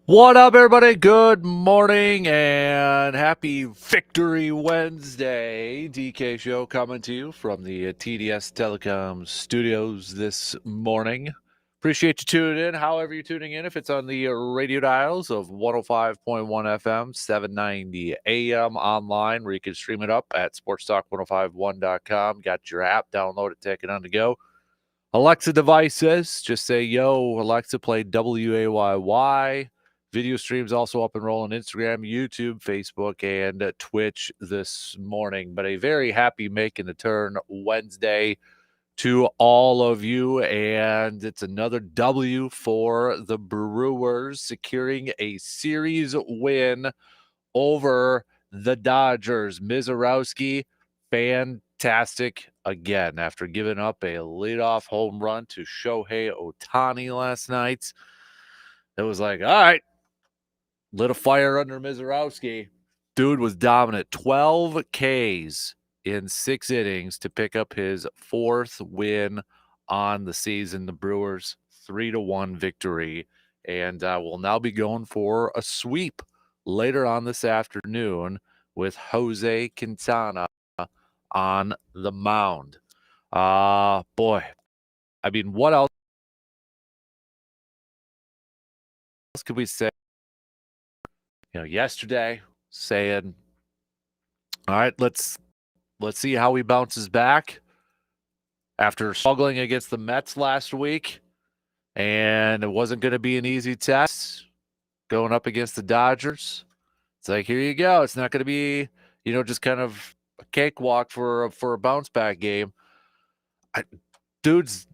What up, everybody? Good morning and happy Victory Wednesday. DK Show coming to you from the TDS Telecom studios this morning. Appreciate you tuning in, however you're tuning in. If it's on the radio dials of 105.1 FM, 790 AM online, where you can stream it up at sportstalk1051.com. Got your app, download it, take it on the go. Alexa devices, just say, yo, Alexa, play WAYY. Video streams also up and rolling Instagram, YouTube, Facebook, and Twitch this morning. But a very happy making the turn Wednesday to all of you. And it's another W for the Brewers, securing a series win over the Dodgers. Mizz, fantastic again after giving up a leadoff home run to Shohei Ohtani last night. It was like, all right, lit a fire under Mizz. Dude was dominant. 12 Ks in 6 innings to pick up his 4th win on the season. The Brewers 3-1 victory, and will now be going for a sweep later on this afternoon with Jose Quintana on the mound. Boy, I mean, what else could we say? Yesterday saying, all right, let's see how he bounces back after struggling against the Mets last week. And it wasn't going to be an easy test going up against the Dodgers. It's like, here you go. It's not going to be, just kind of a cakewalk for a bounce back game. Dude's,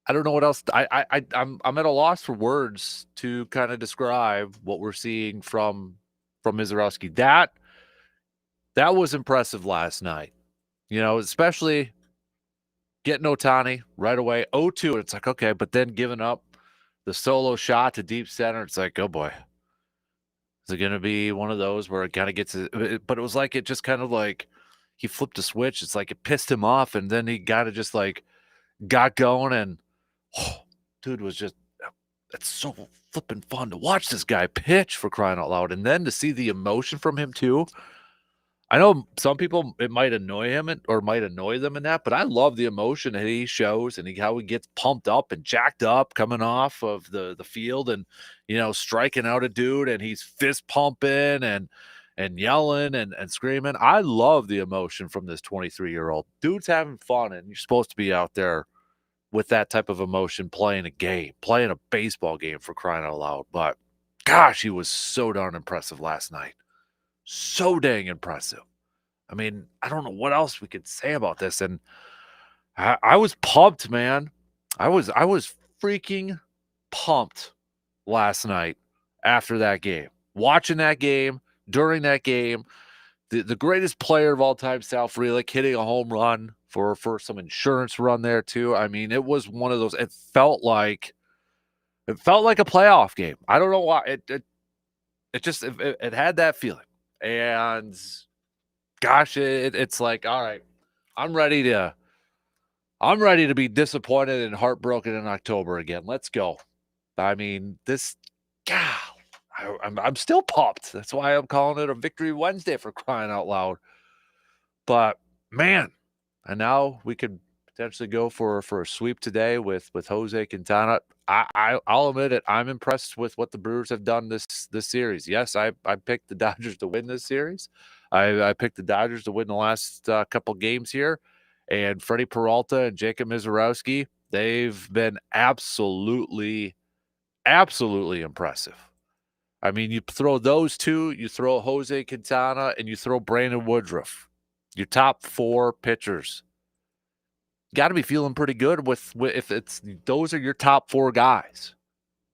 I don't know what else. I'm at a loss for words to kind of describe what we're seeing from Mizz. That was impressive last night. Especially getting Ohtani right away. 0-2. It's like, okay, but then giving up the solo shot to deep center. It's like, oh boy. Is it going to be one of those where it kind of gets it? But it was like, it just kind of like he flipped a switch. It's like it pissed him off. And then he got to just like got going. And dude was just, it's so flipping fun to watch this guy pitch, for crying out loud. And then to see the emotion from him too. I know some people, it might annoy him or might annoy them in that, but I love the emotion that he shows and how he gets pumped up and jacked up coming off of the field and, striking out a dude, and he's fist pumping and yelling and screaming. I love the emotion from this 23-year-old. Dude's having fun, and you're supposed to be out there with that type of emotion playing a baseball game, for crying out loud. But gosh, he was so darn impressive last night. So dang impressive. I mean, I don't know what else we could say about this. And I was pumped, man. I was freaking pumped last night after that game. Watching that game, during that game, the greatest player of all time, Sal Frelick, hitting a home run for some insurance run there too. I mean, it was one of those. It felt like a playoff game. I don't know why. It just had that feeling. And gosh, it's like, all right, I'm ready to be disappointed and heartbroken in October again. Let's go. I mean, I'm still pumped. That's why I'm calling it a Victory Wednesday, for crying out loud. But man, and now we could potentially go for a sweep today with Jose Quintana. I'll admit it. I'm impressed with what the Brewers have done this series. Yes, I picked the Dodgers to win this series. I picked the Dodgers to win the last couple games here, and Freddie Peralta and Jacob Mizz, they've been absolutely impressive. I mean, you throw those two, you throw Jose Quintana, and you throw Brandon Woodruff, your top 4 pitchers. Got to be feeling pretty good with if it's those are your top 4 guys.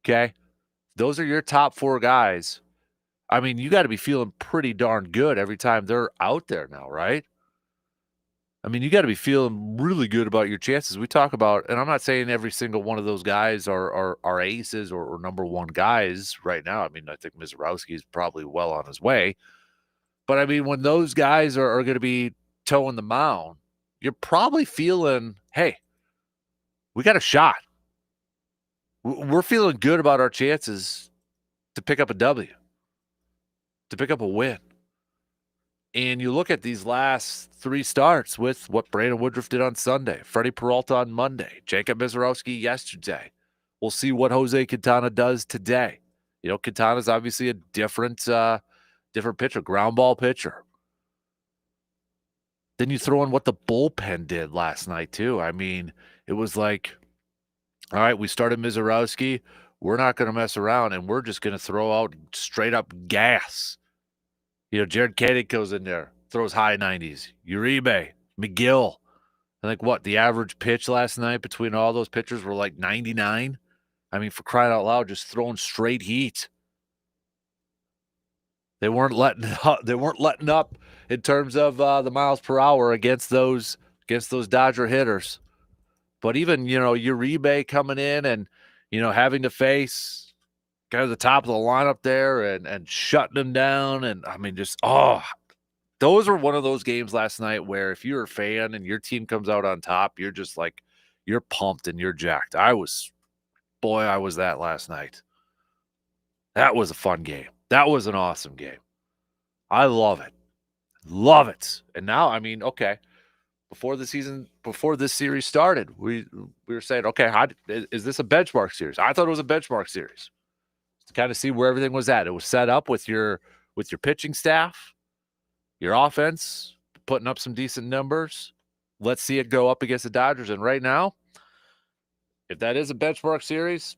Okay, those are your top 4 guys. I mean, you got to be feeling pretty darn good every time they're out there now, right? I mean, you got to be feeling really good about your chances. We talk about, and I'm not saying every single one of those guys are aces or number 1 guys right now. I mean, I think Mizz is probably well on his way. But I mean, when those guys are going to be towing the mound, you're probably feeling, hey, we got a shot. We're feeling good about our chances to pick up a W, to pick up a win. And you look at these last 3 starts with what Brandon Woodruff did on Sunday, Freddie Peralta on Monday, Jacob Mizz yesterday. We'll see what Jose Quintana does today. You know, Quintana's obviously a different pitcher, ground ball pitcher. Then you throw in what the bullpen did last night too. I mean, it was like, all right, we started Mizz. We're not going to mess around, and we're just going to throw out straight up gas. You know, Jared Koenig goes in there, throws high 90s. Uribe, McGill. I think what the average pitch last night between all those pitchers were like 99. I mean, for crying out loud, just throwing straight heat. They weren't letting up. They weren't letting up in terms of the miles per hour against those Dodger hitters. But even, you know, Uribe coming in and, you know, having to face kind of the top of the lineup there and shutting them down. And I mean, just, those were one of those games last night where if you're a fan and your team comes out on top, you're just like, you're pumped and you're jacked. I was that last night. That was a fun game. That was an awesome game. I love it. Love it. And now, I mean, okay, before this series started, we were saying, okay, is this a benchmark series? I thought it was a benchmark series to kind of see where everything was at. It was set up with your pitching staff, your offense, putting up some decent numbers. Let's see it go up against the Dodgers. And right now, if that is a benchmark series,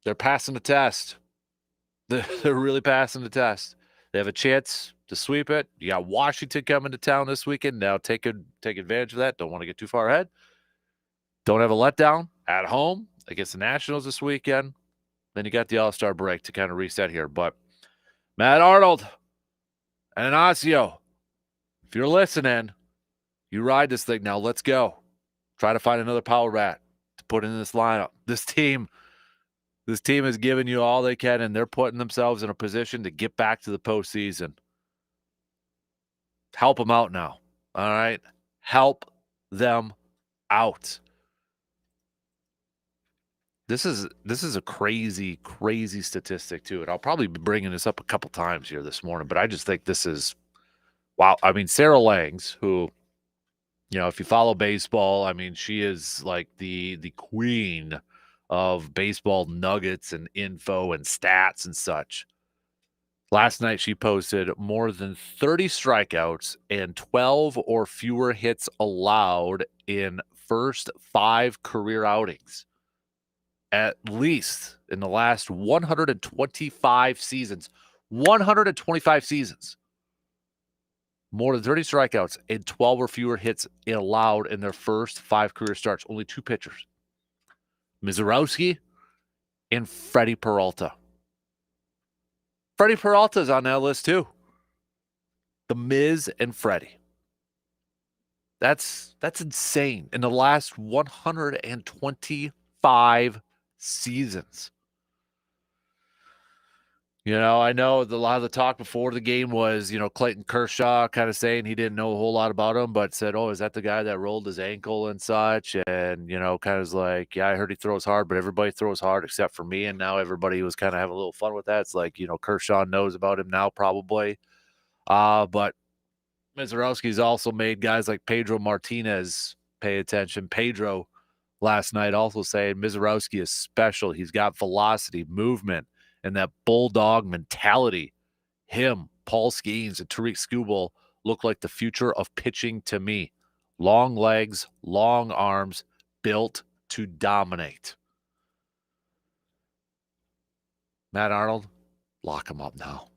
they're passing the test. They're really passing the test. They have a chance to sweep it. You got Washington coming to town this weekend. Now take advantage of that. Don't want to get too far ahead. Don't have a letdown at home against the Nationals this weekend. Then you got the All-Star break to kind of reset here. But Matt Arnold and Ignacio, if you're listening, you ride this thing now. Let's go. Try to find another power bat to put in this lineup. This team has given you all they can, and they're putting themselves in a position to get back to the postseason. Help them out now. All right? Help them out. This is a crazy, crazy statistic too, and I'll probably be bringing this up a couple times here this morning, but I just think this is wow. I mean, Sarah Langs, who, you know, if you follow baseball, I mean, she is like the queen of baseball nuggets and info and stats and such. Last night, she posted more than 30 strikeouts and 12 or fewer hits allowed in first 5 career outings, at least in the last 125 seasons. 125 seasons. More than 30 strikeouts and 12 or fewer hits allowed in their first 5 career starts. Only 2 pitchers. Mizz and Freddie Peralta. Freddie Peralta is on that list too. The Mizz and Freddie. That's insane. In the last 125 seasons. You know, I know a lot of the talk before the game was, you know, Clayton Kershaw kind of saying he didn't know a whole lot about him, but said, oh, is that the guy that rolled his ankle and such? And, you know, kind of was like, yeah, I heard he throws hard, but everybody throws hard except for me. And now everybody was kind of having a little fun with that. It's like, you know, Kershaw knows about him now probably. But Mizz also made guys like Pedro Martinez pay attention. Pedro last night also saying Mizz is special. He's got velocity, movement, and that bulldog mentality. Him, Paul Skeens, and Tariq Skubal look like the future of pitching to me. Long legs, long arms, built to dominate. Matt Arnold, lock him up now.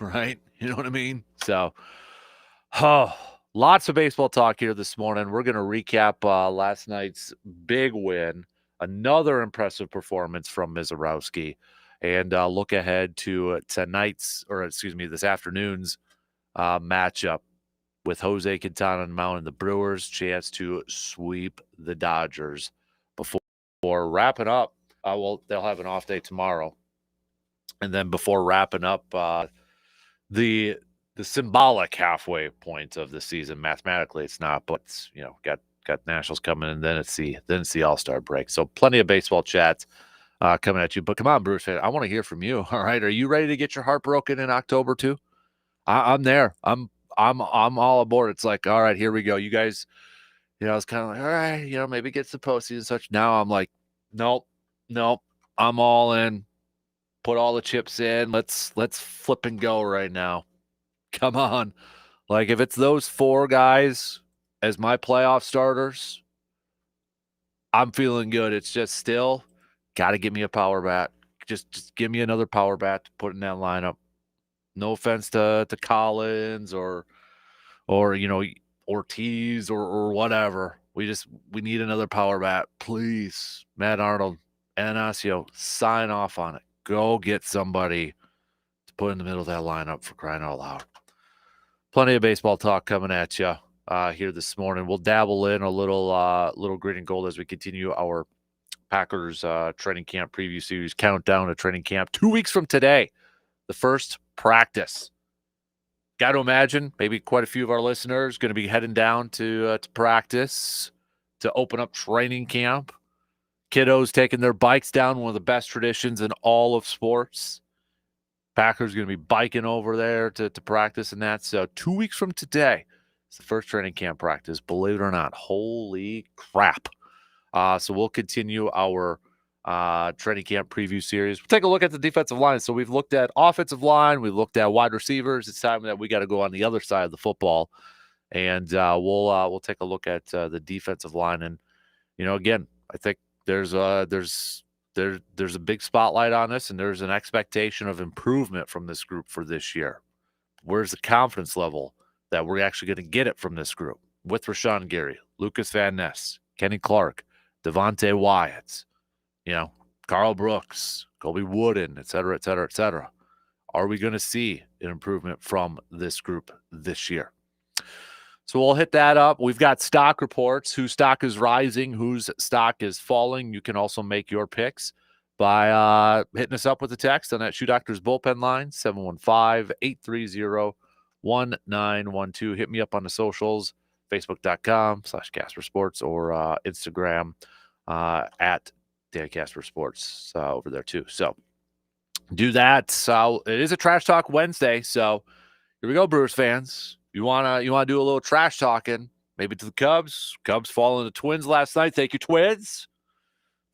Right? You know what I mean? So, lots of baseball talk here this morning. We're going to recap last night's big win. Another impressive performance from Mizz, and look ahead to this afternoon's matchup with Jose Quintana and Mound and the Brewers. Chance to sweep the Dodgers before wrapping up. They'll have an off day tomorrow. And then before wrapping up the symbolic halfway point of the season. Mathematically, it's not, but it's, you know, got Nationals coming, and then it's the All-Star break. So plenty of baseball chats coming at you. But come on, Bruce, I want to hear from you. All right, are you ready to get your heart broken in October too? I'm there. I'm all aboard. It's like, all right, here we go. You guys, I was kind of like, all right, maybe get some postseason and such. Now I'm like, nope, nope. I'm all in. Put all the chips in. Let's flip and go right now. Come on. Like if it's those 4 guys as my playoff starters, I'm feeling good. It's just still got to give me a power bat. Just give me another power bat to put in that lineup. No offense to Collins or Ortiz or whatever. We need another power bat, please. Matt Arnold, Anasio, sign off on it. Go get somebody to put in the middle of that lineup, for crying out loud. Plenty of baseball talk coming at you here this morning. We'll dabble in a little green and gold as we continue our Packers training camp preview series, countdown to training camp. 2 weeks from today, the first practice. Got to imagine maybe quite a few of our listeners going to be heading down to practice to open up training camp. Kiddos taking their bikes down, one of the best traditions in all of sports. Packers going to be biking over there to practice and that. So 2 weeks from today, it's the first training camp practice. Believe it or not, holy crap. So we'll continue our training camp preview series. We'll take a look at the defensive line. So we've looked at offensive line. We've looked at wide receivers. It's time that we got to go on the other side of the football. And we'll take a look at the defensive line. And, again, I think there's a big spotlight on this, and there's an expectation of improvement from this group for this year. Where's the confidence level that we're actually going to get it from this group with Rashawn Gary, Lucas Van Ness, Kenny Clark, Devontae Wyatt, Carl Brooks, Colby Wooden, et cetera, et cetera, et cetera. Are we going to see an improvement from this group this year? So we'll hit that up. We've got stock reports, whose stock is rising, whose stock is falling. You can also make your picks by hitting us up with a text on that Shoe Doctors bullpen line, 715-830-1912. Hit me up on the socials, facebook.com/Kasper Sports or Instagram at Dan Kasper Sports over there too. So do that. So it is a Trash Talk Wednesday. So here we go, Brewers fans. You wanna do a little trash talking, maybe to the Cubs. Cubs falling to Twins last night. Thank you, Twins.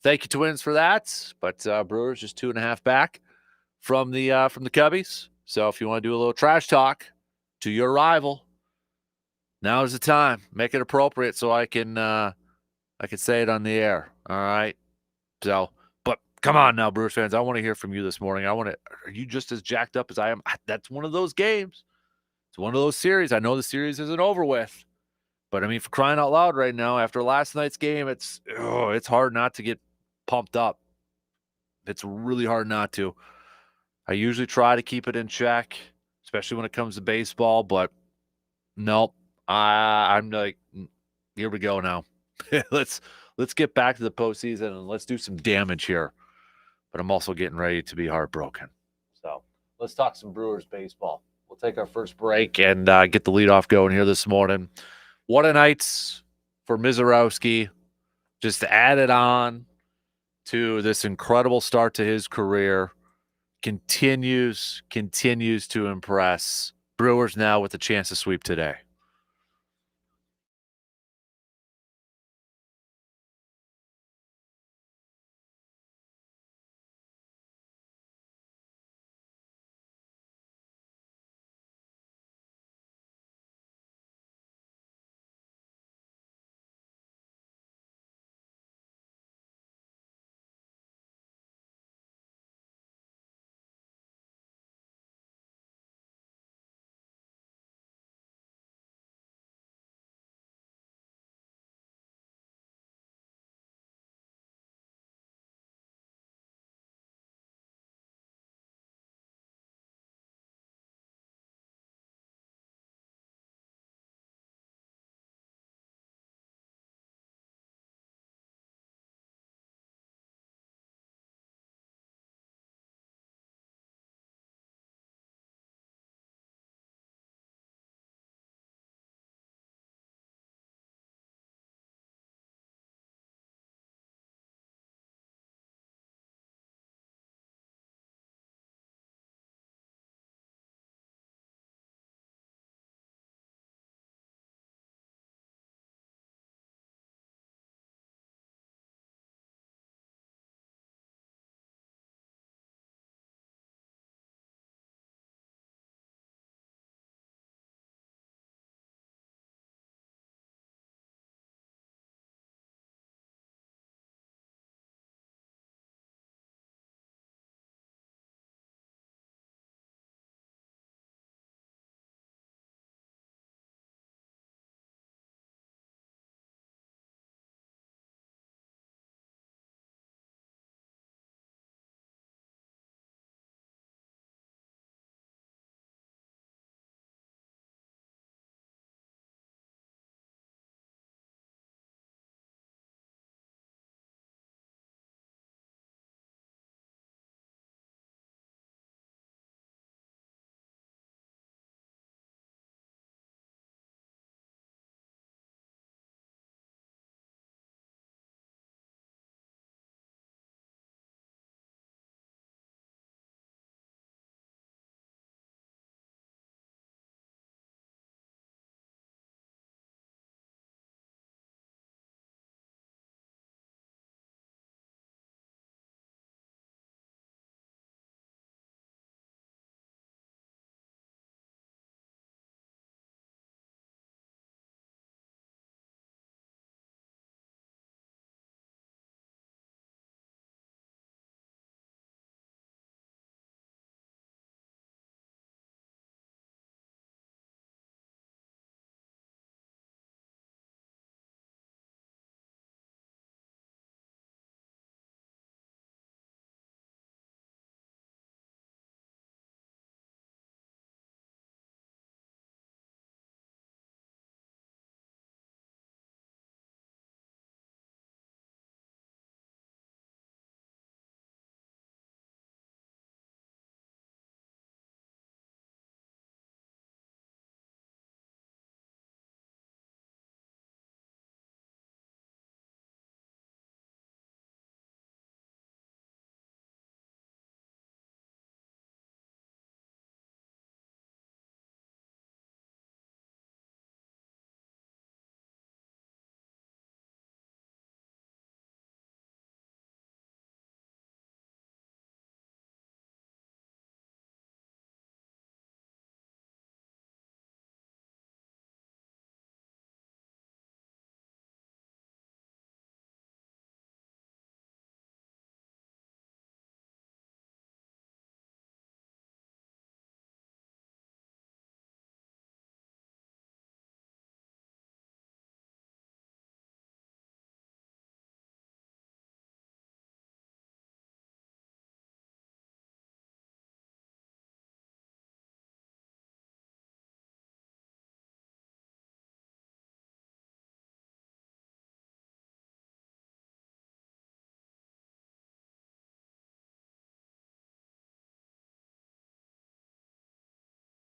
Thank you, Twins, for that. But Brewers just 2.5 back from the Cubbies. So if you want to do a little trash talk to your rival, now is the time. Make it appropriate so I can say it on the air. All right. So, but come on now, Brewers fans. I want to hear from you this morning. Are you just as jacked up as I am? That's one of those games. It's one of those series. I know the series isn't over with, but I mean, for crying out loud right now, after last night's game, it's hard not to get pumped up. It's really hard not to. I usually try to keep it in check, especially when it comes to baseball, but nope. I'm like, here we go now. Let's get back to the postseason and let's do some damage here. But I'm also getting ready to be heartbroken. So let's talk some Brewers baseball. We'll take our first break and get the leadoff going here this morning. What a night for Mizz. Just added on to this incredible start to his career. Continues to impress. Brewers now with a chance to sweep today.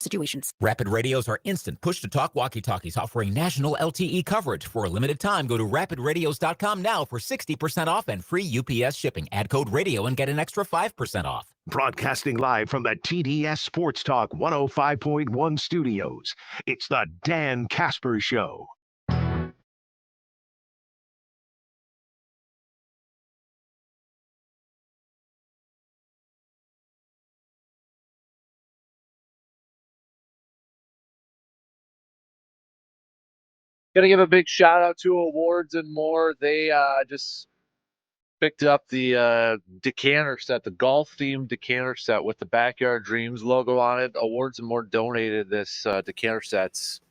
situations. Rapid radios are instant push-to-talk walkie-talkies offering national LTE coverage. For a limited time, go to rapidradios.com now for 60% off and free UPS shipping. Add code radio and get an extra 5% off. Broadcasting live from the TDS Sports Talk 105.1 studios, it's the Dan Kasper Show. Gonna give a big shout out to Awards and More. They just picked up the decanter set, the golf themed decanter set with the Backyard Dreams logo on it. Awards and More donated this decanter set's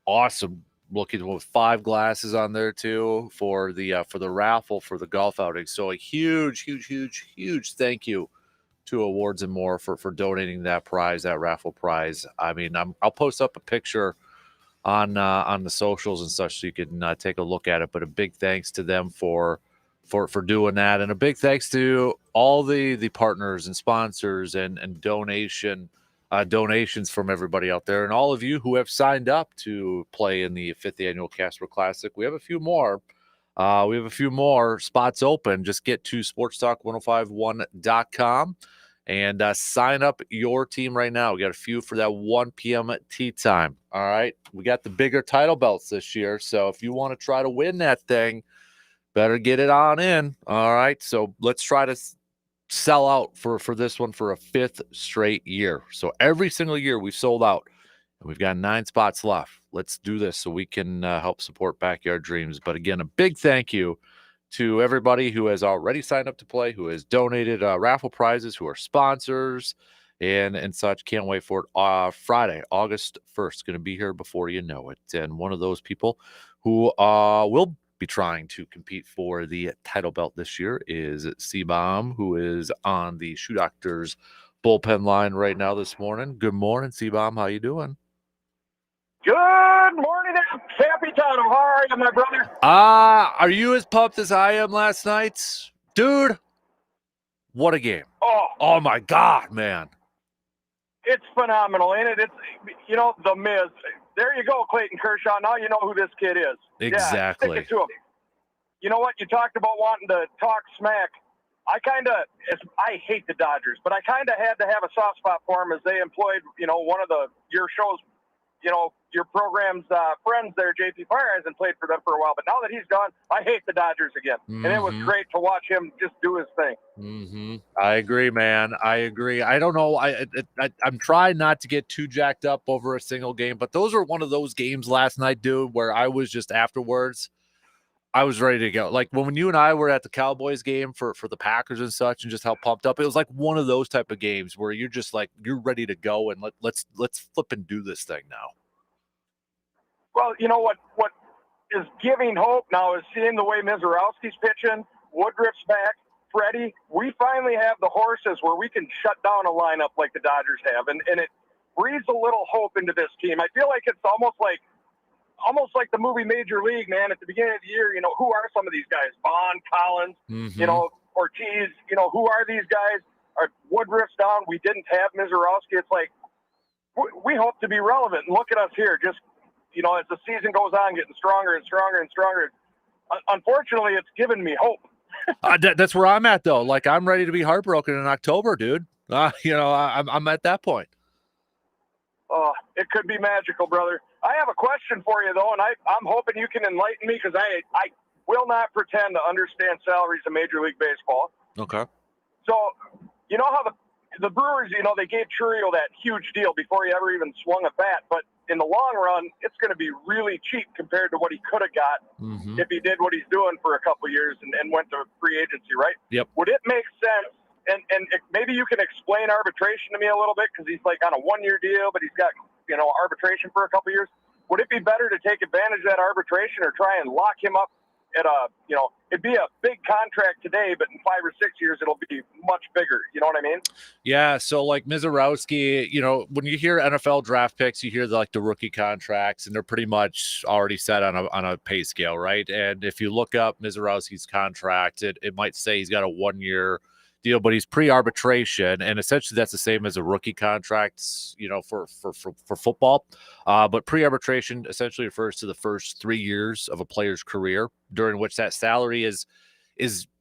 awesome looking with 5 glasses on there too for the raffle for the golf outing. So a huge thank you to Awards and More for donating that prize, that raffle prize. I mean, I'll post up a picture on the socials and such so you can take a look at it. But a big thanks to them for doing that, and a big thanks to all the partners and sponsors and donations from everybody out there, and all of you who have signed up to play in the 5th annual Kasper Classic. We have a few more. We have a few more spots open. Just get to sportstalk1051.com and sign up your team right now. We got a few for that 1 p.m. tee time. All right. We got the bigger title belts this year. So if you want to try to win that thing, better get it on in. All right. So let's try to sell out for this one for a 5th straight year. So every single year we've sold out, and we've got 9 spots left. Let's do this so we can help support Backyard Dreams. But again, a big thank you to everybody who has already signed up to play, who has donated raffle prizes, who are sponsors and such. Can't wait for it. Friday, August 1st, going to be here before you know it. And one of those people who will be trying to compete for the title belt this year is C-Bomb, who is on the Shoe Doctors bullpen line right now this morning. Good morning, C-Bomb. How you doing? Good morning, Capitano. How are you, my brother? Are you as pumped as I am last night? Dude, what a game. Oh my God, man. It's phenomenal, ain't it? It's, the Mizz. There you go, Clayton Kershaw. Now you know who this kid is. Exactly. Yeah, stick it to him. You know what? You talked about wanting to talk smack. I hate the Dodgers, but I kind of had to have a soft spot for them as they employed, one of your show's, your program's friends there, JP Fireeyes, played for them for a while. But now that he's gone, I hate the Dodgers again. Mm-hmm. And it was great to watch him just do his thing. Mm-hmm. I agree, man. I agree. I don't know. I'm trying not to get too jacked up over a single game, but those were one of those games last night, dude, where I was just afterwards, I was ready to go. Like when you and I were at the Cowboys game for the Packers and such, and just how pumped up it was, like one of those type of games where you're just like, you're ready to go and let's flip and do this thing now. Well, you know what is giving hope now is seeing the way Mizorowski's pitching, Woodruff's back, Freddie. We finally have the horses where we can shut down a lineup like the Dodgers have, and it breathes a little hope into this team. I feel like it's almost like the movie Major League, man. At the beginning of the year, who are some of these guys? Bond, Collins, Ortiz. Who are these guys? Are Woodruff's down? We didn't have Mizorowski. It's like we hope to be relevant. And look at us here, just. As the season goes on, getting stronger and stronger and stronger. Unfortunately, it's given me hope. That's where I'm at, though. Like, I'm ready to be heartbroken in October, dude. I'm at that point. Oh, it could be magical, brother. I have a question for you, though, and I'm hoping you can enlighten me because I will not pretend to understand salaries in Major League Baseball. Okay. So, you know how the Brewers, they gave Churio that huge deal before he ever even swung a bat, but in the long run, it's going to be really cheap compared to what he could have got if he did what he's doing for a couple of years and went to free agency, right? Yep. Would it make sense, and maybe you can explain arbitration to me a little bit because he's like on a 1-year deal, but he's got, arbitration for a couple of years. Would it be better to take advantage of that arbitration or try and lock him up at it'd be a big contract today, but in 5 or 6 years, it'll be much bigger. You know what I mean? Yeah. So like Mizorowski, when you hear NFL draft picks, you hear the rookie contracts, and they're pretty much already set on a pay scale, right? And if you look up Mizorowski's contract, it might say he's got a 1-year, deal, but he's pre-arbitration, and essentially that's the same as a rookie contract, for football. But pre-arbitration essentially refers to the first 3 years of a player's career, during which that salary is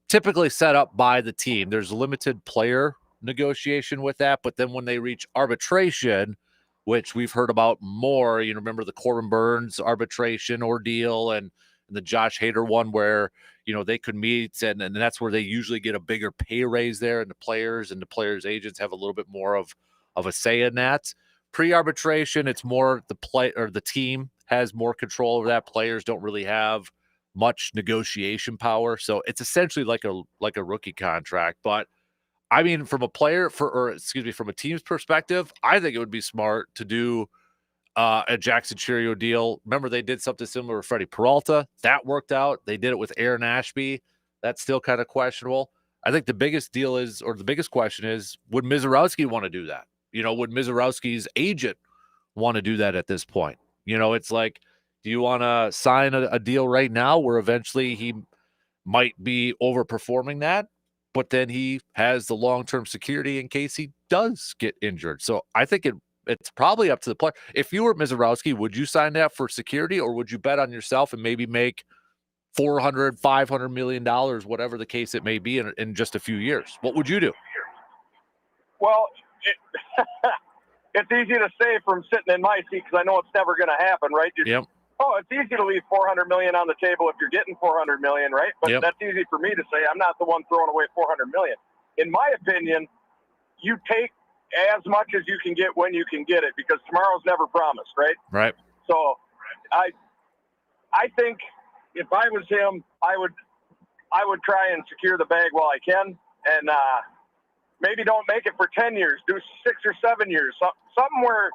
typically set up by the team. There's limited player negotiation with that, but then when they reach arbitration, which we've heard about more, remember the Corbin Burns arbitration ordeal and the Josh Hader one where, they could meet and that's where they usually get a bigger pay raise there, and the players agents have a little bit more of a say in that. Pre-arbitration, it's more the team has more control over that. Players don't really have much negotiation power. So it's essentially like a rookie contract. But I mean, from a team's perspective, I think it would be smart to do a Jackson Chourio deal. Remember, they did something similar with Freddie Peralta. That worked out. They did it with Aaron Ashby. That's still kind of questionable. I think the biggest question is, would Mizz want to do that? Would Mizz agent want to do that at this point? It's like, do you want to sign a deal right now where eventually he might be overperforming that, but then he has the long-term security in case he does get injured? So I think it's probably up to the player. If you were Mizz, would you sign that for security, or would you bet on yourself and maybe make $400-500 million, whatever the case it may be, in just a few years? What would you do? Well, it's easy to say from sitting in my seat because I know it's never going to happen, right? Yep. Oh, it's easy to leave $400 million on the table if you're getting $400 million, right? But Yep. That's easy for me to say. I'm not the one throwing away $400 million. In my opinion, you take as much as you can get when you can get it, because tomorrow's never promised, right? Right. So I think if I was him, I would try and secure the bag while I can, and maybe don't make it for 10 years, do 6 or 7 years, something where,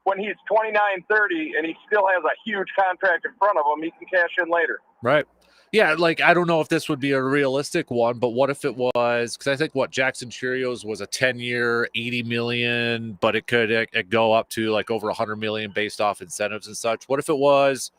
when he's 29, 30 and he still has a huge contract in front of him, he can cash in later. Right. Yeah, I don't know if this would be a realistic one, but what if it was, because I think Jackson Chourio's was a 10-year, $80 million, but it could go up to over $100 million based off incentives and such. What if it was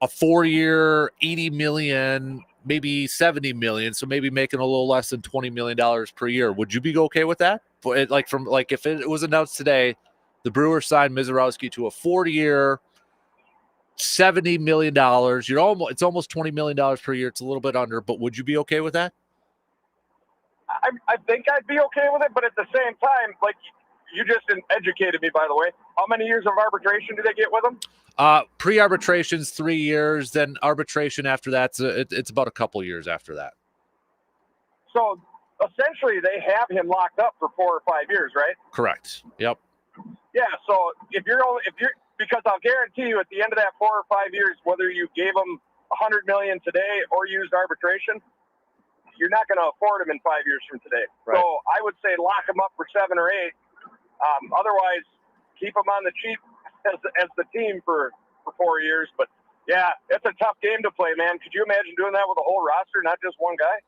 a 4-year, $80 million, maybe $70 million, so maybe making a little less than $20 million per year? Would you be okay with that? If it was announced today, the Brewers signed Mizz to a 4-year, $70 million. It's almost $20 million per year. It's a little bit under, but would you be okay with that? I think I'd be okay with it, but at the same time, you just educated me, by the way. How many years of arbitration do they get with him? Pre-arbitration's 3 years, then arbitration after that, it's about a couple years after that. So essentially, they have him locked up for 4 or 5 years, right? Correct. Yep. Yeah. So because I'll guarantee you, at the end of that 4 or 5 years, whether you gave him $100 million today or used arbitration, you're not going to afford him in 5 years from today. Right. So I would say lock him up for 7 or 8. Otherwise, keep him on the cheap as the team for 4 years. But yeah, it's a tough game to play, man. Could you imagine doing that with a whole roster, not just one guy?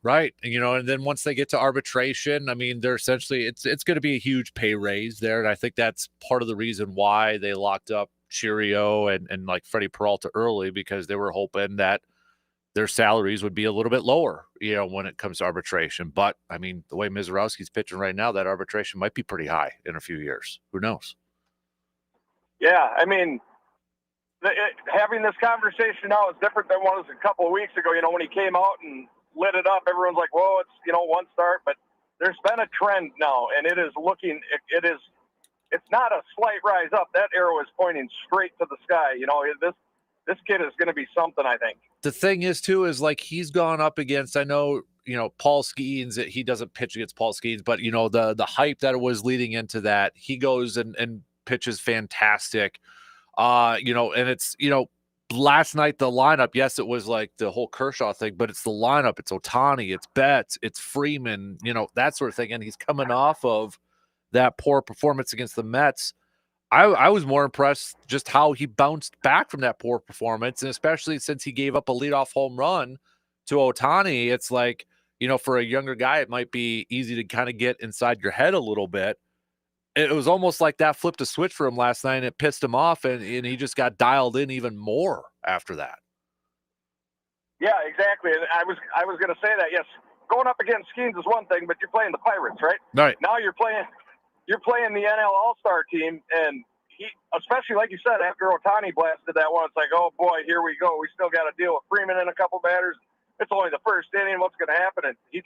Right. And then once they get to arbitration, I mean, they're essentially, it's going to be a huge pay raise there. And I think that's part of the reason why they locked up Chourio and Freddie Peralta early, because they were hoping that their salaries would be a little bit lower, when it comes to arbitration. But I mean, the way Mizz pitching right now, that arbitration might be pretty high in a few years. Who knows? Yeah. I mean, having this conversation now is different than what it was a couple of weeks ago. When he came out and lit it up, everyone's like, "Whoa, it's one start." But there's been a trend now, and it is looking. It's not a slight rise up. That arrow is pointing straight to the sky. This kid is going to be something, I think. The thing is, too, is he's gone up against. I know, Paul Skeens. He doesn't pitch against Paul Skeens, but the hype that was leading into that, he goes and pitches fantastic. And it's, last night, the lineup, yes, it was the whole Kershaw thing, but it's the lineup. It's Ohtani, it's Betts, it's Freeman, that sort of thing. And he's coming off of that poor performance against the Mets. I was more impressed just how he bounced back from that poor performance. And especially since he gave up a leadoff home run to Ohtani, it's for a younger guy, it might be easy to kind of get inside your head a little bit. It was almost like that flipped a switch for him last night, and it pissed him off, and he just got dialed in even more after that. Yeah, exactly. And I was going to say that. Yes, going up against Skeens is one thing, but you're playing the Pirates, right? Right. Now you're playing the NL All-Star team, and he, especially like you said, after Ohtani blasted that one, it's like, oh boy, here we go. We still got to deal with Freeman and a couple batters. It's only the first inning. What's going to happen? And he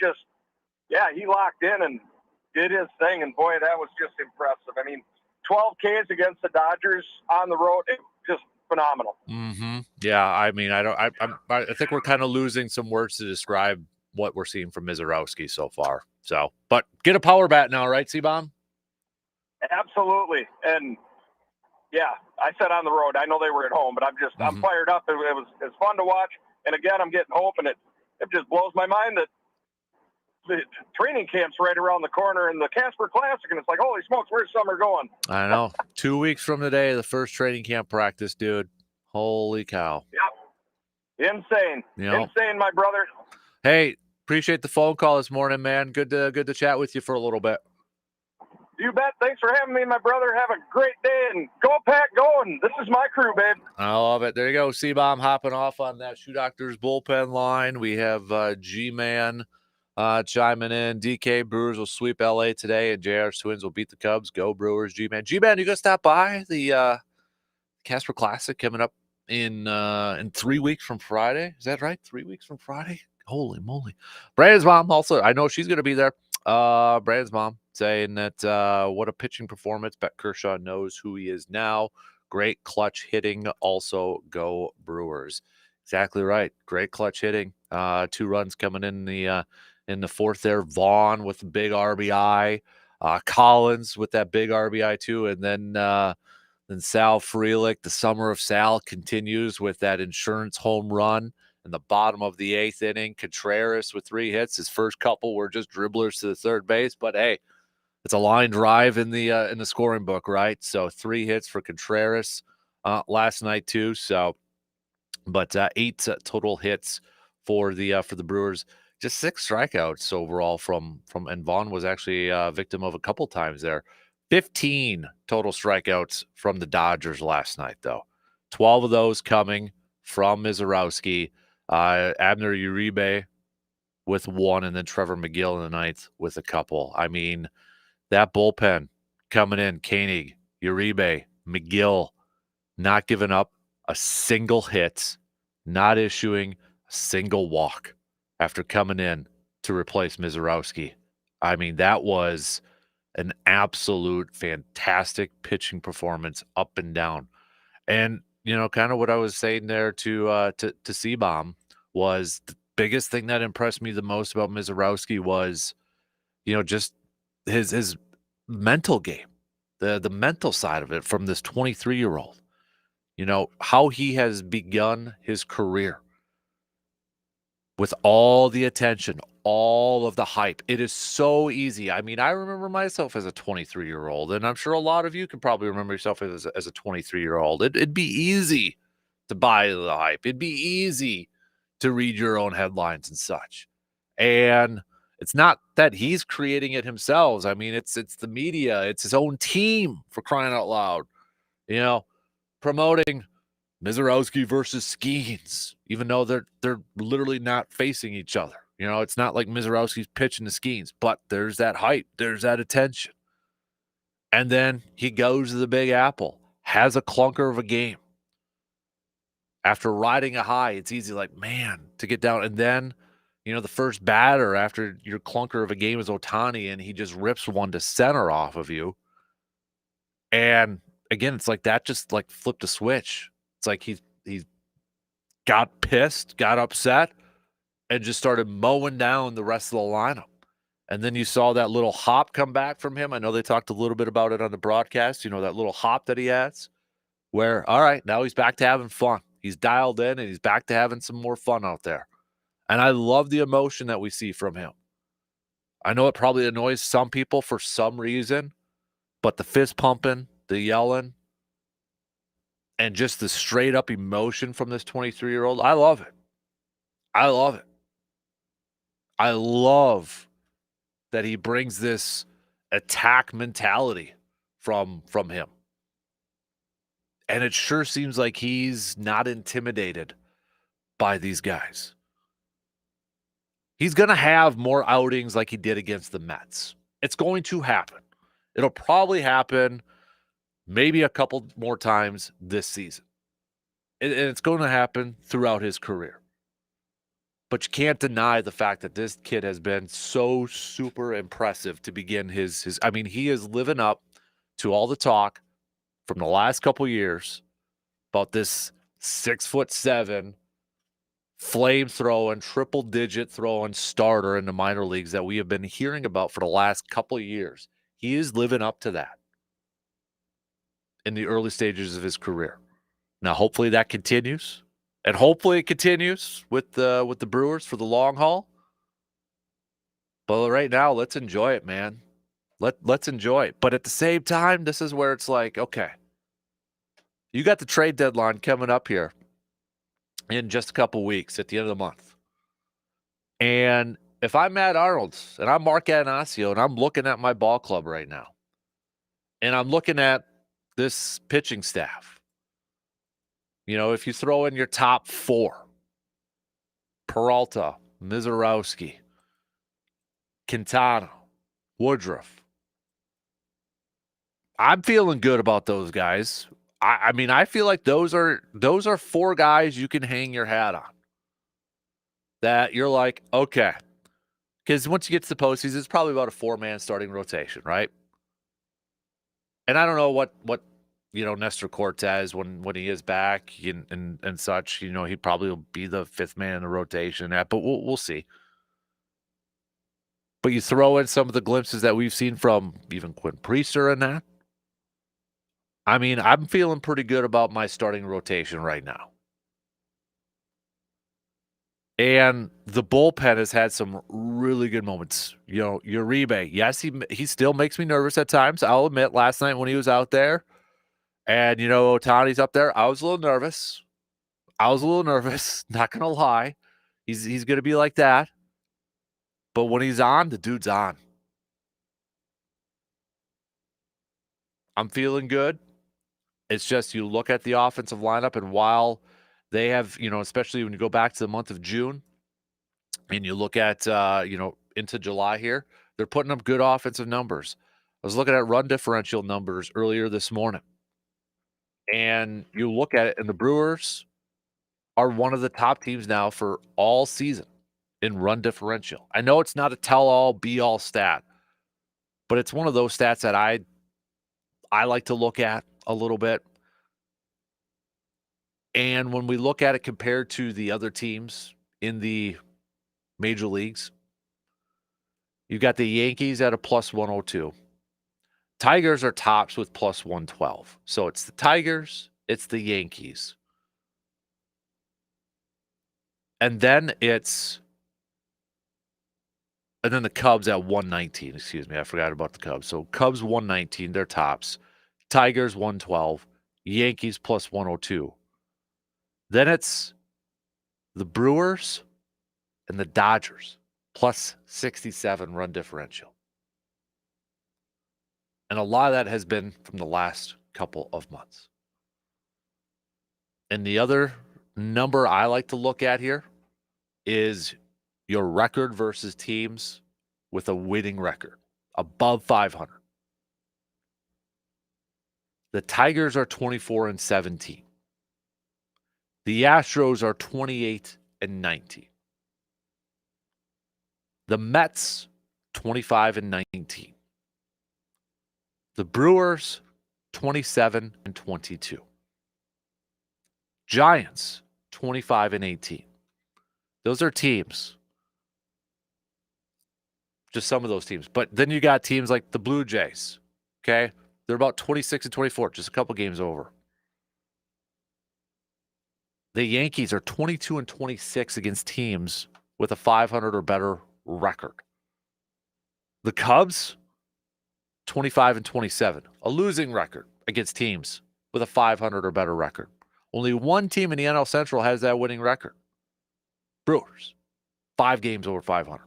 locked in and did his thing, and boy, that was just impressive. I mean, 12 Ks against the Dodgers on the road, just phenomenal. Mm-hmm. Yeah, I mean, I think we're kind of losing some words to describe what we're seeing from Mizz so far. So, but get a power bat now, right, C-Bomb? Absolutely. And yeah, I said on the road. I know they were at home, but I'm fired up. It's fun to watch. And again, I'm getting hope, and it just blows my mind that the training camp's right around the corner in the Kasper Classic, and it's like, holy smokes, where's summer going? I know. 2 weeks from today, the first training camp practice, dude. Holy cow. Yep. Insane. Insane, my brother. Hey, appreciate the phone call this morning, man. Good to chat with you for a little bit. You bet. Thanks for having me, my brother. Have a great day, and go Pack, go. And this is my crew, babe. I love it. There you go. C-Bomb hopping off on that Shoe Doctors bullpen line. We have G-Man chiming in. DK Brewers will sweep LA today, and JR Twins will beat the Cubs. Go Brewers, G-Man. G-Man, you gonna stop by the Kasper Classic coming up in 3 weeks from Friday? Is that right? 3 weeks from Friday? Holy moly. Brandon's mom also, I know she's gonna be there. Brandon's mom saying that what a pitching performance. Bet Kershaw knows who he is now. Great clutch hitting. Also, go Brewers. Exactly right. Great clutch hitting. 2 runs coming in the fourth there. Vaughn with the big RBI. Collins with that big RBI too. And then Sal Frelick. The summer of Sal continues with that insurance home run in the bottom of the 8th inning. Contreras with 3 hits. His first couple were just dribblers to the third base, but hey, it's a line drive in the scoring book, right? So 3 hits for Contreras last night too. So, but 8 total hits for the Brewers. Just 6 strikeouts overall from and Vaughn was actually a victim of a couple times there. 15 total strikeouts from the Dodgers last night, though. 12 of those coming from Mizz. Abner Uribe with 1, and then Trevor McGill in the 9th with a couple. I mean, that bullpen coming in, Koenig, Uribe, McGill, not giving up a single hit, not issuing a single walk after coming in to replace Mizz. I mean, that was an absolute fantastic pitching performance up and down. And, you know, kind of what I was saying there to C-Bomb was the biggest thing that impressed me the most about Mizz was, you know, just his mental game, the mental side of it from this 23-year-old. You know, how he has begun his career with all the attention, all of the hype. It is so easy. I mean, I remember myself as a 23-year-old, and I'm sure a lot of you can probably remember yourself as a 23-year-old. It'd be easy to buy the hype. It'd be easy to read your own headlines and such. And it's not that he's creating it himself. I mean, it's the media. It's his own team, for crying out loud. You know, promoting Mizz versus Skeens, even though they're literally not facing each other. You know, it's not like Mizz pitching to Skeens, but there's that hype, there's that attention. And then he goes to the Big Apple, has a clunker of a game. After riding a high, it's easy, like, man, to get down. And then, you know, the first batter after your clunker of a game is Ohtani, and he just rips one to center off of you. And again, it's like that just like flipped a switch. It's like he got pissed, got upset, and just started mowing down the rest of the lineup. And then you saw that little hop come back from him. I know they talked a little bit about it on the broadcast, you know, that little hop that he has where, all right, now he's back to having fun. He's dialed in, and he's back to having some more fun out there. And I love the emotion that we see from him. I know it probably annoys some people for some reason, but the fist pumping, the yelling, and just the straight up emotion from this 23-year-old, I love it. I love it. I love that he brings this attack mentality from him. And it sure seems like he's not intimidated by these guys. He's going to have more outings like he did against the Mets. It's going to happen. It'll probably happen maybe a couple more times this season. And it's going to happen throughout his career. But you can't deny the fact that this kid has been so super impressive to begin his I mean, he is living up to all the talk from the last couple years about this 6'7" flame throwing, triple digit throwing starter in the minor leagues that we have been hearing about for the last couple of years. He is living up to that in the early stages of his career. Now, hopefully that continues, and hopefully it continues with the Brewers for the long haul. But right now, let's enjoy it, man. Let's enjoy it. But at the same time, this is where it's like, okay, you got the trade deadline coming up here in just a couple weeks at the end of the month. And if I'm Matt Arnold and I'm Mark Atanasio and I'm looking at my ball club right now, and I'm looking at this pitching staff, you know, if you throw in your top four, Peralta, Mizz, Quintana, Woodruff, I'm feeling good about those guys. I mean, I feel like those are four guys you can hang your hat on. That you're like, okay. Because once you get to the postseason, it's probably about a 4-man starting rotation, right? And I don't know what Nestor Cortez, when he is back and such, he probably will be the 5th man in the rotation. But we'll see. But you throw in some of the glimpses that we've seen from even Quinn Priester and that. I mean, I'm feeling pretty good about my starting rotation right now. And the bullpen has had some really good moments. Uribe, yes, he still makes me nervous at times. I'll admit, last night when he was out there and, Ohtani's up there, I was a little nervous. Not going to lie. He's going to be like that. But when he's on, the dude's on. I'm feeling good. It's just you look at the offensive lineup, and while they have, especially when you go back to the month of June and you look at, into July here, they're putting up good offensive numbers. I was looking at run differential numbers earlier this morning, and you look at it, and the Brewers are one of the top teams now for all season in run differential. I know it's not a tell-all, be-all stat, but it's one of those stats that I like to look at a little bit. And when we look at it compared to the other teams in the major leagues, you got the Yankees at a plus 102. Tigers are tops with plus 112. So it's the Tigers, it's the Yankees. And then the Cubs at 119. Excuse me, I forgot about the Cubs. So Cubs 119, they're tops. Tigers 112. Yankees plus 102. Then it's the Brewers and the Dodgers plus 67 run differential. And a lot of that has been from the last couple of months. And the other number I like to look at here is your record versus teams with a winning record above 500. The Tigers are 24-17. The Astros are 28-19. The Mets 25-19. The Brewers 27-22. Giants 25-18. Those are teams. Just some of those teams. But then you got teams like the Blue Jays. Okay? They're about 26-24, just a couple games over. The Yankees are 22-26 against teams with a 500 or better record. The Cubs 25-27, a losing record against teams with a 500 or better record. Only one team in the NL Central has that winning record. Brewers, 5 games over 500.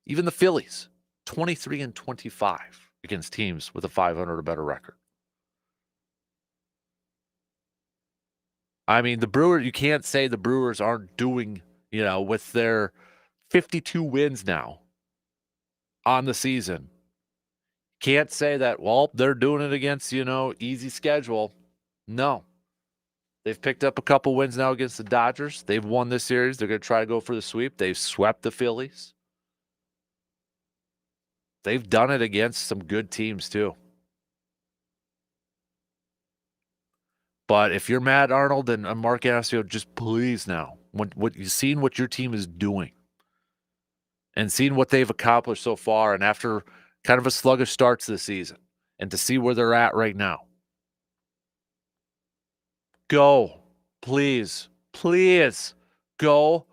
Even the Phillies, 23-25 against teams with a 500 or better record. I mean, the Brewers, you can't say the Brewers aren't doing, with their 52 wins now on the season. Can't say that, well, they're doing it against, easy schedule. No. They've picked up a couple wins now against the Dodgers. They've won this series. They're going to try to go for the sweep. They've swept the Phillies. They've done it against some good teams too. But if you're Matt Arnold and Mark Anasio, just please now, what you've seen what your team is doing and seen what they've accomplished so far, and after kind of a sluggish start to the season, and to see where they're at right now, go, please go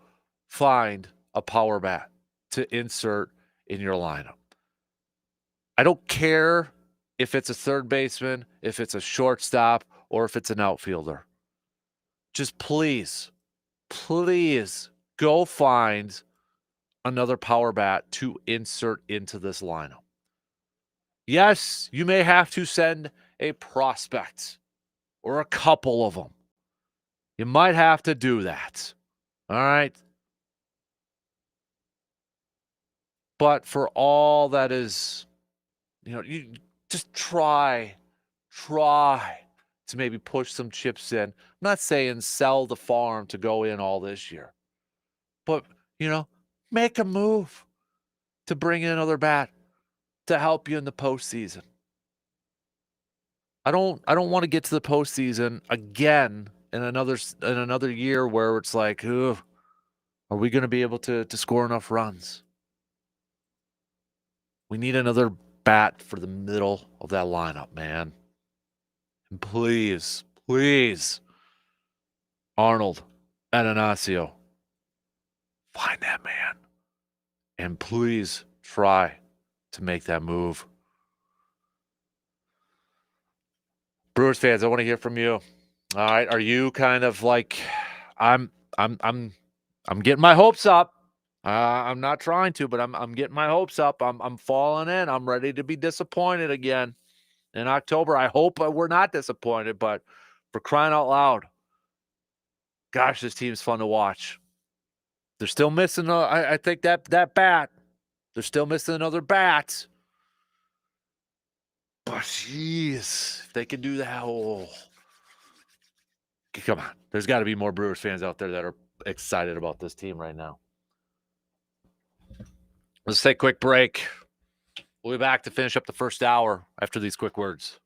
find a power bat to insert in your lineup. I don't care if it's a third baseman, if it's a shortstop, or if it's an outfielder. Just please go find another power bat to insert into this lineup. Yes, you may have to send a prospect or a couple of them. You might have to do that. All right. But for all that is, you just try to maybe push some chips in. I'm not saying sell the farm to go in all this year, but, make a move to bring in another bat to help you in the postseason. I don't want to get to the postseason again in another year where it's like, ugh, are we going to be able to score enough runs? We need another bat for the middle of that lineup, man. And please, Arnold and Anasio, find that man. And please try to make that move. Brewers fans, I want to hear from you. All right, are you kind of like, I'm getting my hopes up. I'm not trying to, but I'm getting my hopes up. I'm falling in. I'm ready to be disappointed again in October. I hope we're not disappointed, but for crying out loud, gosh, this team's fun to watch. They're still missing, I think, that bat. They're still missing another bat. But, jeez, if they can do that, come on. There's got to be more Brewers fans out there that are excited about this team right now. Let's take a quick break. We'll be back to finish up the first hour after these quick words.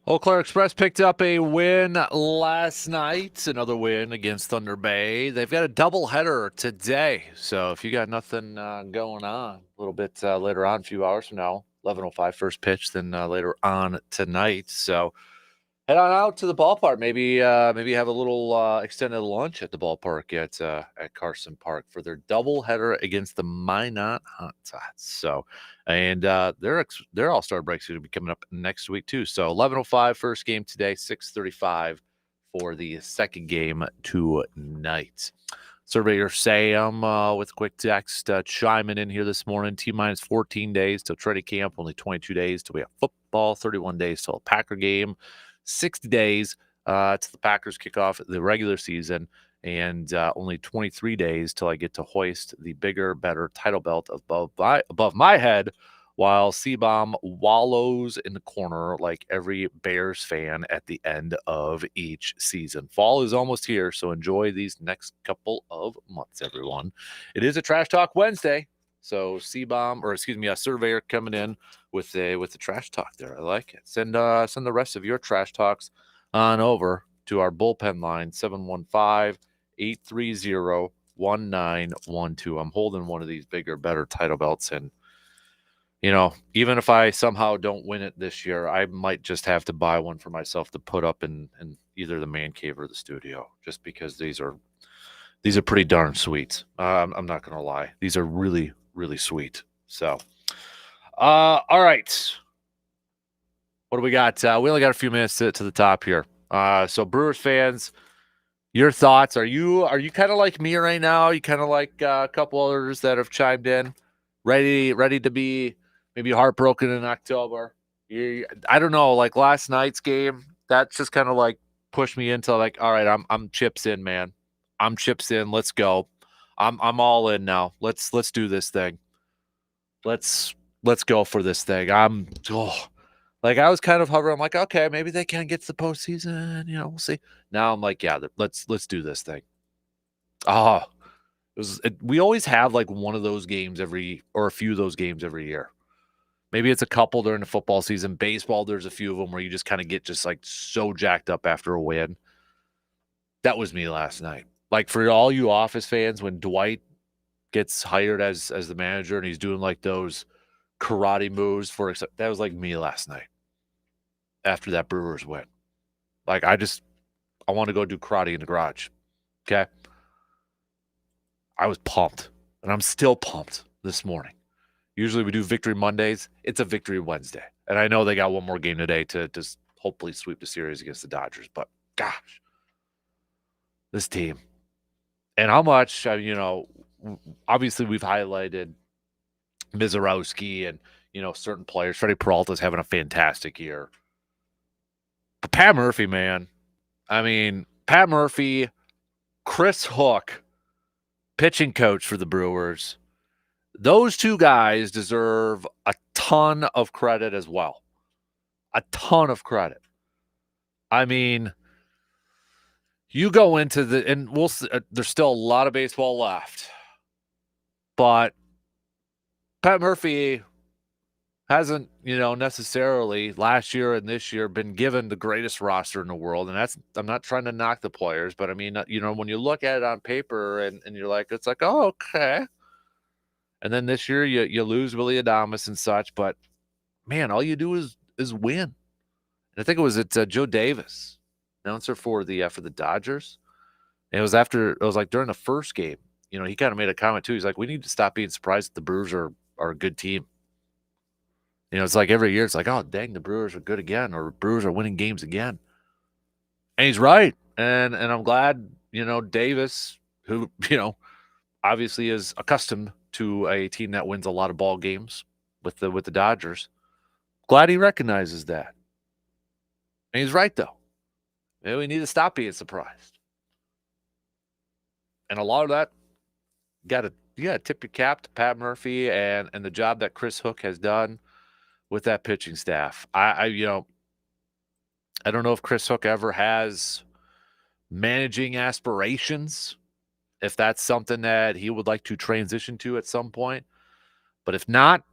Eau Claire Express picked up a win last night. Another win against Thunder Bay. They've got a doubleheader today. So if you got nothing going on, a little bit later on, a few hours from now, 11:05 first pitch, then later on tonight. So head on out to the ballpark. Maybe have a little extended lunch at the ballpark at Carson Park for their doubleheader against the Minot Hot Tots. So, and their All-Star break's going to be coming up next week too. So 11:05 first game today, 6:35 for the second game tonight. Surveyor Sam with a quick text chiming in here this morning. T-minus 14 days till training camp, only 22 days till we have football, 31 days till a Packer game, 60 days till the Packers kick off the regular season, and only 23 days till I get to hoist the bigger, better title belt above my head while C-Bomb wallows in the corner like every Bears fan at the end of each season. Fall is almost here, so enjoy these next couple of months, everyone. It is a Trash Talk Wednesday, so C-Bomb, or excuse me, a Surveyor coming in with the trash talk there. I like it. Send the rest of your trash talks on over to our bullpen line, 715-830-1912. I'm holding one of these bigger, better title belts, and even if I somehow don't win it this year, I might just have to buy one for myself to put up in either the man cave or the studio, just because these are pretty darn sweet. I'm not going to lie. These are really, really sweet. So, all right. What do we got? We only got a few minutes to the top here. So Brewers fans, your thoughts? Are you kind of like me right now? You kind of like a couple others that have chimed in, ready to be maybe heartbroken in October? I don't know. Like last night's game, that just kind of like pushed me into like, all right, I'm chips in, man. I'm chips in. Let's go. I'm all in now. Let's do this thing. Let's go for this thing. Like I was kind of hovering. I'm like, okay, maybe they can get to the postseason. We'll see. Now I'm like, yeah, let's do this thing. Oh, we always have like one of those games or a few of those games every year. Maybe it's a couple during the football season. Baseball, there's a few of them where you just kind of get just like so jacked up after a win. That was me last night. Like for all you Office fans, when Dwight gets hired as the manager and he's doing like those karate moves that was like me last night after that Brewers win. Like I want to go do karate in the garage. Okay. I was pumped, and I'm still pumped this morning. Usually we do Victory Mondays. It's a Victory Wednesday. And I know they got one more game today to just hopefully sweep the series against the Dodgers. But, gosh, this team. And how much, obviously we've highlighted Mizz and, certain players. Freddie Peralta's having a fantastic year. But Pat Murphy, man. I mean, Pat Murphy, Chris Hook, pitching coach for the Brewers. Those two guys deserve a ton of credit as well. A ton of credit. I mean, you go into and we'll see, there's still a lot of baseball left. But Pat Murphy hasn't, necessarily last year and this year been given the greatest roster in the world. And I'm not trying to knock the players, but I mean, when you look at it on paper and you're like, it's like, oh, okay. And then this year you lose Willy Adames and such, but man, all you do is win. And I think it was Joe Davis, announcer for the Dodgers. And it was like during the first game, he kind of made a comment too. He's like, we need to stop being surprised that the Brewers are a good team. It's like every year it's like, oh dang, the Brewers are good again, or Brewers are winning games again. And he's right. And I'm glad, Davis, who, obviously is accustomed to a team that wins a lot of ball games with the Dodgers. Glad he recognizes that. And he's right, though. Maybe we need to stop being surprised. And a lot of that, you got to tip your cap to Pat Murphy and the job that Chris Hook has done with that pitching staff. I don't know if Chris Hook ever has managing aspirations, if that's something that he would like to transition to at some point. But if not,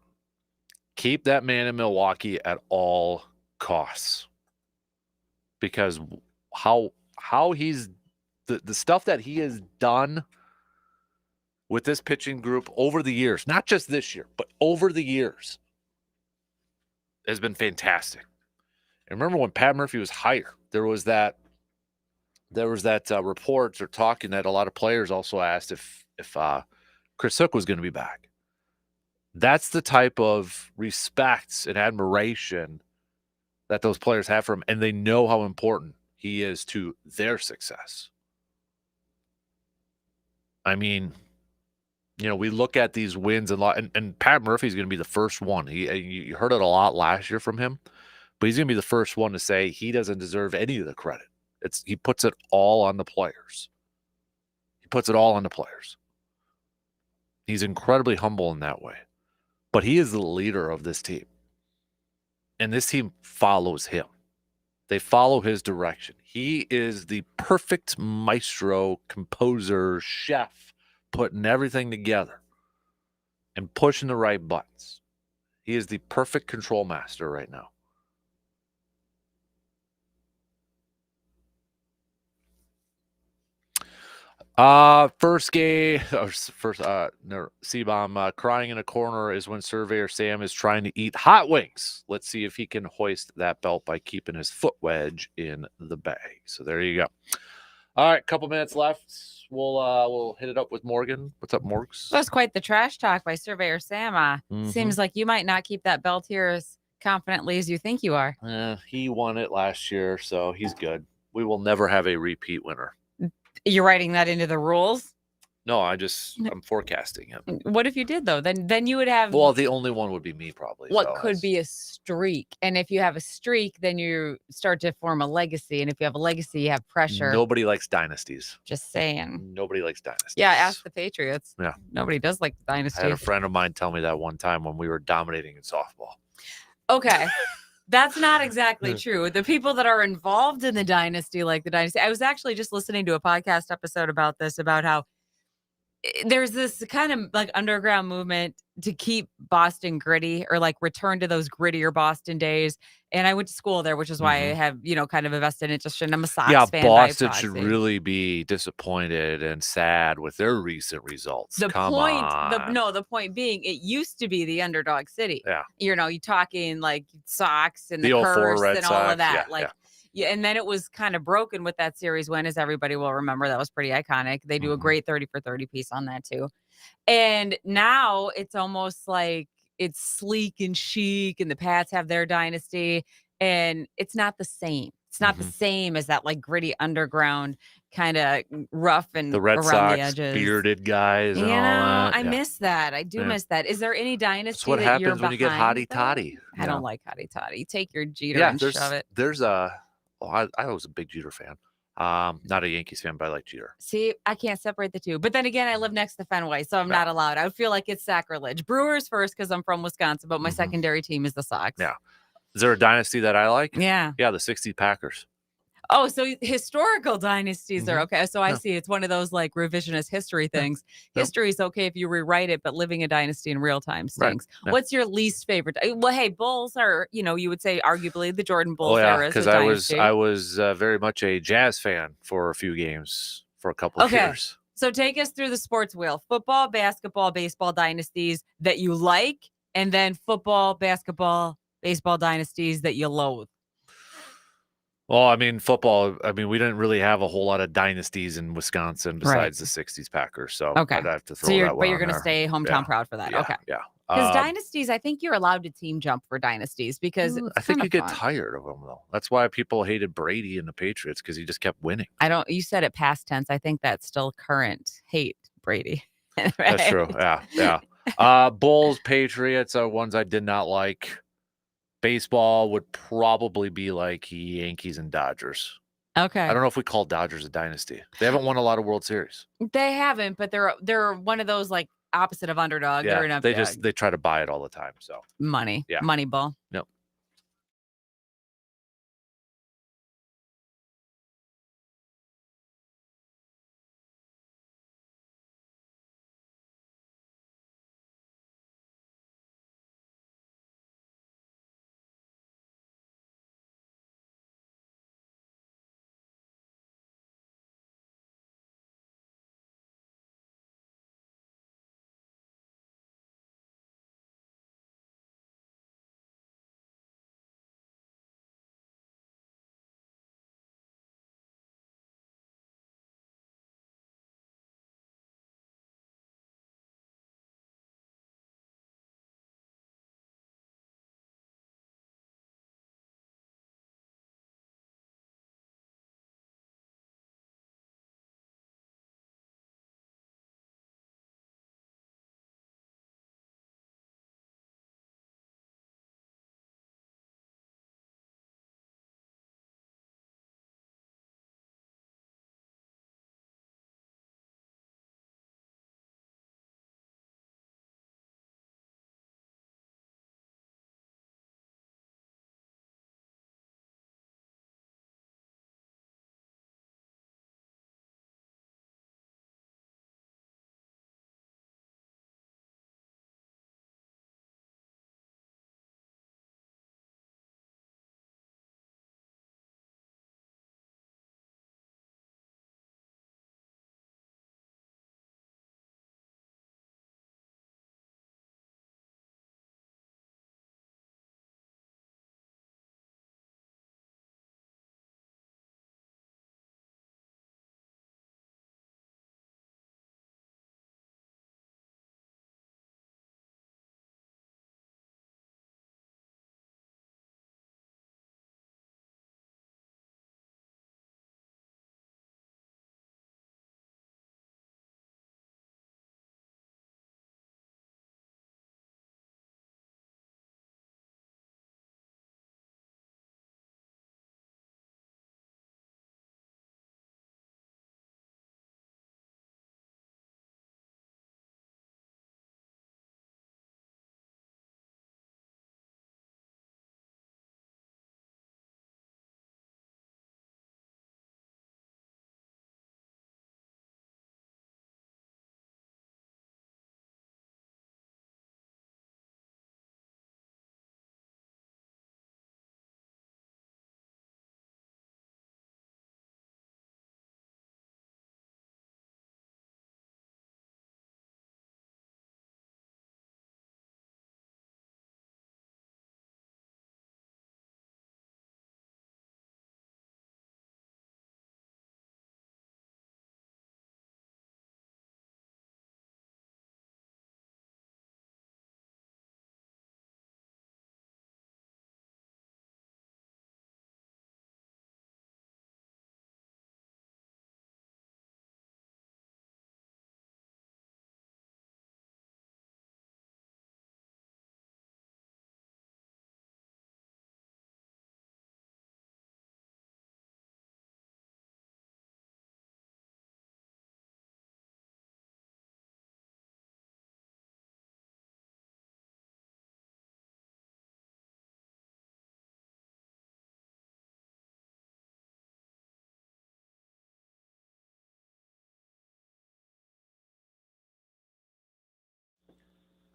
keep that man in Milwaukee at all costs. because how he's the stuff that he has done with this pitching group over the years, not just this year, but over the years, has been fantastic. And remember when Pat Murphy was hired, there was that reports or talking that a lot of players also asked if Chris Hook was going to be back. That's the type of respect and admiration that those players have for him, and they know how important he is to their success. I mean, we look at these wins and Pat Murphy's going to be the first one. You heard it a lot last year from him, but he's going to be the first one to say he doesn't deserve any of the credit. He puts it all on the players. He's incredibly humble in that way, but he is the leader of this team, and this team follows him. They follow his direction. He is the perfect maestro, composer, chef, putting everything together and pushing the right buttons. He is the perfect control master right now. First game, C-bomb, crying in a corner is when Surveyor Sam is trying to eat hot wings. Let's see if he can hoist that belt by keeping his foot wedge in the bag. So there you go. All right, couple minutes left. We'll hit it up with Morgan. What's up, Morgs? That was quite the trash talk by Surveyor Sam. Seems like you might not keep that belt here as confidently as you think you are. He won it last year, so he's good. We will never have a repeat winner. You're writing that into the rules? No, I'm forecasting him. What if you did, though? Then you would have... Well, the only one would be me, probably. What could be a streak. And if you have a streak, then you start to form a legacy. And if you have a legacy, you have pressure. Nobody likes dynasties. Just saying. Nobody likes dynasties. Yeah, ask the Patriots. Yeah. Nobody does like the dynasty. I had a friend of mine tell me that one time when we were dominating in softball. Okay. That's not exactly true. The people that are involved in the dynasty, like the dynasty, I was actually just listening to a podcast episode about this, about how there's this kind of like underground movement to keep Boston gritty, or like return to those grittier Boston days. And I went to school there, which is why I have, kind of a vested interest in. I'm a Sox fan. Boston should really be disappointed and sad with their recent results. The point being, it used to be the underdog city. Yeah. You talking like Sox and the the 04 curse Red and Sox, all of that. Yeah. And then it was kind of broken with that series win, as everybody will remember. That was pretty iconic. They do a great 30 for 30 piece on that too. And now it's almost like it's sleek and chic, and the Pats have their dynasty, and it's not the same. It's not the same as that like gritty underground kind of rough and the Red around Sox the edges. Bearded guys and all that. I miss that. I do miss that. Is there any dynasty That's what that happens you're when you get hottie behind, toddy. I don't like hottie toddy. Take your Jeter and shove it. I was a big Jeter fan. Not a Yankees fan, but I like Jeter. See, I can't separate the two. But then again, I live next to Fenway, so I'm not allowed. I would feel like it's sacrilege. Brewers first because I'm from Wisconsin, but my secondary team is the Sox. Yeah. Is there a dynasty that I like? Yeah. Yeah, the 60 Packers. Oh, so historical dynasties are okay. So I see it's one of those like revisionist history things. History is okay if you rewrite it, but living a dynasty in real time stinks. Right. Yeah. What's your least favorite? Well, hey, Bulls are, you would say arguably the Jordan Bulls era is a because dynasty. I was very much a Jazz fan for a few games for a couple of years. So take us through the sports wheel: football, basketball, baseball dynasties that you like, and then football, basketball, baseball dynasties that you loathe. Well, I mean, football, we didn't really have a whole lot of dynasties in Wisconsin besides the 60s Packers. So I'd have to throw that one. But you're going to stay hometown proud for that. Yeah, okay. Yeah. Because dynasties, I think you're allowed to team jump for dynasties because I think you get tired of them, though. That's why people hated Brady and the Patriots, because he just kept winning. You said it past tense. I think that's still current. Hate Brady. Right? That's true. Yeah. Bulls, Patriots are ones I did not like. Baseball would probably be like Yankees and Dodgers. Okay. I don't know if we call Dodgers a dynasty. They haven't won a lot of World Series. They haven't, but they're one of those like opposite of underdog. Yeah, they try to buy it all the time. So money. Yeah. Money ball. Yep.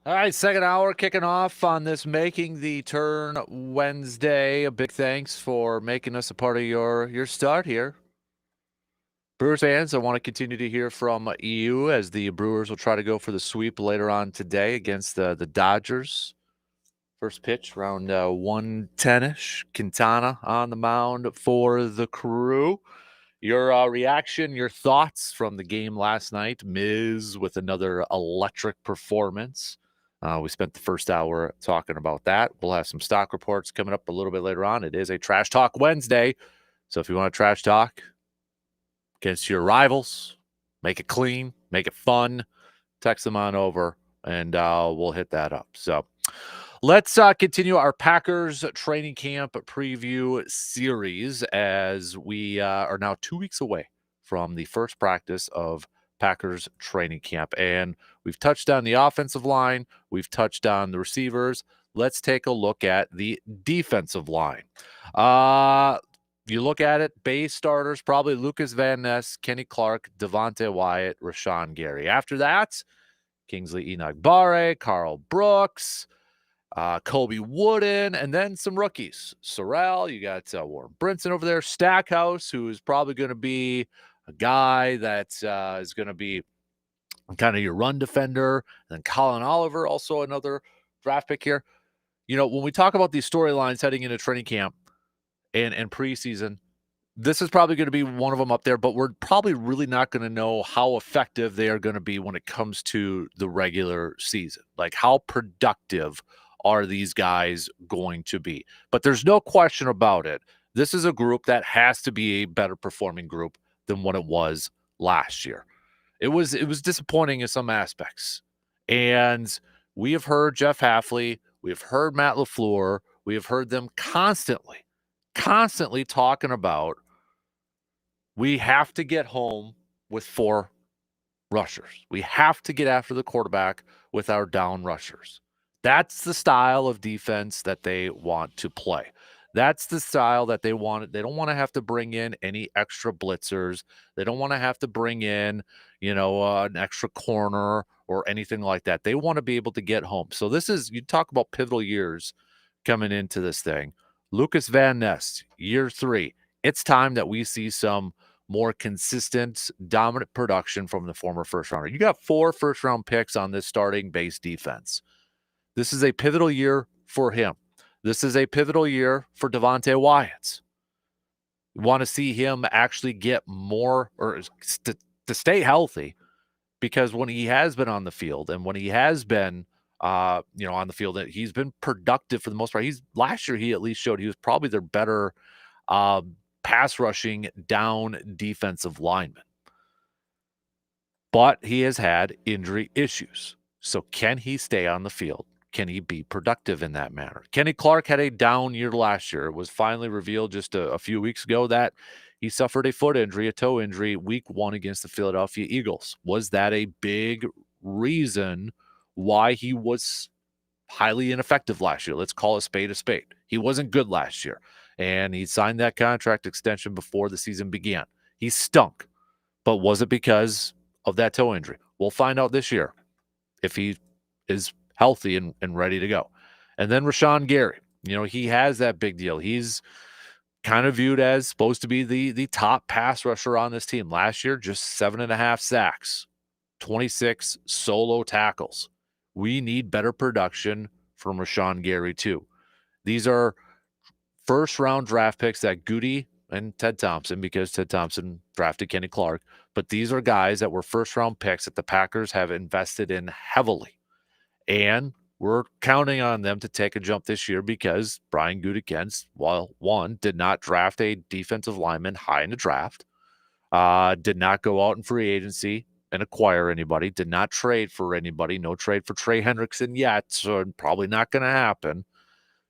All right, second hour kicking off on this Making the Turn Wednesday. A big thanks for making us a part of your start here. Brewers fans, I want to continue to hear from you as the Brewers will try to go for the sweep later on today against the Dodgers. First pitch, around 1:10-ish. Quintana on the mound for the Crew. Your reaction, your thoughts from the game last night. Mizz with another electric performance. We spent the first hour talking about that. We'll have some stock reports coming up a little bit later on. It is a Trash Talk Wednesday. So if you want to trash talk against your rivals, make it clean, make it fun, text them on over, and we'll hit that up. So let's continue our Packers training camp preview series as we are now 2 weeks away from the first practice of Packers training camp. And we've touched on the offensive line. We've touched on the receivers. Let's take a look at the defensive line. You look at it, base starters, probably Lucas Van Ness, Kenny Clark, Devontae Wyatt, Rashawn Gary. After that, Kingsley Enagbare, Carl Brooks, Colby Wooden, and then some rookies. Sorrell, you got Warren Brinson over there, Stackhouse, who is probably going to be a guy that is going to be kind of your run defender. And then Colin Oliver, also another draft pick here. You know, when we talk about these storylines heading into training camp and preseason, this is probably going to be one of them up there, but we're probably really not going to know how effective they are going to be when it comes to the regular season. Like, how productive are these guys going to be? But there's no question about it. This is a group that has to be a better performing group than what it was last year. It was disappointing in some aspects. And we have heard Jeff Hafley, we have heard Matt LaFleur, we have heard them constantly talking about we have to get home with 4 rushers. We have to get after the quarterback with our down rushers. That's the style of defense that they want to play. That's the style that they want. They don't want to have to bring in any extra blitzers. They don't want to have to bring in, an extra corner or anything like that. They want to be able to get home. So this is, you talk about pivotal years coming into this thing. Lucas Van Ness, year 3. It's time that we see some more consistent, dominant production from the former first rounder. You got 4 first-round picks on this starting base defense. This is a pivotal year for him. This is a pivotal year for Devontae Wyatt. We want to see him actually get more or to stay healthy, because when he has been on the field and when he has been on the field, he's been productive for the most part. Last year he at least showed he was probably their better pass rushing down defensive lineman. But he has had injury issues. So can he stay on the field? Can he be productive in that manner? Kenny Clark had a down year last year. It was finally revealed just a few weeks ago that he suffered a foot injury, a toe injury, week 1 against the Philadelphia Eagles. Was that a big reason why he was highly ineffective last year? Let's call a spade a spade. He wasn't good last year, and he signed that contract extension before the season began. He stunk, but was it because of that toe injury? We'll find out this year if he is healthy and ready to go. And then Rashawn Gary, he has that big deal. He's kind of viewed as supposed to be the top pass rusher on this team. Last year, just 7.5 sacks, 26 solo tackles. We need better production from Rashawn Gary too. These are first-round draft picks that Goody and Ted Thompson, because Ted Thompson drafted Kenny Clark, but these are guys that were first-round picks that the Packers have invested in heavily. And we're counting on them to take a jump this year because Brian Gutekunst, one, did not draft a defensive lineman high in the draft, did not go out in free agency and acquire anybody, did not trade for anybody, no trade for Trey Hendrickson yet, so probably not going to happen.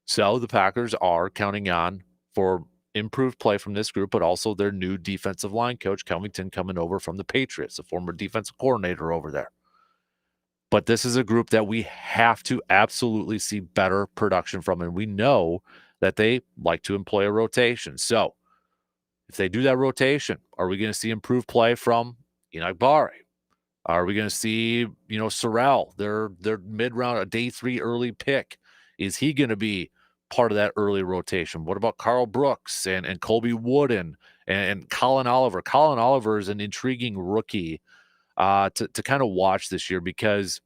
So the Packers are counting on for improved play from this group, but also their new defensive line coach, Covington, coming over from the Patriots, the former defensive coordinator over there. But this is a group that we have to absolutely see better production from, and we know that they like to employ a rotation. So if they do that rotation, are we going to see improved play from Enagbare, Are we going to see, Sorrell, their mid-round, a day 3 early pick? Is he going to be part of that early rotation? What about Carl Brooks and Colby Wooden and Colin Oliver? Colin Oliver is an intriguing rookie to kind of watch this year because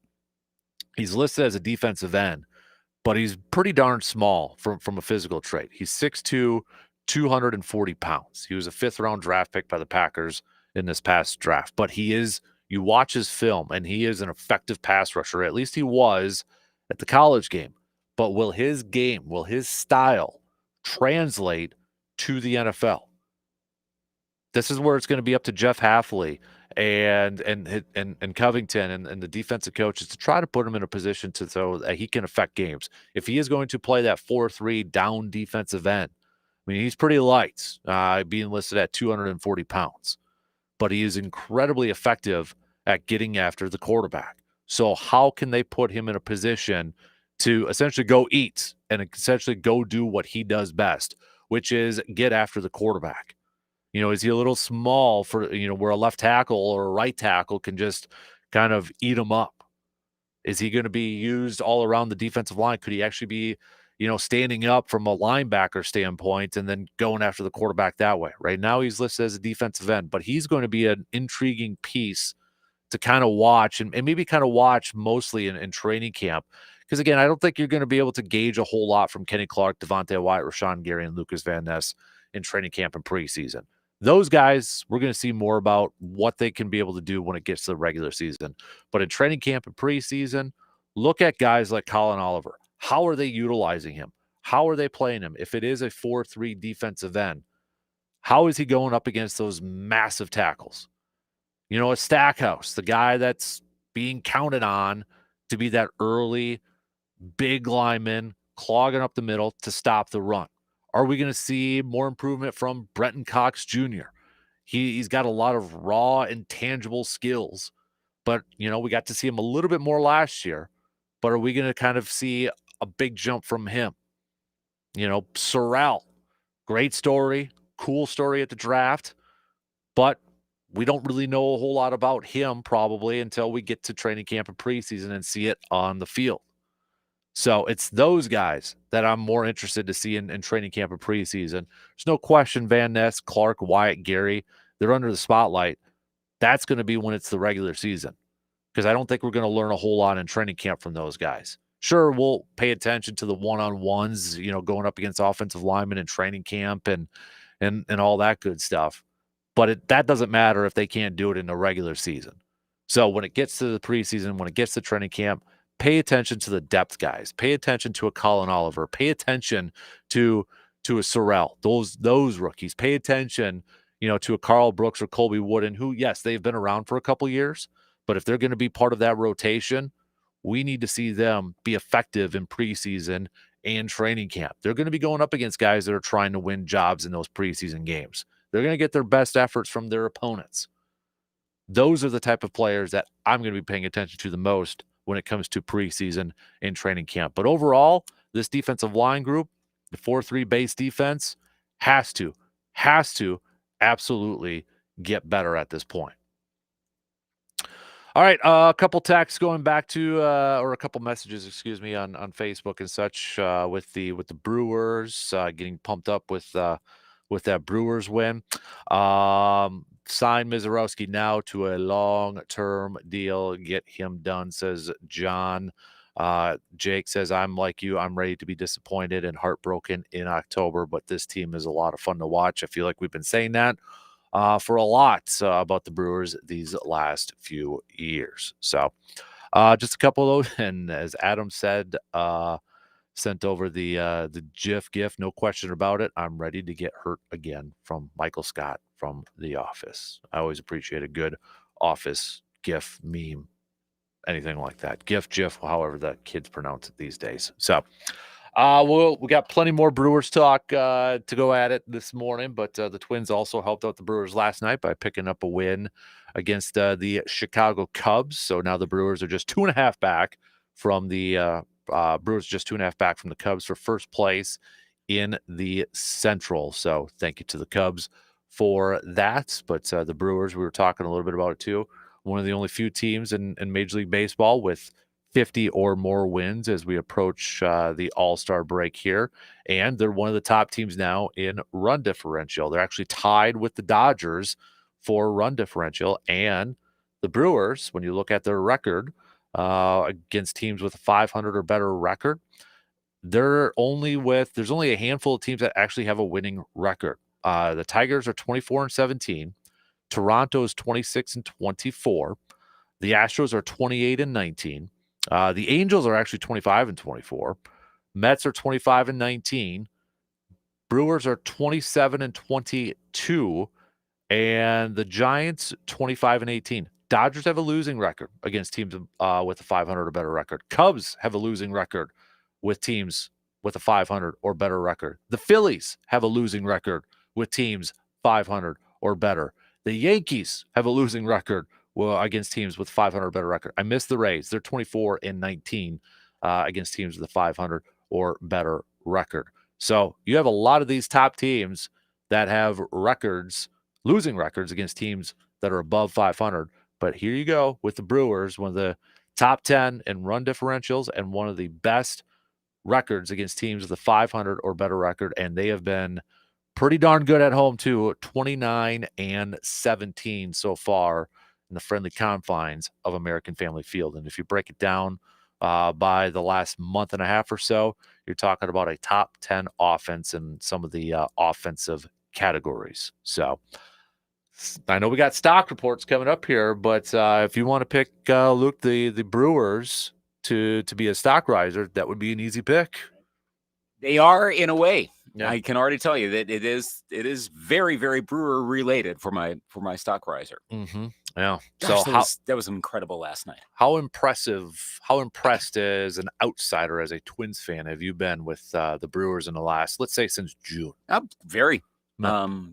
he's listed as a defensive end, but he's pretty darn small from a physical trait. He's 6'2", 240 pounds. He was a 5th-round draft pick by the Packers in this past draft, but you watch his film, and he is an effective pass rusher. At least he was at the college game. But will his style translate to the NFL? This is where it's going to be up to Jeff Hafley and Covington and the defensive coaches to try to put him in a position so that he can affect games. If he is going to play that 4-3 down defensive end, I mean, he's pretty light, being listed at 240 pounds. But he is incredibly effective at getting after the quarterback. So how can they put him in a position to essentially go eat and essentially go do what he does best, which is get after the quarterback? Is he a little small for, where a left tackle or a right tackle can just kind of eat him up? Is he going to be used all around the defensive line? Could he actually be, standing up from a linebacker standpoint and then going after the quarterback that way? Right now he's listed as a defensive end, but he's going to be an intriguing piece to kind of watch and maybe kind of watch mostly in training camp. Because, again, I don't think you're going to be able to gauge a whole lot from Kenny Clark, Devontae Wyatt, Rashawn Gary, and Lucas Van Ness in training camp and preseason. Those guys, we're going to see more about what they can be able to do when it gets to the regular season. But in training camp and preseason, look at guys like Colin Oliver. How are they utilizing him? How are they playing him? If it is a 4-3 defensive end, how is he going up against those massive tackles? A Stackhouse, the guy that's being counted on to be that early big lineman clogging up the middle to stop the run. Are we going to see more improvement from Brenton Cox Jr.? He's got a lot of raw and tangible skills, but, we got to see him a little bit more last year. But are we going to kind of see a big jump from him? Sorrell, great story, cool story at the draft, but we don't really know a whole lot about him probably until we get to training camp and preseason and see it on the field. So it's those guys that I'm more interested to see in training camp and preseason. There's no question Van Ness, Clark, Wyatt, Gary, they're under the spotlight. That's going to be when it's the regular season, because I don't think we're going to learn a whole lot in training camp from those guys. Sure, we'll pay attention to the one-on-ones, going up against offensive linemen in training camp and all that good stuff. But that doesn't matter if they can't do it in the regular season. So when it gets to the preseason, when it gets to training camp, pay attention to the depth guys. Pay attention to a Colin Oliver. Pay attention to a Sorrell. Those rookies. Pay attention, to a Carl Brooks or Colby Wooden, who, yes, they've been around for a couple years, but if they're going to be part of that rotation, we need to see them be effective in preseason and training camp. They're going to be going up against guys that are trying to win jobs in those preseason games. They're going to get their best efforts from their opponents. Those are the type of players that I'm going to be paying attention to the most when it comes to preseason and training camp. But overall, this defensive line group, the 4-3 base defense, has to absolutely get better at this point. All right, a couple texts going back to, or a couple messages, excuse me, on Facebook and such, with the Brewers getting pumped up with that Brewers win. Sign Mizz now to a long-term deal. Get him done, says John. Jake says, I'm like you. I'm ready to be disappointed and heartbroken in October, but this team is a lot of fun to watch. I feel like we've been saying that for a lot about the Brewers these last few years. So just a couple of those. And as Adam said, sent over the GIF, no question about it. I'm ready to get hurt again, from Michael Scott from The Office. I always appreciate a good Office GIF, meme, anything like that. GIF, however the kids pronounce it these days. So we got plenty more Brewers talk to go at it this morning, but the Twins also helped out the Brewers last night by picking up a win against the Chicago Cubs. So now the Brewers are just 2.5 back from the back from the Cubs for first place in the Central. So thank you to the Cubs for that. But the Brewers, we were talking a little bit about it too. one of the only few teams in Major League Baseball with 50 or more wins as we approach the All-Star break here. And they're one of the top teams now in run differential. They're actually tied with the Dodgers for run differential. And the Brewers, when you look at their record against teams with a 500 or better record, there's only a handful of teams that actually have a winning record. The Tigers are 24-17. Toronto's 26-24. The Astros are 28-19. The Angels are actually 25-24. Mets are 25-19. Brewers are 27-22. And the Giants 25-18. Dodgers have a losing record against teams with a 500 or better record. Cubs have a losing record with teams with a 500 or better record. The Phillies have a losing record with teams 500 or better. The Yankees have a losing record against teams with 500 or better record. I missed the Rays. They're 24-19 against teams with a 500 or better record. So you have a lot of these top teams that have losing records against teams that are above 500. But here you go with the Brewers, one of the top 10 in run differentials and one of the best records against teams with a 500 or better record. And they have been pretty darn good at home too, 29-17 so far in the friendly confines of American Family Field. And if you break it down by the last month and a half or so, you're talking about a top 10 offense in some of the offensive categories. So I know we got stock reports coming up here, but if you want to pick Luke, the Brewers to be a stock riser, that would be an easy pick. They are, in a way. Yeah. I can already tell you that it is very, very Brewer related for my stock riser. Mm-hmm. Yeah. Gosh, So that was incredible last night. how impressed as an outsider, as a Twins fan, have you been with the Brewers in the last, let's say, since June? Very. No.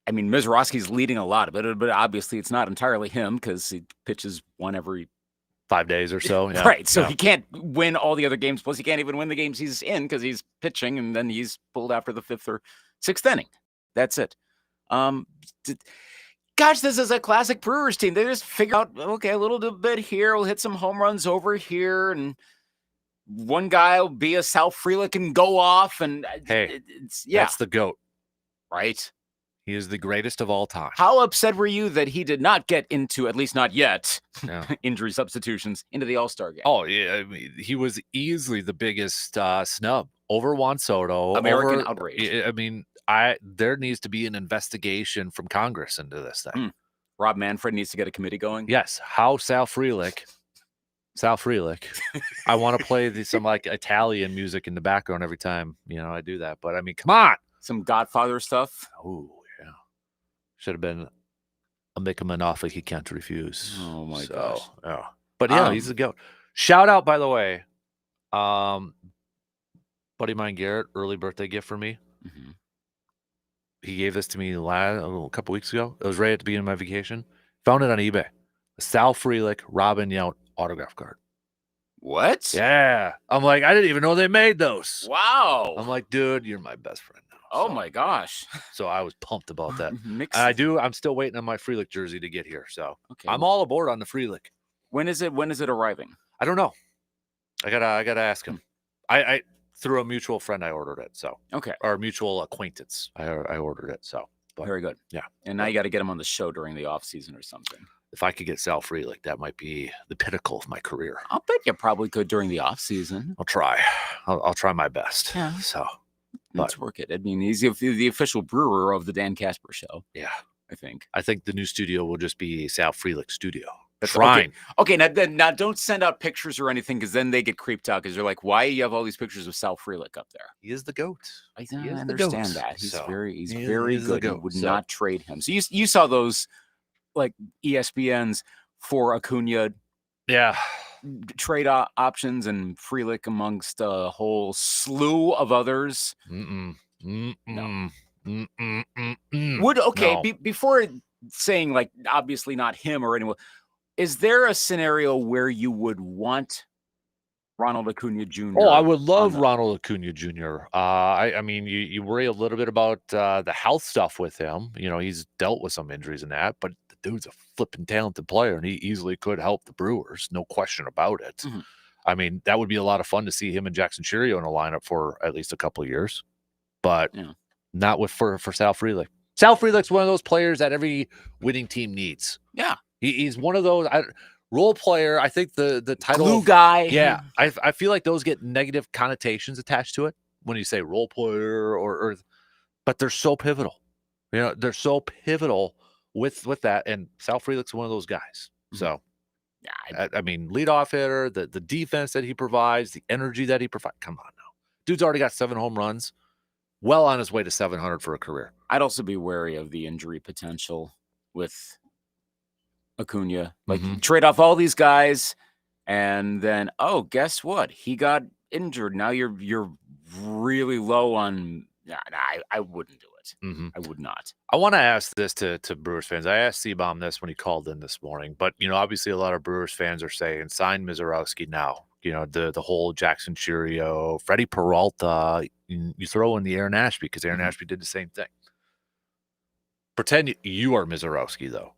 Mizz leading a lot of it, but obviously it's not entirely him because he pitches one every 5 days or so. Yeah. Right. So Yeah. he can't win all the other games. Plus, he can't even win the games he's in because he's pitching and then he's pulled after the 5th or 6th inning. That's it. Gosh, this is a classic Brewers team. They just figure out, okay, a little bit here. We'll hit some home runs over here. And one guy will be a Sal Frelick and go off. And Hey, yeah. That's the GOAT. Right. He is the greatest of all time. How upset were you that he did not get into, at least not yet, Yeah. injury substitutions into the All-Star game? Oh, yeah. I mean, he was easily the biggest snub over Juan Soto. American outrage. I mean, there needs to be an investigation from Congress into this thing. Rob Manfred needs to get a committee going. Yes. How Sal Frelick. I want to play some like Italian music in the background every time, I do that. But I mean, come on. Some Godfather stuff. Oh, yeah. Should have been a make him an offer he can't refuse. Oh my gosh. Yeah. But yeah, he's the GOAT. Shout out, by the way. Buddy of mine, Garrett, early birthday gift for me. Mm-hmm. He gave this to me a couple weeks ago. It was right at the beginning of my vacation. Found it on eBay. A Sal Frelick, Robin Yount autograph card. What? Yeah. I'm like, I didn't even know they made those. Wow. I'm like, dude, you're my best friend now. Oh So- my gosh. So I was pumped about that. Mixed. I'm still waiting on my Frelick jersey to get here. So Okay. I'm all aboard on the Frelick. When is it arriving? I don't know. I gotta ask him. I through a mutual friend I ordered it. So Okay. or mutual acquaintance. I ordered it. So but Very good. yeah. And now you got to get him on the show during the off season or something. if I could get Sal Frelick, that might be the pinnacle of my career. I'll bet you probably could during the off season. I'll try. I'll try my best. Yeah. So Let's work it. I mean, he's the official brewer of the Dan Kasper Show, yeah, I think. I think the new studio will just be Sal Frelick Studio. That's Trying. Okay, now don't send out pictures or anything because then they get creeped out because they're like, why do you have all these pictures of Sal Frelick up there? He is the GOAT. I He is the understand GOAT. that. He's So, very he is good. the You GOAT. would So- not trade him. So you saw those like ESPN's for Acuna Yeah. trade options and Frelick amongst a whole slew of others. Mm-mm. No. Mm-mm. Would No. before saying like obviously not him or anyone, is there a scenario where you would want Ronald Acuna Jr. Oh, I would love on the- Ronald Acuna Jr. I mean, you worry a little bit about the health stuff with him. You know, he's dealt with some injuries and that, but the dude's a flipping talented player, and he easily could help the Brewers, no question about it. Mhm. I mean, that would be a lot of fun to see him and Jackson Cheerio in a lineup for at least a couple of years, but Yeah. not with for Sal Frelick. Sal Frelick's one of those players that every winning team needs. Yeah. He's one of those role player. I think the title Glue guy. Yeah, I feel like those get negative connotations attached to it when you say role player or but they're so pivotal. You know, they're so pivotal with that. And Sal Frelick's one of those guys. Mhm. So Yeah, I mean, leadoff hitter, the defense that he provides, the energy that he provides. Come on now, dude's already got 7 home runs, well on his way to 700 for a career. I'd also be wary of the injury potential with Acuna. Like Mhm. trade off all these guys, and then guess what? He got injured. Now you're really low on. Nah, I wouldn't do it. Mm-hmm. I would not. I want to ask this to Brewers fans. I asked Seabaum this when he called in this morning, but you know, obviously a lot of Brewers fans are saying sign Mizorowski now. You know, the whole Jackson Cheerio, Freddie Peralta, you throw in the Aaron Ashby because Aaron Ashby did the same thing. Pretend you are Mizorowski though.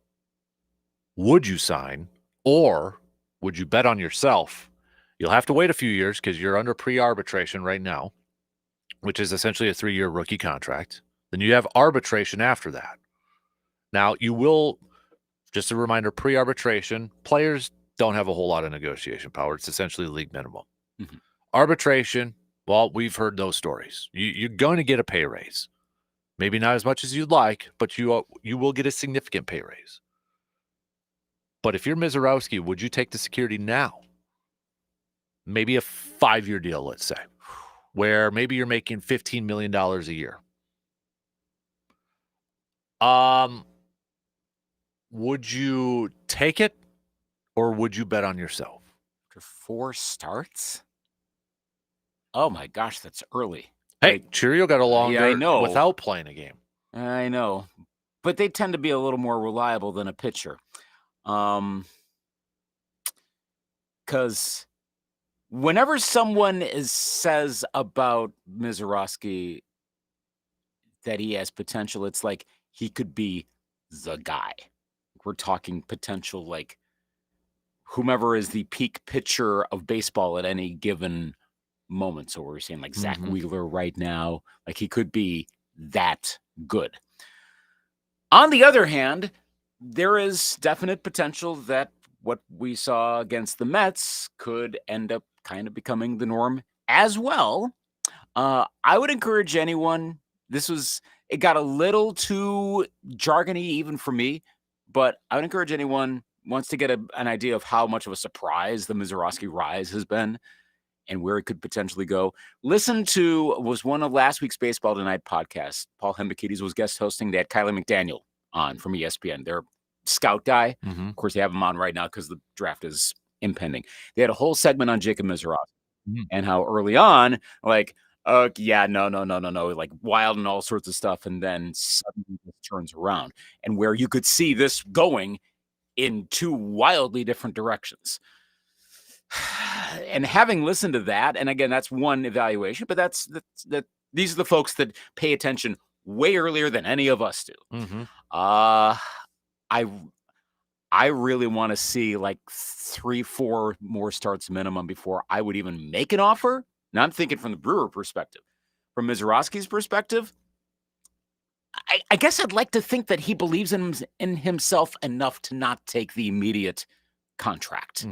Would you sign or would you bet on yourself? You'll have to wait a few years because you're under pre-arbitration right now, which is essentially a 3-year rookie contract. Then you have arbitration after that. Now, you will, just a reminder, pre-arbitration, players don't have a whole lot of negotiation power. It's essentially league minimum. Mm-hmm. Arbitration, well, we've heard those stories. You're going to get a pay raise. Maybe not as much as you'd like, but you will get a significant pay raise. But if you're Mizorowski, would you take the security now? Maybe a 5-year deal, let's say, where maybe you're making $15 million a year. Would you take it or would you bet on yourself? After 4 starts? Oh my gosh, that's early. Hey, Like, Cheerio got a longer I know. without playing a game. I know, but they tend to be a little more reliable than a pitcher. Because whenever someone says about Mizorowski that he has potential, it's like he could be the guy. We're talking potential, like whomever is the peak pitcher of baseball at any given moment. So we're saying like Zach Wheeler right now, like he could be that good. On the other hand, there is definite potential that what we saw against the Mets could end up kind of becoming the norm as well. I would encourage anyone. It got a little too jargony even for me, but I would encourage anyone wants to get an idea of how much of a surprise the Mizorowski rise has been and where it could potentially go. Listen to was one of last week's Baseball Tonight podcasts. Paul Hembekides was guest hosting. They had Kylie McDaniel on from ESPN. They're scout guy. Of course, they have him on right now because the draft is impending. They had a whole segment on Jacob Mizorowski and how early on, like, yeah, no, like wild and all sorts of stuff, and then suddenly it turns around, and where you could see this going in 2 wildly different directions. And having listened to that, and again, that's one evaluation, but that's these are the folks that pay attention way earlier than any of us do. I really want to see like 3-4 more starts minimum before I would even make an offer. Now I'm thinking from the Brewer perspective. From Mizorowski's perspective, I guess I'd like to think that he believes in himself enough to not take the immediate contract.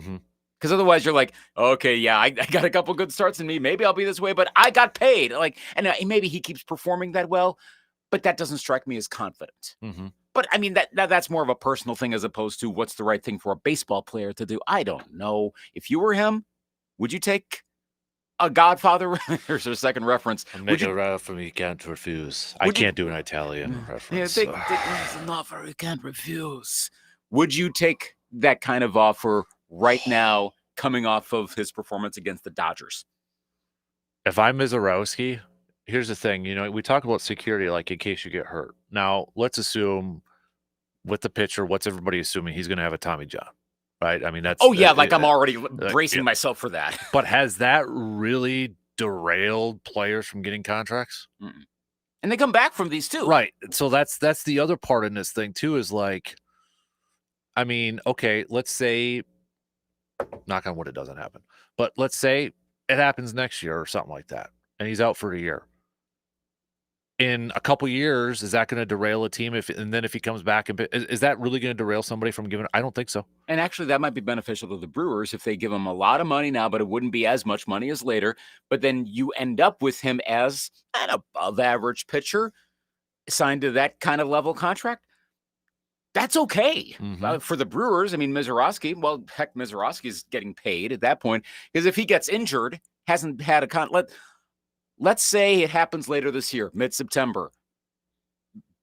Because otherwise you're like, okay, yeah, I got a couple good starts in me. Maybe I'll be this way, but I got paid. Like, and maybe he keeps performing that well, but that doesn't strike me as confident. But I mean, that's more of a personal thing as opposed to what's the right thing for a baseball player to do. I don't know. If you were him, would you take a Godfather? There's a second reference. Make a offer you can't refuse. I can't do an Italian reference. Yeah, it's an offer you can't refuse. Would you take that kind of offer right now, coming off of his performance against the Dodgers? If I'm Mizorowski, here's the thing. You know, we talk about security like in case you get hurt. Now, let's assume with the pitcher, what's everybody assuming? He's going to have a Tommy John. right? I mean, that's I'm already bracing myself for that. But has that really derailed players from getting contracts? Mm-mm. And they come back from these too, right? So that's the other part in this thing too. Is like, I mean, okay, let's say, knock on wood, it doesn't happen, but let's say it happens next year or something like that, and he's out for a year. In a couple years, is that going to derail a team? And then if he comes back, is that really going to derail somebody from giving? I don't think so. And actually, that might be beneficial to the Brewers if they give him a lot of money now, but it wouldn't be as much money as later. But then you end up with him as an above-average pitcher signed to that kind of level contract. That's okay for the Brewers. I mean, Mizz, well, heck, Mizz is getting paid at that point because if he gets injured, hasn't had a let's say it happens later this year, mid-September.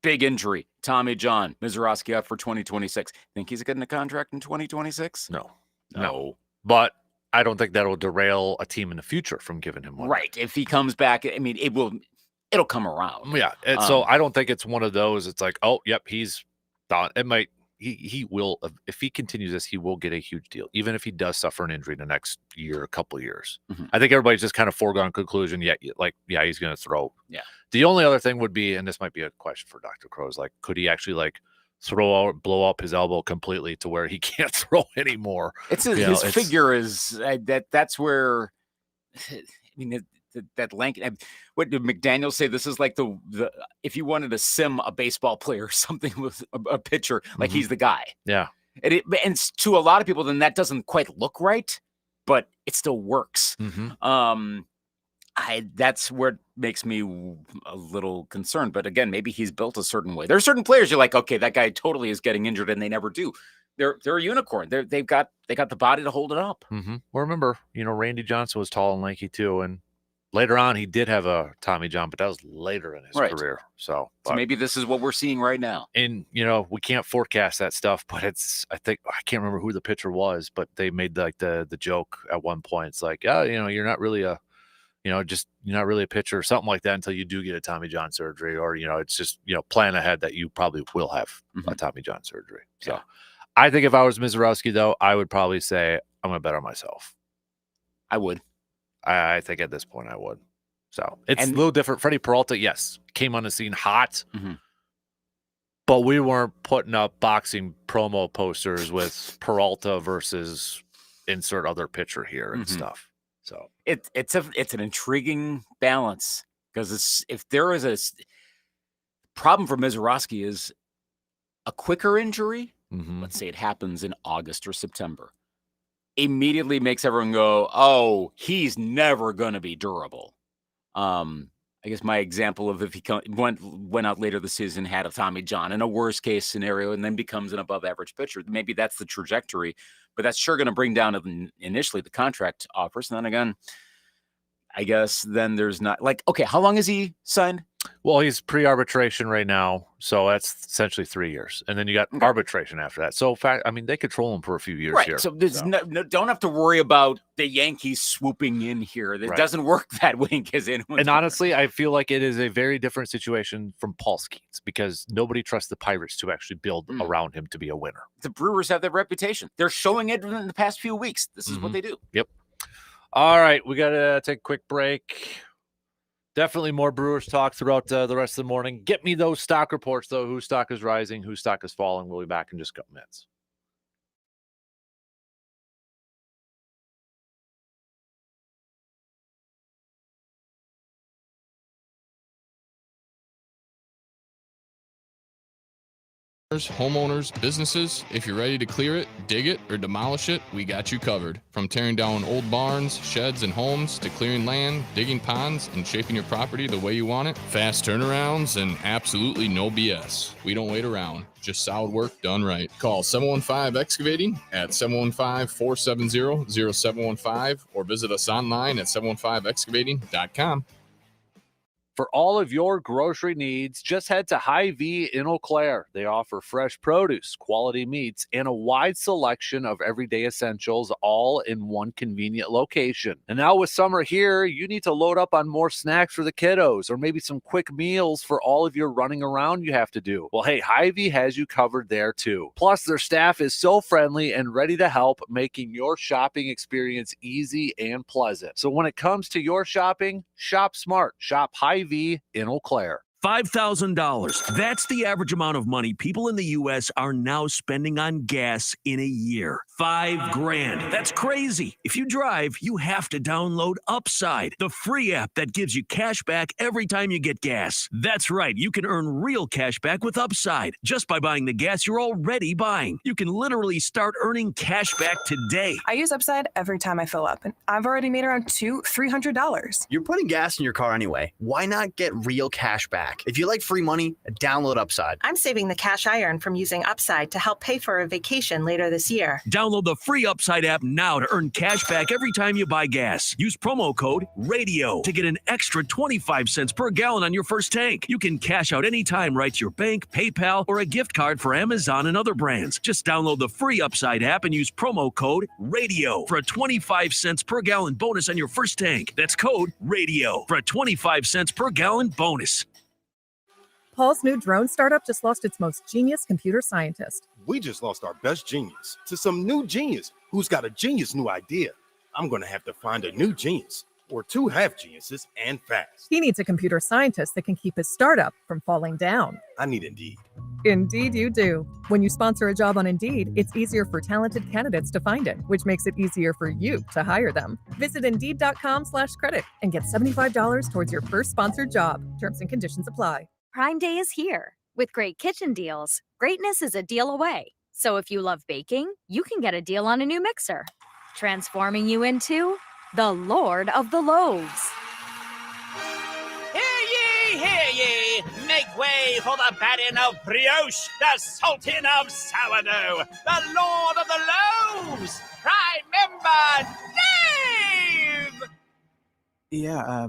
Big injury, Tommy John, Mizz out for 2026. Think he's getting a contract in 2026? No. But I don't think that'll derail a team in the future from giving him one. Right. If he comes back, I mean, it'll come around. Yeah. And so I don't think it's one of those. It's like, oh, yep, he's done. It might. He will, if he continues this, he will get a huge deal, even if he does suffer an injury the next year, a couple of years. I think everybody's just kind of foregone conclusion. Yeah, he's going to throw. Yeah. The only other thing would be, and this might be a question for Dr. Crow, is like, could he actually blow up his elbow completely to where he can't throw anymore? It's his figure is that's where. I mean, that length. What did McDaniel say? This is like the if you wanted to sim a baseball player or something with a pitcher, like he's the guy. Yeah. And to a lot of people, then that doesn't quite look right, but it still works. That's where it makes me a little concerned. But again, maybe he's built a certain way. There are certain players you're like, okay, that guy totally is getting injured, and they never do. They're a unicorn. They've got the body to hold it up. Well, remember, Randy Johnson was tall and lanky too, and later on, he did have a Tommy John, but that was later in his career. So maybe this is what we're seeing right now. And, we can't forecast that stuff, but I can't remember who the pitcher was, but they made the joke at one point. It's like, you're not really you're not really a pitcher or something like that until you do get a Tommy John surgery, or, it's just, plan ahead that you probably will have a Tommy John surgery. So I think if I was Mizz, though, I would probably say I'm going to bet on myself. I would. I think at this point I would. So it's a little different. Freddie Peralta, yes, came on the scene hot, but we weren't putting up boxing promo posters with Peralta versus insert other pitcher here and stuff. So it's an intriguing balance because if there is a problem for Mizz is a quicker injury. Let's say it happens in August or September. Immediately makes everyone go, oh, he's never going to be durable. I guess my example of if he went out later this season, had a Tommy John in a worst case scenario, and then becomes an above average pitcher, maybe that's the trajectory, but that's sure going to bring down initially the contract offers. And then again, I guess then there's not okay, how long is he signed? Well, he's pre-arbitration right now, so that's essentially 3 years, and then you got arbitration after that. So, they control him for a few years here. So there's don't have to worry about the Yankees swooping in here. It doesn't work that way in case anyone. And honestly, I feel like it is a very different situation from Paul Skeens because nobody trusts the Pirates to actually build around him to be a winner. The Brewers have that reputation. They're showing it in the past few weeks. This is what they do. Yep. All right, we got to take a quick break. Definitely more Brewers talk throughout the rest of the morning. Get me those stock reports, though. Whose stock is rising, whose stock is falling. We'll be back in just a couple minutes. Homeowners, businesses, if you're ready to clear it, dig it, or demolish it, we got you covered. From tearing down old barns, sheds, and homes to clearing land, digging ponds, and shaping your property the way you want it, fast turnarounds, and absolutely no BS. We don't wait around. Just solid work done right. Call 715 Excavating at 715-470-0715 or visit us online at 715excavating.com. For all of your grocery needs, just head to Hy-Vee in Eau Claire. They offer fresh produce, quality meats, and a wide selection of everyday essentials, all in one convenient location. And now with summer here, you need to load up on more snacks for the kiddos, or maybe some quick meals for all of your running around you have to do. Well, hey, Hy-Vee has you covered there too. Plus, their staff is so friendly and ready to help, making your shopping experience easy and pleasant. So when it comes to your shopping, shop smart. Shop Hy-Vee in Eau Claire. $5,000. That's the average amount of money people in the U.S. are now spending on gas in a year. $5,000. That's crazy. If you drive, you have to download Upside, the free app that gives you cash back every time you get gas. That's right. You can earn real cash back with Upside just by buying the gas you're already buying. You can literally start earning cash back today. I use Upside every time I fill up, and I've already made around $300. You're putting gas in your car anyway. Why not get real cash back? If you like free money, download Upside. I'm saving the cash I earn from using Upside to help pay for a vacation later this year. Download the free Upside app now to earn cash back every time you buy gas. Use promo code RADIO to get an extra 25 cents per gallon on your first tank. You can cash out anytime right to your bank, PayPal, or a gift card for Amazon and other brands. Just download the free Upside app and use promo code RADIO for a 25 cents per gallon bonus on your first tank. That's code RADIO for a 25 cents per gallon bonus. Paul's new drone startup just lost its most genius computer scientist. We just lost our best genius to some new genius who's got a genius new idea. I'm going to have to find a new genius or two half geniuses and fast. He needs a computer scientist that can keep his startup from falling down. I need Indeed. Indeed you do. When you sponsor a job on Indeed, it's easier for talented candidates to find it, which makes it easier for you to hire them. Visit Indeed.com/credit and get $75 towards your first sponsored job. Terms and conditions apply. Prime Day is here. With great kitchen deals, greatness is a deal away. So if you love baking, you can get a deal on a new mixer, transforming you into the Lord of the Loaves. Hear ye, make way for the baron of brioche, the sultan of sourdough, the Lord of the Loaves, Prime Member Dave! Yeah,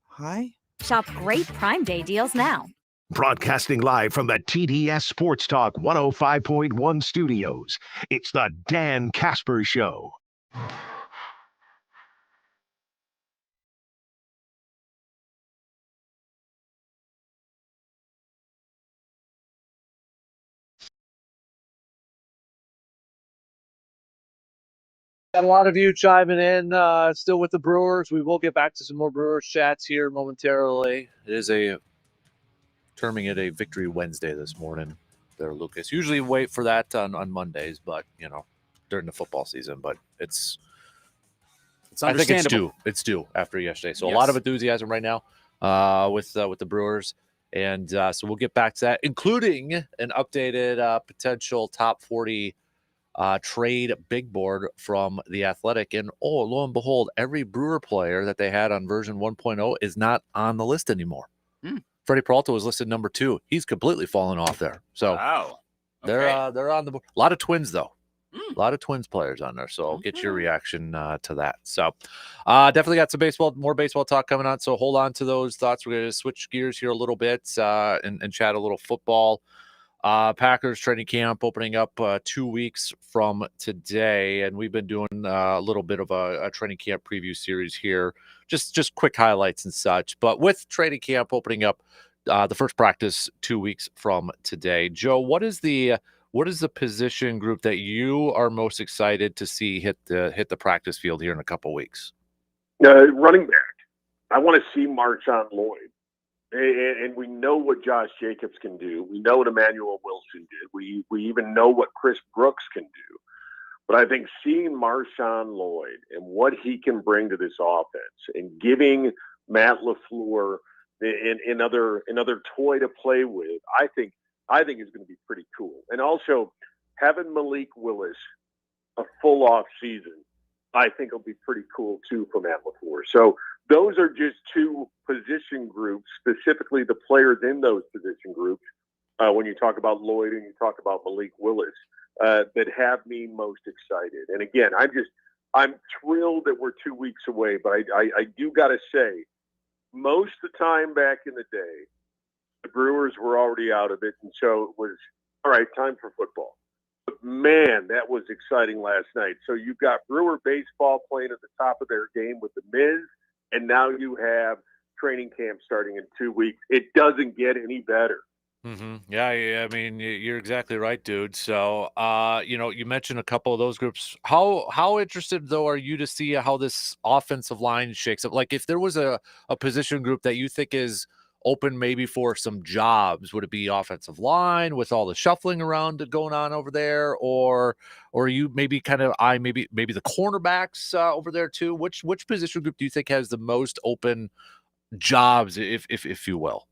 hi? Shop great Prime Day deals now. Broadcasting live from the TDS Sports Talk 105.1 studios, it's the Dan Kasper Show. Got a lot of you chiming in, still with the Brewers. We will get back to some more Brewers chats here momentarily. It is terming it a Victory Wednesday this morning there, Lucas. Usually wait for that on Mondays, but, during the football season. But it's I think it's due. It's due after yesterday. So Yes. a lot of enthusiasm right now with the Brewers. And so we'll get back to that, including an updated potential top 40 trade big board from The Athletic. And lo and behold, every Brewer player that they had on version 1.0 is not on the list anymore. Freddie Peralta was listed number 2. He's completely fallen off there. So Wow. they're on the board. A lot of Twins though. A lot of Twins players on there. So I'll get your reaction to that. So definitely got some more baseball talk coming on. So hold on to those thoughts. We're going to switch gears here a little bit and chat a little football. Packers training camp opening up 2 weeks from today, and we've been doing a little bit of a training camp preview series here, just quick highlights and such. But with training camp opening up, the first practice 2 weeks from today, Joe, what is the position group that you are most excited to see hit the practice field here in a couple weeks? Running back. I want to see Marshawn Lloyd. And we know what Josh Jacobs can do. We know what Emmanuel Wilson did. We even know what Chris Brooks can do. But I think seeing Marshawn Lloyd and what he can bring to this offense and giving Matt LaFleur another toy to play with, I think is going to be pretty cool. And also having Malik Willis a full off season, I think will be pretty cool too for Matt LaFleur. So those are just two position groups, specifically the players in those position groups, when you talk about Lloyd and you talk about Malik Willis, that have me most excited. And again, I'm thrilled that we're 2 weeks away, but I do got to say, most of the time back in the day, the Brewers were already out of it, and so it was, all right, time for football. But man, that was exciting last night. So you've got Brewer baseball playing at the top of their game with the Mizz, and now you have training camp starting in 2 weeks. It doesn't get any better. Yeah, I mean, you're exactly right, dude. So, you mentioned a couple of those groups. How interested though are you to see how this offensive line shakes up? Like, if there was a position group that you think is open, maybe for some jobs, would it be offensive line with all the shuffling around going on over there, or you maybe kind of maybe the cornerbacks over there too? Which position group do you think has the most open jobs, if you will?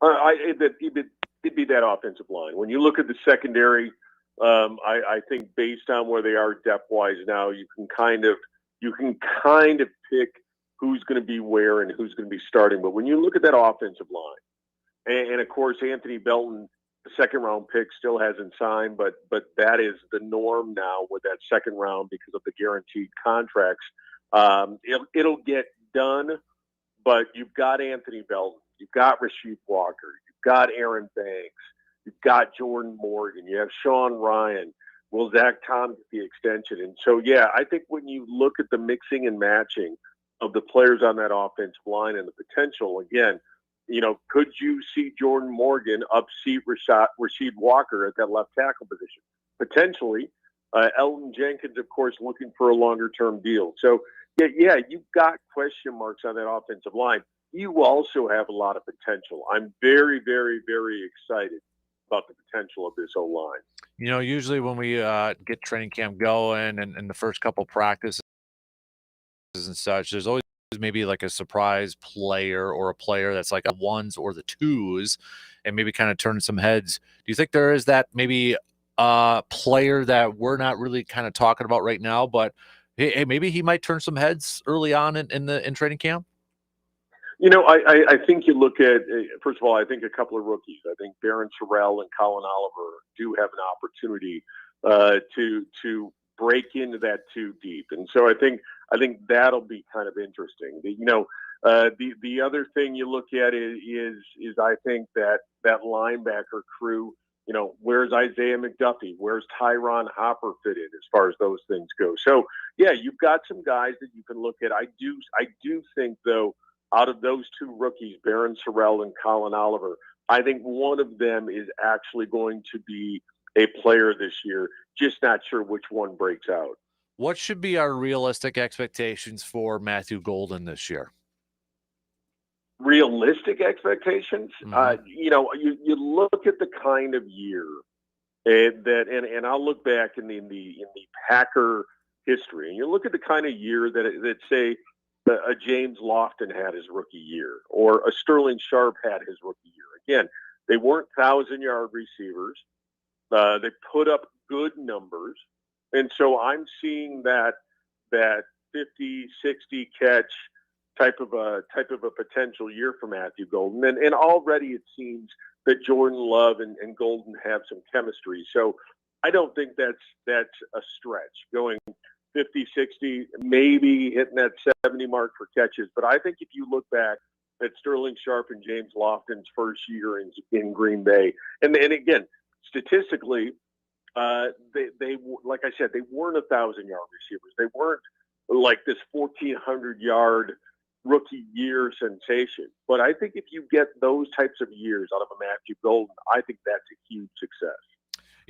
It'd be that offensive line. When you look at the secondary, I think based on where they are depth-wise now, you can kind of pick who's going to be where and who's going to be starting. But when you look at that offensive line, and of course Anthony Belton, the second-round pick, still hasn't signed, but that is the norm now with that second round because of the guaranteed contracts. It'll get done, but you've got Anthony Belton. You've got Rasheed Walker. You've got Aaron Banks. You've got Jordan Morgan. You have Sean Ryan. Will Zach Tom get the extension? And so, yeah, I think when you look at the mixing and matching of the players on that offensive line and the potential, again, could you see Jordan Morgan upseat Rasheed Walker at that left tackle position? Potentially. Elton Jenkins, of course, looking for a longer-term deal. So, yeah, you've got question marks on that offensive line. You also have a lot of potential. I'm very, very, very excited about the potential of this O-line. Usually when we get training camp going and the first couple practices and such, there's always maybe like a surprise player or a player that's like a ones or the twos and maybe kind of turn some heads. Do you think there is that maybe player that we're not really kind of talking about right now, but hey, maybe he might turn some heads early on in training camp? I think you look at, first of all, I think a couple of rookies. I think Barron Sorrell and Colin Oliver do have an opportunity to break into that two deep. And so I think that'll be kind of interesting. The other thing you look at is I think that linebacker crew, where's Isaiah McDuffie? Where's Tyron Hopper fit in as far as those things go? So, yeah, you've got some guys that you can look at. I do think, though, out of those two rookies, Barron Sorrell and Colin Oliver, I think one of them is actually going to be a player this year. Just not sure which one breaks out. What should be our realistic expectations for Matthew Golden this year? Realistic expectations? You look at the kind of year and I'll look back in the Packer history, and you look at the kind of year that say a James Lofton had his rookie year, or a Sterling Sharp had his rookie year. Again, they weren't 1,000-yard receivers. They put up good numbers. And so I'm seeing that 50, 60 catch type of a potential year for Matthew Golden. And already it seems that Jordan Love and Golden have some chemistry. So I don't think that's a stretch, going 50, 60, maybe hitting that 70 mark for catches. But I think if you look back at Sterling Sharp and James Lofton's first year in Green Bay, and again, statistically, they like I said, they weren't 1,000-yard receivers. They weren't like this 1,400-yard rookie year sensation. But I think if you get those types of years out of a Matthew Golden, I think that's a huge success.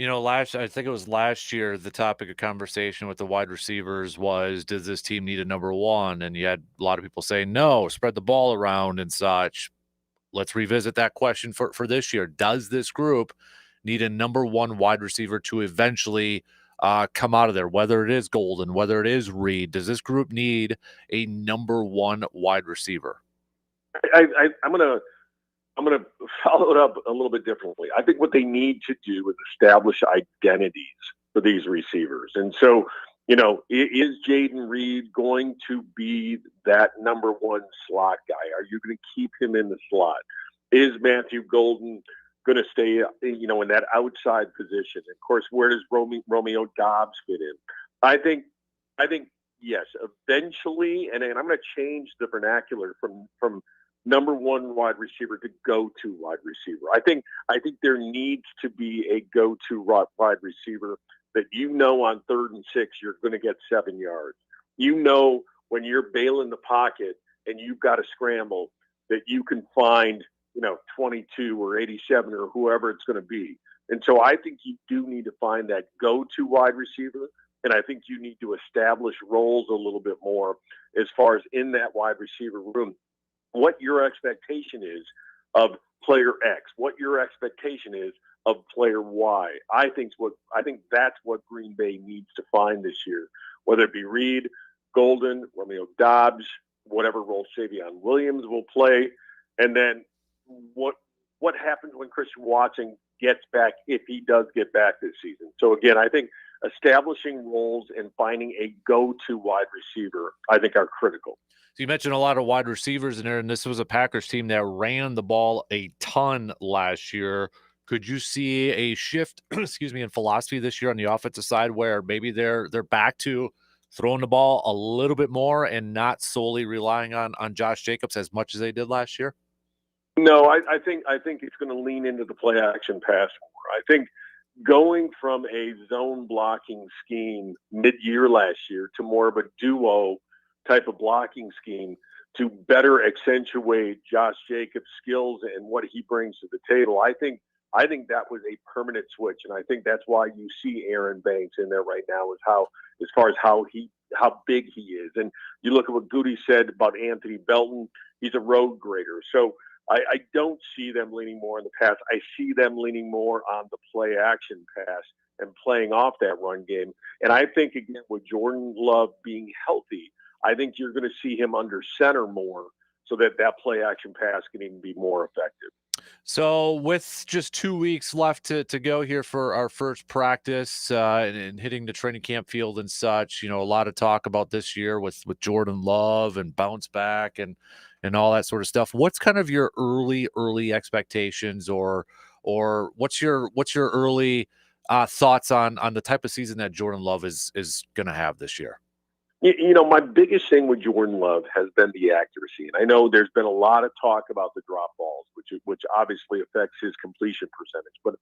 I think it was last year, the topic of conversation with the wide receivers was, does this team need a number one? And you had a lot of people saying, no, spread the ball around and such. Let's revisit that question for this year. Does this group need a number one wide receiver to eventually come out of there, whether it is Golden, whether it is Reed? Does this group need a number one wide receiver? I'm going to follow it up a little bit differently. I think what they need to do is establish identities for these receivers. And so, is Jaden Reed going to be that number one slot guy? Are you going to keep him in the slot? Is Matthew Golden going to stay, in that outside position? Of course, where does Romeo Dobbs fit in? I think yes, eventually, and I'm going to change the vernacular from number one wide receiver to go-to wide receiver. I think there needs to be a go-to wide receiver that on 3rd and 6 you're going to get 7 yards. When you're bailing the pocket and you've got to scramble that you can find 22 or 87 or whoever it's going to be. And so I think you do need to find that go-to wide receiver, and I think you need to establish roles a little bit more as far as in that wide receiver room. What your expectation is of player X, what your expectation is of player Y. I think that's what Green Bay needs to find this year, whether it be Reed, Golden, Romeo Dobbs, whatever role Savion Williams will play, and then what happens when Christian Watson gets back, if he does get back this season. So again, I think establishing roles and finding a go-to wide receiver, I think, are critical. So you mentioned a lot of wide receivers in there, and this was a Packers team that ran the ball a ton last year. Could you see a shift, in philosophy this year on the offensive side where maybe they're back to throwing the ball a little bit more and not solely relying on Josh Jacobs as much as they did last year? No, I think it's going to lean into the play action pass more. I think going from a zone blocking scheme mid-year last year to more of a duo type of blocking scheme to better accentuate Josh Jacobs' skills and what he brings to the table. I think that was a permanent switch, and I think that's why you see Aaron Banks in there right now, as far as how big he is. And you look at what Goody said about Anthony Belton, he's a road grader. So I don't see them leaning more on the pass. I see them leaning more on the play action pass and playing off that run game. And I think, again, with Jordan Love being healthy, I think you're going to see him under center more so that play action pass can even be more effective. So with just 2 weeks left to go here for our first practice and hitting the training camp field and such, a lot of talk about this year with Jordan Love and bounce back and all that sort of stuff. What's kind of your early expectations or what's your early thoughts on the type of season that Jordan Love is going to have this year? My biggest thing with Jordan Love has been the accuracy. And I know there's been a lot of talk about the drop balls, which obviously affects his completion percentage. But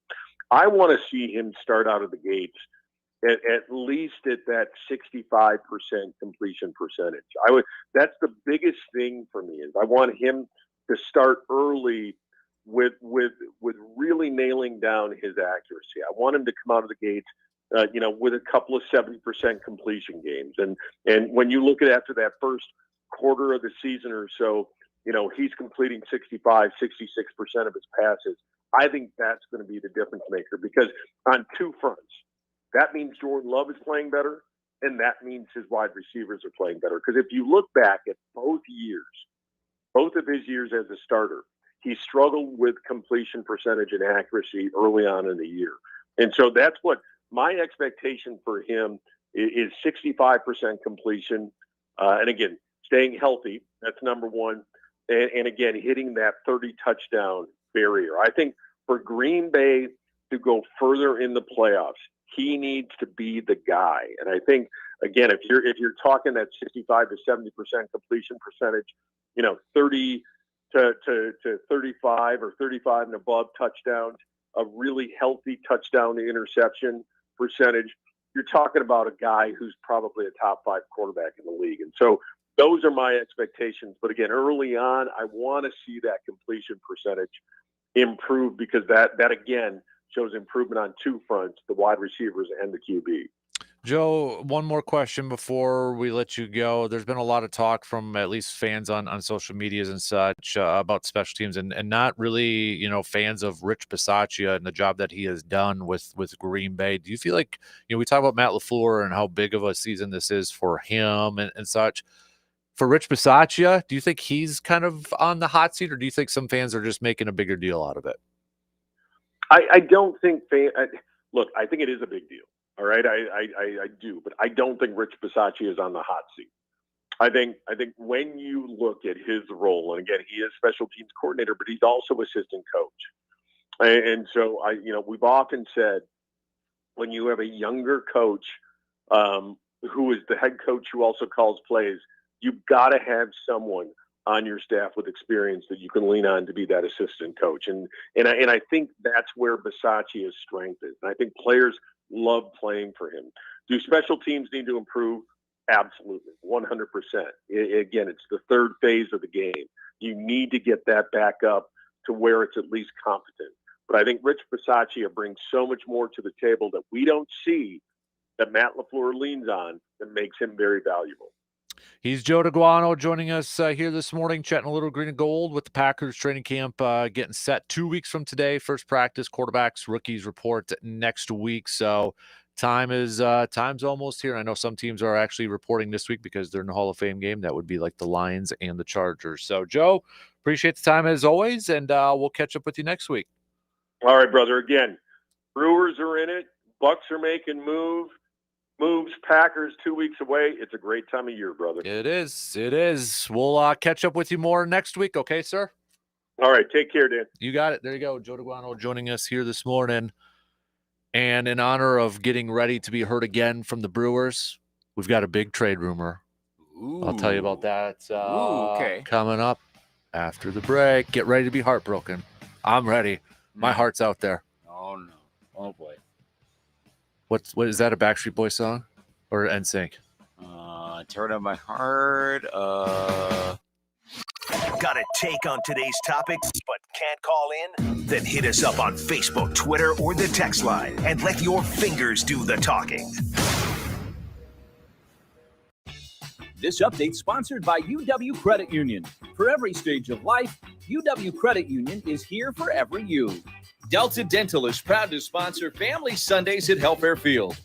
I want to see him start out of the gates at least at that 65% completion percentage. That's the biggest thing for me, is I want him to start early with really nailing down his accuracy. I want him to come out of the gates with a couple of 70% completion games. And when you look at after that first quarter of the season or so, he's completing 65, 66% of his passes. I think that's going to be the difference maker, because on two fronts, that means Jordan Love is playing better, and that means his wide receivers are playing better. Because if you look back at both of his years as a starter, he struggled with completion percentage and accuracy early on in the year. And so that's what my expectation for him is 65% completion. And again, staying healthy, that's number one. And again, hitting that 30 touchdown barrier. I think for Green Bay to go further in the playoffs, he needs to be the guy. And I think, again, if you're talking that 65 to 70% completion percentage, 30 to 35 or 35 and above touchdowns, a really healthy touchdown to interception percentage, you're talking about a guy who's probably a top 5 quarterback in the league. And so those are my expectations. But again, early on, I want to see that completion percentage improve, because that again shows improvement on two fronts, the wide receivers and the QB. Joe, one more question before we let you go. There's been a lot of talk from at least fans on social medias and such about special teams and not really, fans of Rich Bisaccia and the job that he has done with Green Bay. Do you feel like, we talk about Matt LaFleur and how big of a season this is for him and such. For Rich Bisaccia, do you think he's kind of on the hot seat, or do you think some fans are just making a bigger deal out of it? I don't think look, I think it is a big deal. All right. I do, but I don't think Rich Bisaccia is on the hot seat. I think when you look at his role, and again, he is special teams coordinator, but he's also assistant coach. And so we've often said, when you have a younger coach who is the head coach who also calls plays, you've got to have someone on your staff with experience that you can lean on to be that assistant coach. And I think that's where Bisaccia's strength is. And I think players love playing for him. Do special teams need to improve? Absolutely, 100%. Again, it's the third phase of the game. You need to get that back up to where it's at least competent. But I think Rich Bisaccia brings so much more to the table that we don't see, that Matt LaFleur leans on, that makes him very valuable. He's Joe DeGuano joining us here this morning, chatting a little green and gold with the Packers training camp getting set 2 weeks from today. First practice, quarterbacks, rookies report next week. So time's almost here. I know some teams are actually reporting this week because they're in the Hall of Fame game. That would be like the Lions and the Chargers. So, Joe, appreciate the time as always, and we'll catch up with you next week. All right, brother. Again, Brewers are in it. Bucks are making moves. Packers 2 weeks away. It's a great time of year, brother. It is. It is. We'll catch up with you more next week. Okay, sir? All right. Take care, Dan. You got it. There you go. Joe DeGuano joining us here this morning. And in honor of getting ready to be heard again from the Brewers, we've got a big trade rumor. Ooh. I'll tell you about that okay. coming up after the break. Get ready to be heartbroken. I'm ready. My heart's out there. Oh, no. Oh, boy. What is that, a Backstreet Boys song or NSYNC? Tear Down My Heart. Got a take on today's topics but can't call in? Then hit us up on Facebook, Twitter, or the text line and let your fingers do the talking. This update sponsored by UW Credit Union. For every stage of life, UW Credit Union is here for every you. Delta Dental is proud to sponsor Family Sundays at Helfair Field.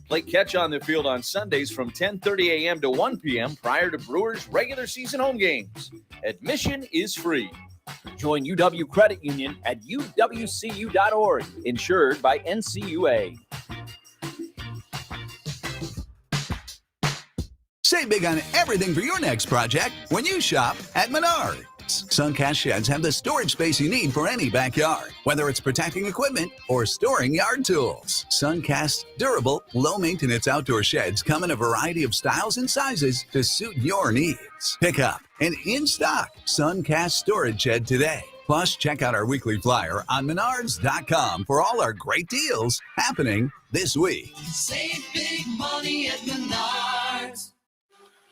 Play catch on the field on Sundays from 10:30 a.m. to 1 p.m. prior to Brewers' regular season home games. Admission is free. Join UW Credit Union at uwcu.org, insured by NCUA. Save big on everything for your next project when you shop at Menards. Suncast sheds have the storage space you need for any backyard, whether it's protecting equipment or storing yard tools. Suncast's durable, low-maintenance outdoor sheds come in a variety of styles and sizes to suit your needs. Pick up an in-stock Suncast storage shed today. Plus, check out our weekly flyer on Menards.com for all our great deals happening this week. Save big money at Menards.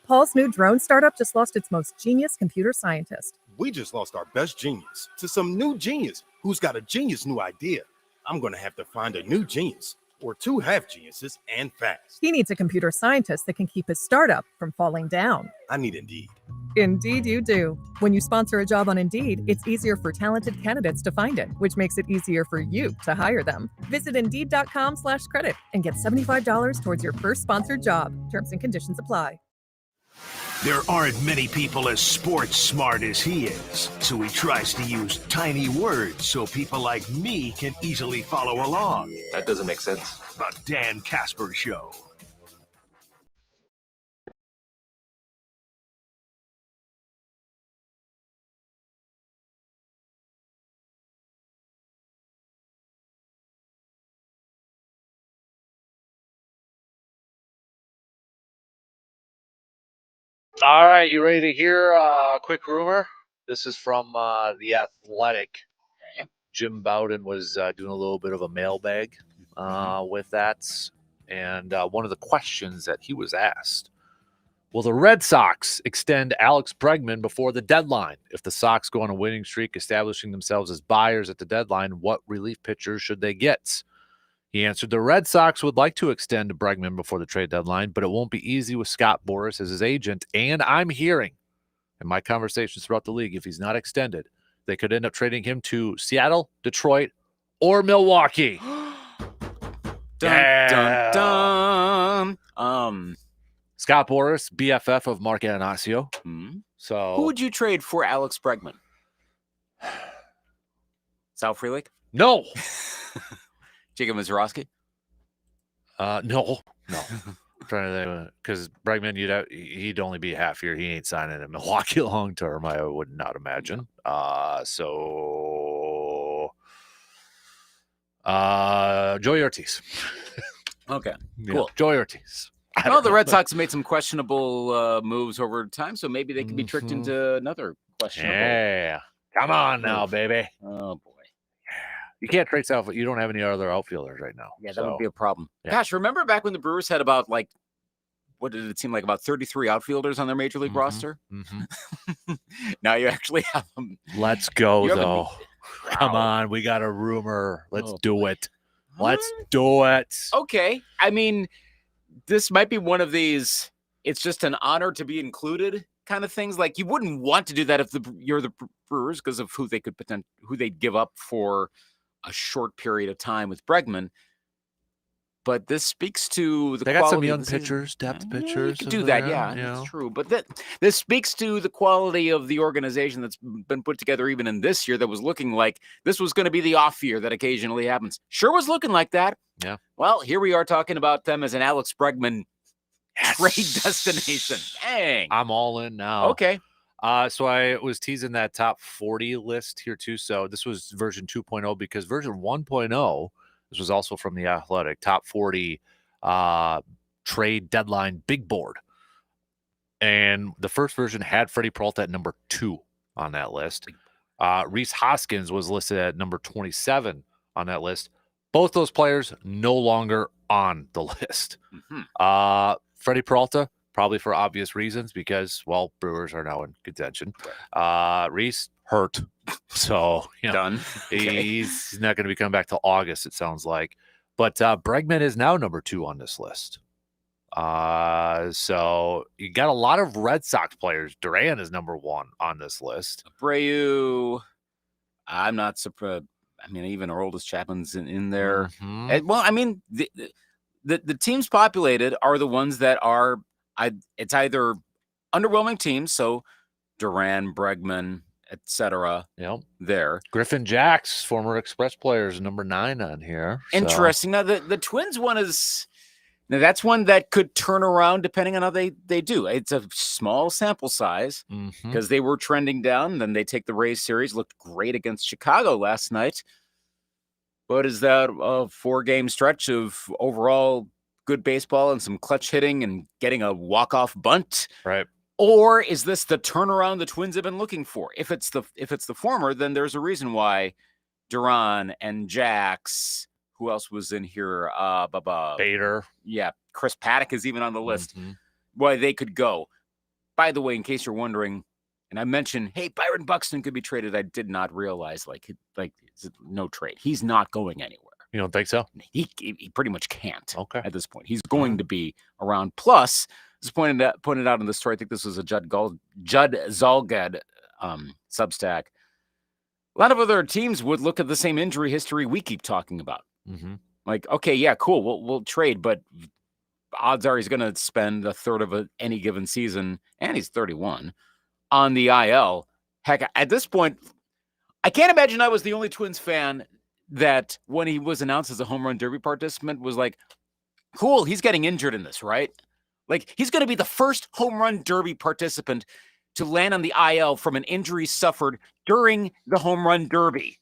Paul's new drone startup just lost its most genius computer scientist. We just lost our best genius to some new genius who's got a genius new idea. I'm going to have to find a new genius or two half geniuses and fast. He needs a computer scientist that can keep his startup from falling down. I need Indeed. Indeed you do. When you sponsor a job on Indeed, it's easier for talented candidates to find it, which makes it easier for you to hire them. Visit Indeed.com/credit and get $75 towards your first sponsored job. Terms and conditions apply. There aren't many people as sports smart as he is, so he tries to use tiny words so people like me can easily follow along. That doesn't make sense. The Dan Kasper Show. All right, you ready to hear a quick rumor? This is from The Athletic. Jim Bowden was doing a little bit of a mailbag with that. And one of the questions that he was asked, will the Red Sox extend Alex Bregman before the deadline? If the Sox go on a winning streak, establishing themselves as buyers at the deadline, what relief pitchers should they get? He answered, the Red Sox would like to extend Bregman before the trade deadline, but it won't be easy with Scott Boras as his agent. And I'm hearing in my conversations throughout the league, if he's not extended, they could end up trading him to Seattle, Detroit, or Milwaukee. Dun, dun, dun. Scott Boras, BFF of Mark Anastasio. So who would you trade for Alex Bregman? Sal Frelick? No. Jacob Mizz? No. I'm trying to think, because Bregman, he'd only be half year. He ain't signing in Milwaukee long term. I would not imagine. So Joey Ortiz. Okay, Yeah, cool. Joey Ortiz. Well, the Red Sox made some questionable moves over time, so maybe they can be tricked into another questionable. Yeah. Come on now, baby. Oh, boy. You can't trade south. You don't have any other outfielders right now. Yeah, that would so, be a problem. yeah. Gosh, remember back when the Brewers had about, like, what did it seem like, about 33 outfielders on their major league roster? Now you actually have them. Let's go, You have them- though. Come on. We got a rumor. Let's do it. Let's do it. Okay. I mean, this might be one of these, it's just an honor to be included kind of things. Like, you wouldn't want to do that if you're the Brewers because of who they'd give up for a short period of time with Bregman. But this speaks to the They got some quality of young the season. pitchers, depth You pitchers. could do over that, there, yeah, you that's know. true. But this speaks to the quality of the organization that's been put together even in this year that was looking like this was going to be the off year that occasionally happens. Sure was looking like that. Yeah. Well, here we are talking about them as an Alex Bregman trade destination. Dang. I'm all in now. Okay. So I was teasing that top 40 list here too. So this was version 2.0 because version 1.0, this was also from the Athletic, top 40 trade deadline big board. And the first version had Freddie Peralta at number 2 on that list. Rhys Hoskins was listed at number 27 on that list. Both those players no longer on the list. Freddie Peralta, probably for obvious reasons because, well, Brewers are now in contention. Rhys hurt. So, you know, done. He's not going to be coming back till August, it sounds like. But Bregman is now number 2 on this list. So you got a lot of Red Sox players. Duran is number 1 on this list. Abreu, I'm not surprised. I mean, even our oldest Chapman's in there. Well, I mean, the teams populated are the ones that are. It's either underwhelming teams, so Duran, Bregman, etc. Yep. There. Griffin Jacks, former Express players, number 9 on here. So. Interesting. Now the Twins one is. Now, that's one that could turn around depending on how they do. It's a small sample size because they were trending down. Then they take the Rays series, looked great against Chicago last night. But is that a 4-game stretch of overall good baseball and some clutch hitting and getting a walk-off bunt? Right. Or is this the turnaround the Twins have been looking for? If it's the former, then there's a reason why Duran and Jax. Who else was in here? Bader. Yeah, Chris Paddock is even on the list. Why they could go. By the way, in case you're wondering, and I mentioned, hey, Byron Buxton could be traded. I did not realize, no trade. He's not going anywhere. You don't think so? He pretty much can't. Okay. At this point, he's going to be around. Plus, this pointed out in the story. I think this was a Judd Zolgad Substack. A lot of other teams would look at the same injury history we keep talking about. Like, okay, yeah, cool. We'll trade, but odds are he's going to spend a third of any given season, and he's 31 on the IL. Heck, at this point, I can't imagine I was the only Twins fan that when he was announced as a home run derby participant was like, cool, he's getting injured in this, right? Like, he's going to be the first home run derby participant to land on the IL from an injury suffered during the home run derby.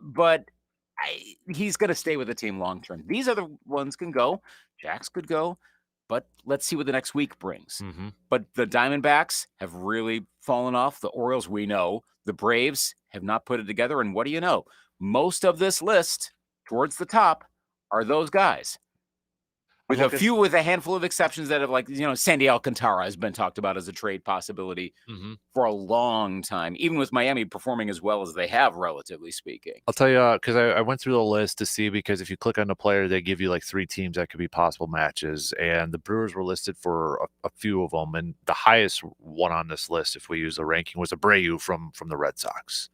But he's going to stay with the team long term. These other ones can go. Jax could go. But let's see what the next week brings. But the Diamondbacks have really fallen off. The Orioles, we know. The Braves have not put it together. And what do you know? Most of this list towards the top are those guys. With a handful of exceptions that have Sandy Alcantara has been talked about as a trade possibility for a long time, even with Miami performing as well as they have, relatively speaking. I'll tell you, because I went through the list to see, because if you click on the player, they give you like 3 teams that could be possible matches. And the Brewers were listed for a few of them. And the highest one on this list, if we use the ranking, was Abreu from the Red Sox.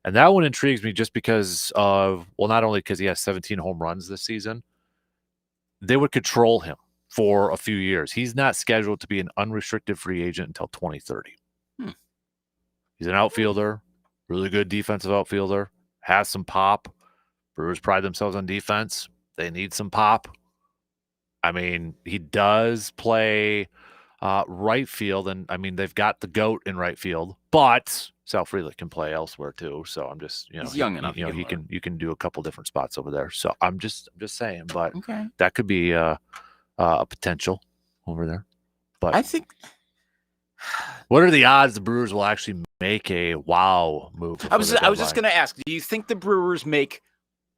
And that one intrigues me just because of, well, not only because he has 17 home runs this season, they would control him for a few years. He's not scheduled to be an unrestricted free agent until 2030. He's an outfielder, really good defensive outfielder, has some pop. Brewers pride themselves on defense. They need some pop. I mean, he does play right field, and I mean, they've got the GOAT in right field, but Sal Frelick can play elsewhere too. So I'm just, He's young enough. You can do a couple different spots over there. So I'm just saying, but Okay. that could be a potential over there. But I think. What are the odds the Brewers will actually make a wow move? I was just going to ask, do you think the Brewers make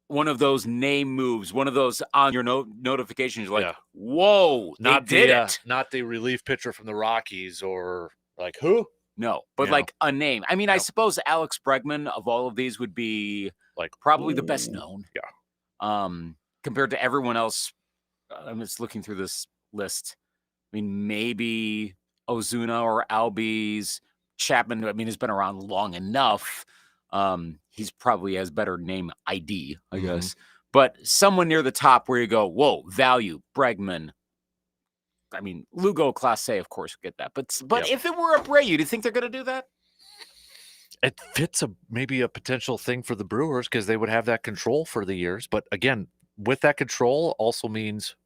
one of those name moves, one of those on your notifications, like, whoa, not they did it. Not the relief pitcher from the Rockies or like who? No, but like a name. I mean, I suppose Alex Bregman of all of these would be like probably the best known. Yeah. Compared to everyone else, I'm just looking through this list. I mean, maybe Ozuna or Albies. Chapman, I mean, has been around long enough. He's probably has better name ID, I guess. But someone near the top where you go, whoa, value, Bregman. I mean, Lugo, Class A, of course, get that. But if it were Abreu, do you think they're going to do that? It fits maybe a potential thing for the Brewers because they would have that control for the years. But again, with that control also means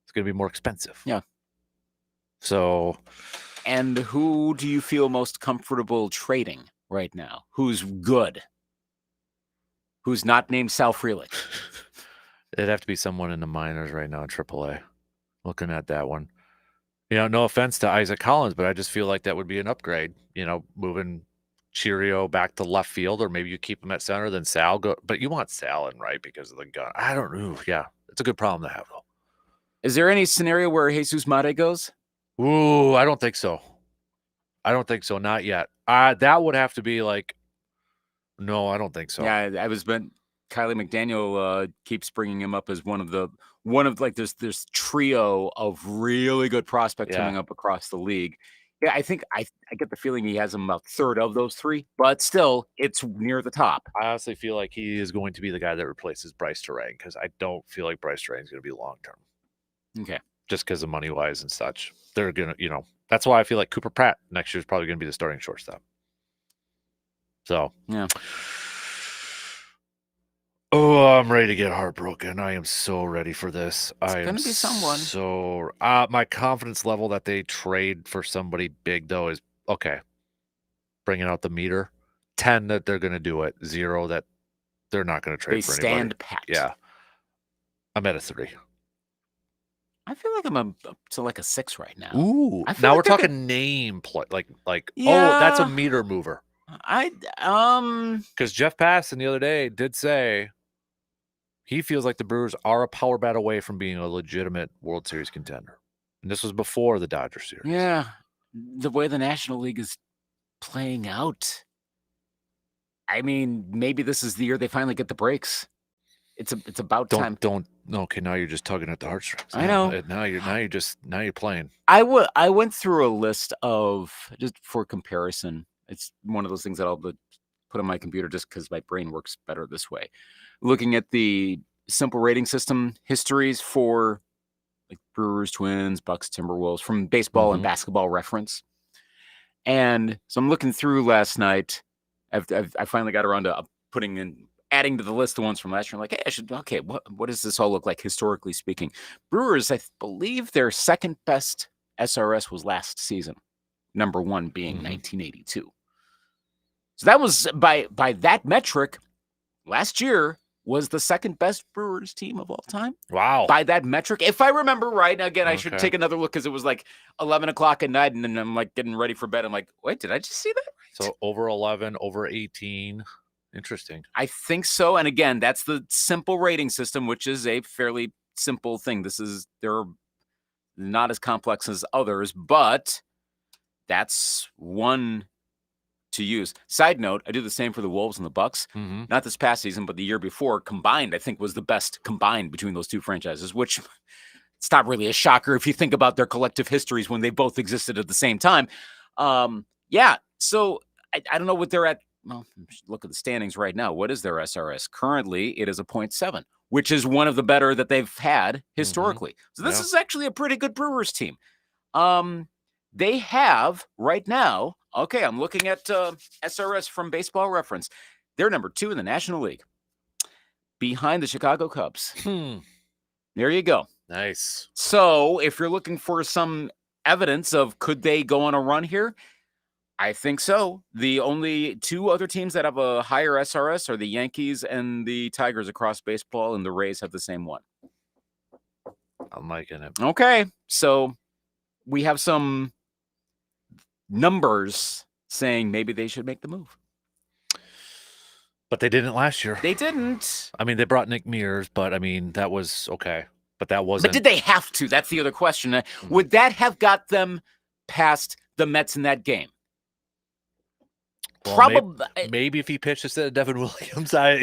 it's going to be more expensive. Yeah. So. And who do you feel most comfortable trading right now? Who's good? Who's not named Sal Frelick? It'd have to be someone in the minors right now in AAA. Looking at that one. No offense to Isaac Collins, but I just feel like that would be an upgrade. Moving Cheerio back to left field, or maybe you keep him at center, then Sal go. But you want Sal in right because of the gun. I don't know. Yeah, it's a good problem to have, though. Is there any scenario where Jesus Mate goes? Ooh, I don't think so. Not yet. That would have to be like. No, I don't think so. Yeah, Kylie McDaniel keeps bringing him up as one of this trio of really good prospects coming up across the league. Yeah, I think I get the feeling he has him about third of those three, but still, it's near the top. I honestly feel like he is going to be the guy that replaces Bryce Terang because I don't feel like Bryce Terang is going to be long term. Okay. Just because of money wise and such. They're going to, that's why I feel like Cooper Pratt next year is probably going to be the starting shortstop. So, yeah. Oh, I'm ready to get heartbroken. I am so ready for this. It's going to be someone. So, my confidence level that they trade for somebody big, though, is okay. Bringing out the meter. 10 that they're going to do it. 0 that they're not going to trade for anybody. They stand pat. Yeah. I'm at a 3. I feel like I'm up to like a 6 right now. Ooh. Now we're talking name play. Like oh, that's a meter mover. Because Jeff Passan the other day did say he feels like the Brewers are a power bat away from being a legitimate World Series contender. And this was before the Dodger series. Yeah. The way the National League is playing out. I mean, maybe this is the year they finally get the breaks. It's about time. Okay, now you're just tugging at the heartstrings. I know. Now you're playing. I went through a list of, just for comparison. It's one of those things that I'll put on my computer just because my brain works better this way. Looking at the simple rating system histories for like Brewers, Twins, Bucks, Timberwolves from baseball and basketball reference. And so I'm looking through last night. I finally got around to adding to the list the ones from last year. I'm like, hey, what does this all look like historically speaking? Brewers, I believe their second best SRS was last season. Number 1 being 1982. So that was by that metric, last year was the second best Brewers team of all time. Wow. By that metric, if I remember right. Again, I should take another look because it was like 11 o'clock at night and then I'm like getting ready for bed. I'm like, wait, did I just see that right? So over 11, over 18. Interesting. I think so. And again, that's the simple rating system, which is a fairly simple thing. They're not as complex as others, but that's one to use. Side note, I do the same for the Wolves and the Bucks. Not this past season, but the year before combined, I think was the best combined between those two franchises, which it's not really a shocker if you think about their collective histories when they both existed at the same time. Yeah. So I don't know what they're at. Well, look at the standings right now. What is their SRS? Currently, it is a 0.7, which is one of the better that they've had historically. So this is actually a pretty good Brewers team. They have right now, okay, I'm looking at SRS from Baseball Reference. They're number 2 in the National League, behind the Chicago Cubs. There you go. Nice. So if you're looking for some evidence of could they go on a run here, I think so. The only two other teams that have a higher SRS are the Yankees and the Tigers across baseball, and the Rays have the same one. I'm liking it. Okay, so we have some numbers saying maybe they should make the move. But they didn't last year. They didn't. I mean, they brought Nick Mears, but I mean, that was okay. But that wasn't. But did they have to? That's the other question. Would that have got them past the Mets in that game? Well, Probably. Maybe if he pitched instead of Devin Williams, I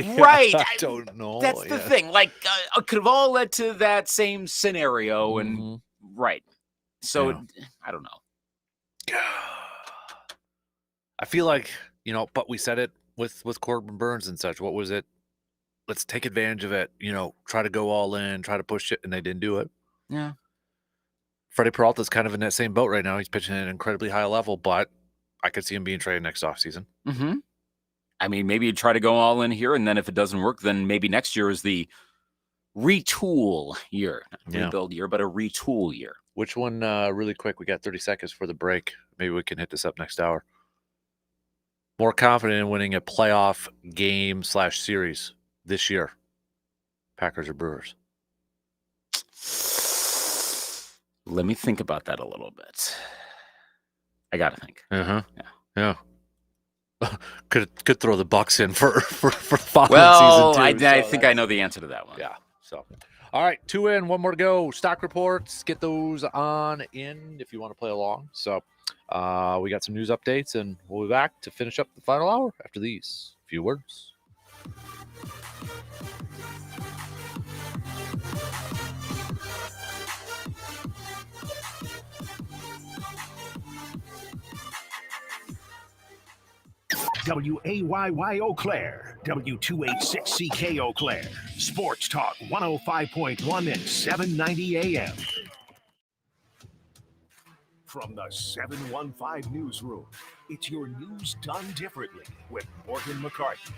don't know. That's the thing. Like, it could have all led to that same scenario, and right. So I don't know. I feel like, but we said it with Corbin Burns and such. What was it? Let's take advantage of it. Try to go all in, try to push it, and they didn't do it. Yeah. Freddie Peralta's kind of in that same boat right now. He's pitching at an incredibly high level, but I could see him being traded next offseason. Mm-hmm. I mean, maybe you try to go all in here, and then if it doesn't work, then maybe next year is the retool year. Not rebuild year, but a retool year. Which one, really quick, we got 30 seconds for the break. Maybe we can hit this up next hour. More confident in winning a playoff game/series this year? Packers or Brewers? Let me think about that a little bit. I got to think. Yeah. Could throw the Bucks in for following Well, season 2. I think I know the answer to that one. Yeah. So, all right, 2 in, 1 more to go. Stock reports, get those on in if you want to play along. So, we got some news updates, and we'll be back to finish up the final hour after these few words. WAYY Eau Claire, W286CK Eau Claire, Sports Talk 105.1 and 790 AM. From the 715 Newsroom, it's your news done differently with Morgan McCarthy.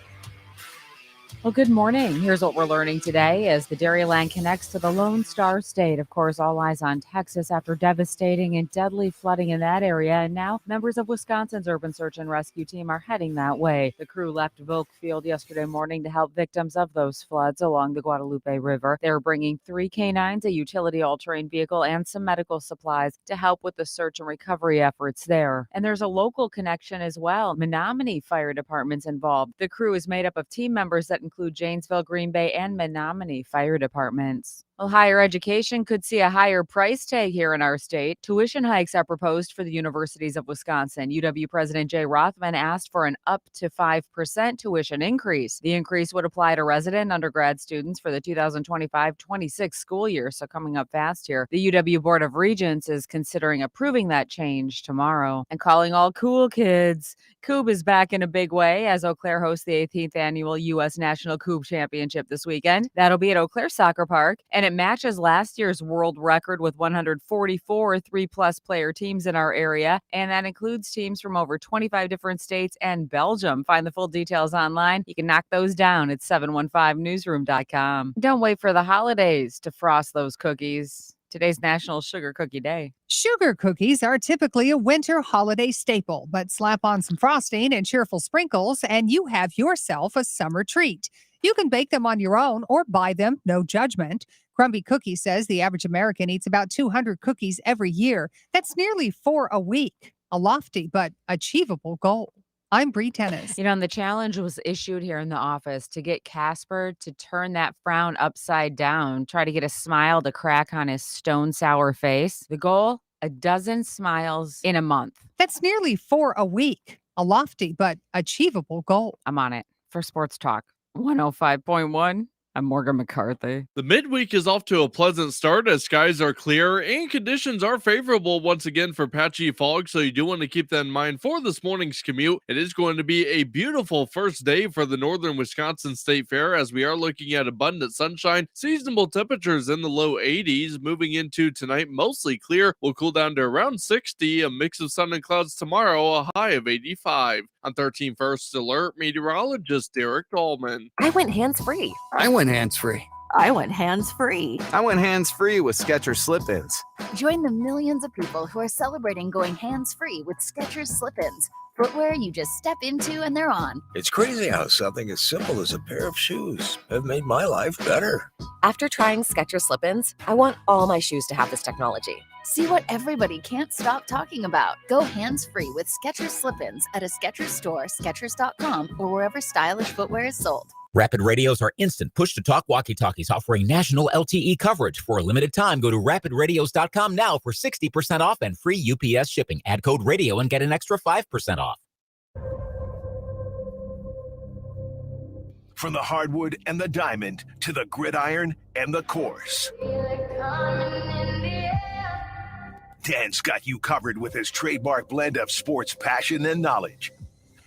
Well, good morning. Here's what we're learning today as the Dairyland connects to the Lone Star State. Of course, all eyes on Texas after devastating and deadly flooding in that area. And now members of Wisconsin's Urban Search and Rescue Team are heading that way. The crew left Volk Field yesterday morning to help victims of those floods along the Guadalupe River. They're bringing 3 canines, a utility all-terrain vehicle, and some medical supplies to help with the search and recovery efforts there. And there's a local connection as well. Menominee Fire Department's involved. The crew is made up of team members that include Janesville, Green Bay, and Menominee fire departments. Well, higher education could see a higher price tag here in our state. Tuition hikes are proposed for the universities of Wisconsin. UW President Jay Rothman asked for an up to 5% tuition increase. The increase would apply to resident and undergrad students for the 2025-26 school year, so coming up fast here. The UW Board of Regents is considering approving that change tomorrow. And calling all cool kids, Coupe is back in a big way as Eau Claire hosts the 18th annual U.S. National Coupe Championship this weekend. That'll be at Eau Claire Soccer Park, and it matches last year's world record with 144 3+ player teams in our area, and that includes teams from over 25 different states and Belgium. Find the full details online. You can knock those down at 715newsroom.com. Don't wait for the holidays to frost those cookies. Today's National Sugar Cookie Day. Sugar cookies are typically a winter holiday staple, but slap on some frosting and cheerful sprinkles, and you have yourself a summer treat. You can bake them on your own or buy them, no judgment. Crumbie Cookie says the average American eats about 200 cookies every year. That's nearly 4 a week. A lofty but achievable goal. I'm Bree Tennis. And the challenge was issued here in the office to get Kasper to turn that frown upside down, try to get a smile to crack on his stone sour face. The goal, 12 smiles in a month. That's nearly 4 a week. A lofty but achievable goal. I'm on it. For Sports Talk 105.1. I'm Morgan McCarthy. The midweek is off to a pleasant start as skies are clear and conditions are favorable once again for patchy fog, so you do want to keep that in mind for this morning's commute. It is going to be a beautiful first day for the Northern Wisconsin State Fair as we are looking at abundant sunshine, seasonable temperatures in the low 80s. Moving into tonight, mostly clear. We'll cool down to around 60, a mix of sun and clouds tomorrow, a high of 85. On 13 First Alert, meteorologist Derek Dahlman. I went hands-free. I went hands-free. I went hands-free. I went hands-free with Skechers Slip-ins. Join the millions of people who are celebrating going hands-free with Skechers Slip-ins. Footwear you just step into and they're on. It's crazy how something as simple as a pair of shoes have made my life better. After trying Skechers Slip-ins, I want all my shoes to have this technology. See what everybody can't stop talking about. Go hands-free with Skechers Slip-ins at a Skechers store, Skechers.com, or wherever stylish footwear is sold. Rapid radios are instant push-to-talk walkie-talkies offering national LTE coverage. For a limited time, go to rapidradios.com now for 60% off and free UPS shipping. Add code radio and get an extra 5% off. From the hardwood and the diamond to the gridiron and the course, Dan's got you covered with his trademark blend of sports passion and knowledge.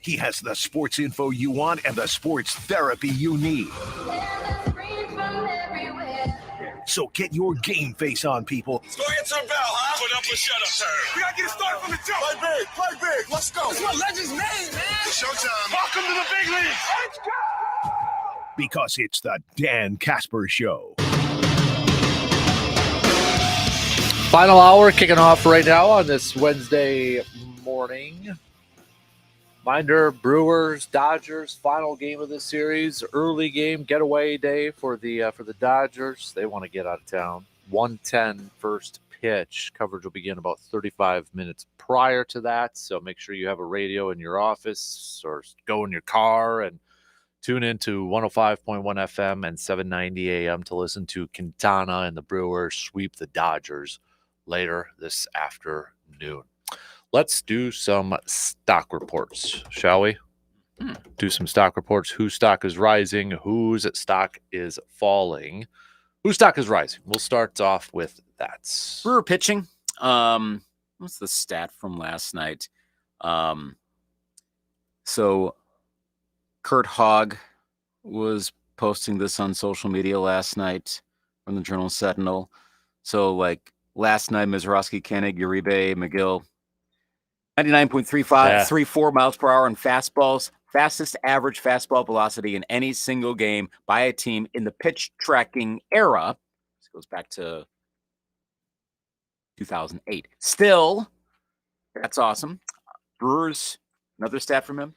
He has the sports info you want and the sports therapy you need. So get your game face on, people. Let's go get some bell, huh? Put up a shut up turn. We gotta get it started from the jump. Play big. Let's go. That's what legends made, man. It's showtime. Welcome to the big leagues. Let's go. Because it's the Dan Kasper Show. Final hour kicking off right now on this Wednesday morning. Reminder, Brewers, Dodgers, final game of the series. Early game, getaway day for the Dodgers. They want to get out of town. 1:10 first pitch. Coverage will begin about 35 minutes prior to that. So make sure you have a radio in your office or go in your car and tune into 105.1 FM and 790 AM to listen to Quintana and the Brewers sweep the Dodgers later this afternoon. Let's do some stock reports, shall we? Do some stock reports. Whose stock is rising? Whose stock is falling? Whose stock is rising? We'll start off with that. Brewer pitching. What's the stat from last night? So Kurt Hogg was posting this on social media last night from the Journal Sentinel. So like last night, Mizz, Koenig, Uribe, McGill, 99.34 miles per hour on fastballs. Fastest average fastball velocity in any single game by a team in the pitch tracking era. This goes back to 2008. Still, that's awesome. Brewers, another stat from him.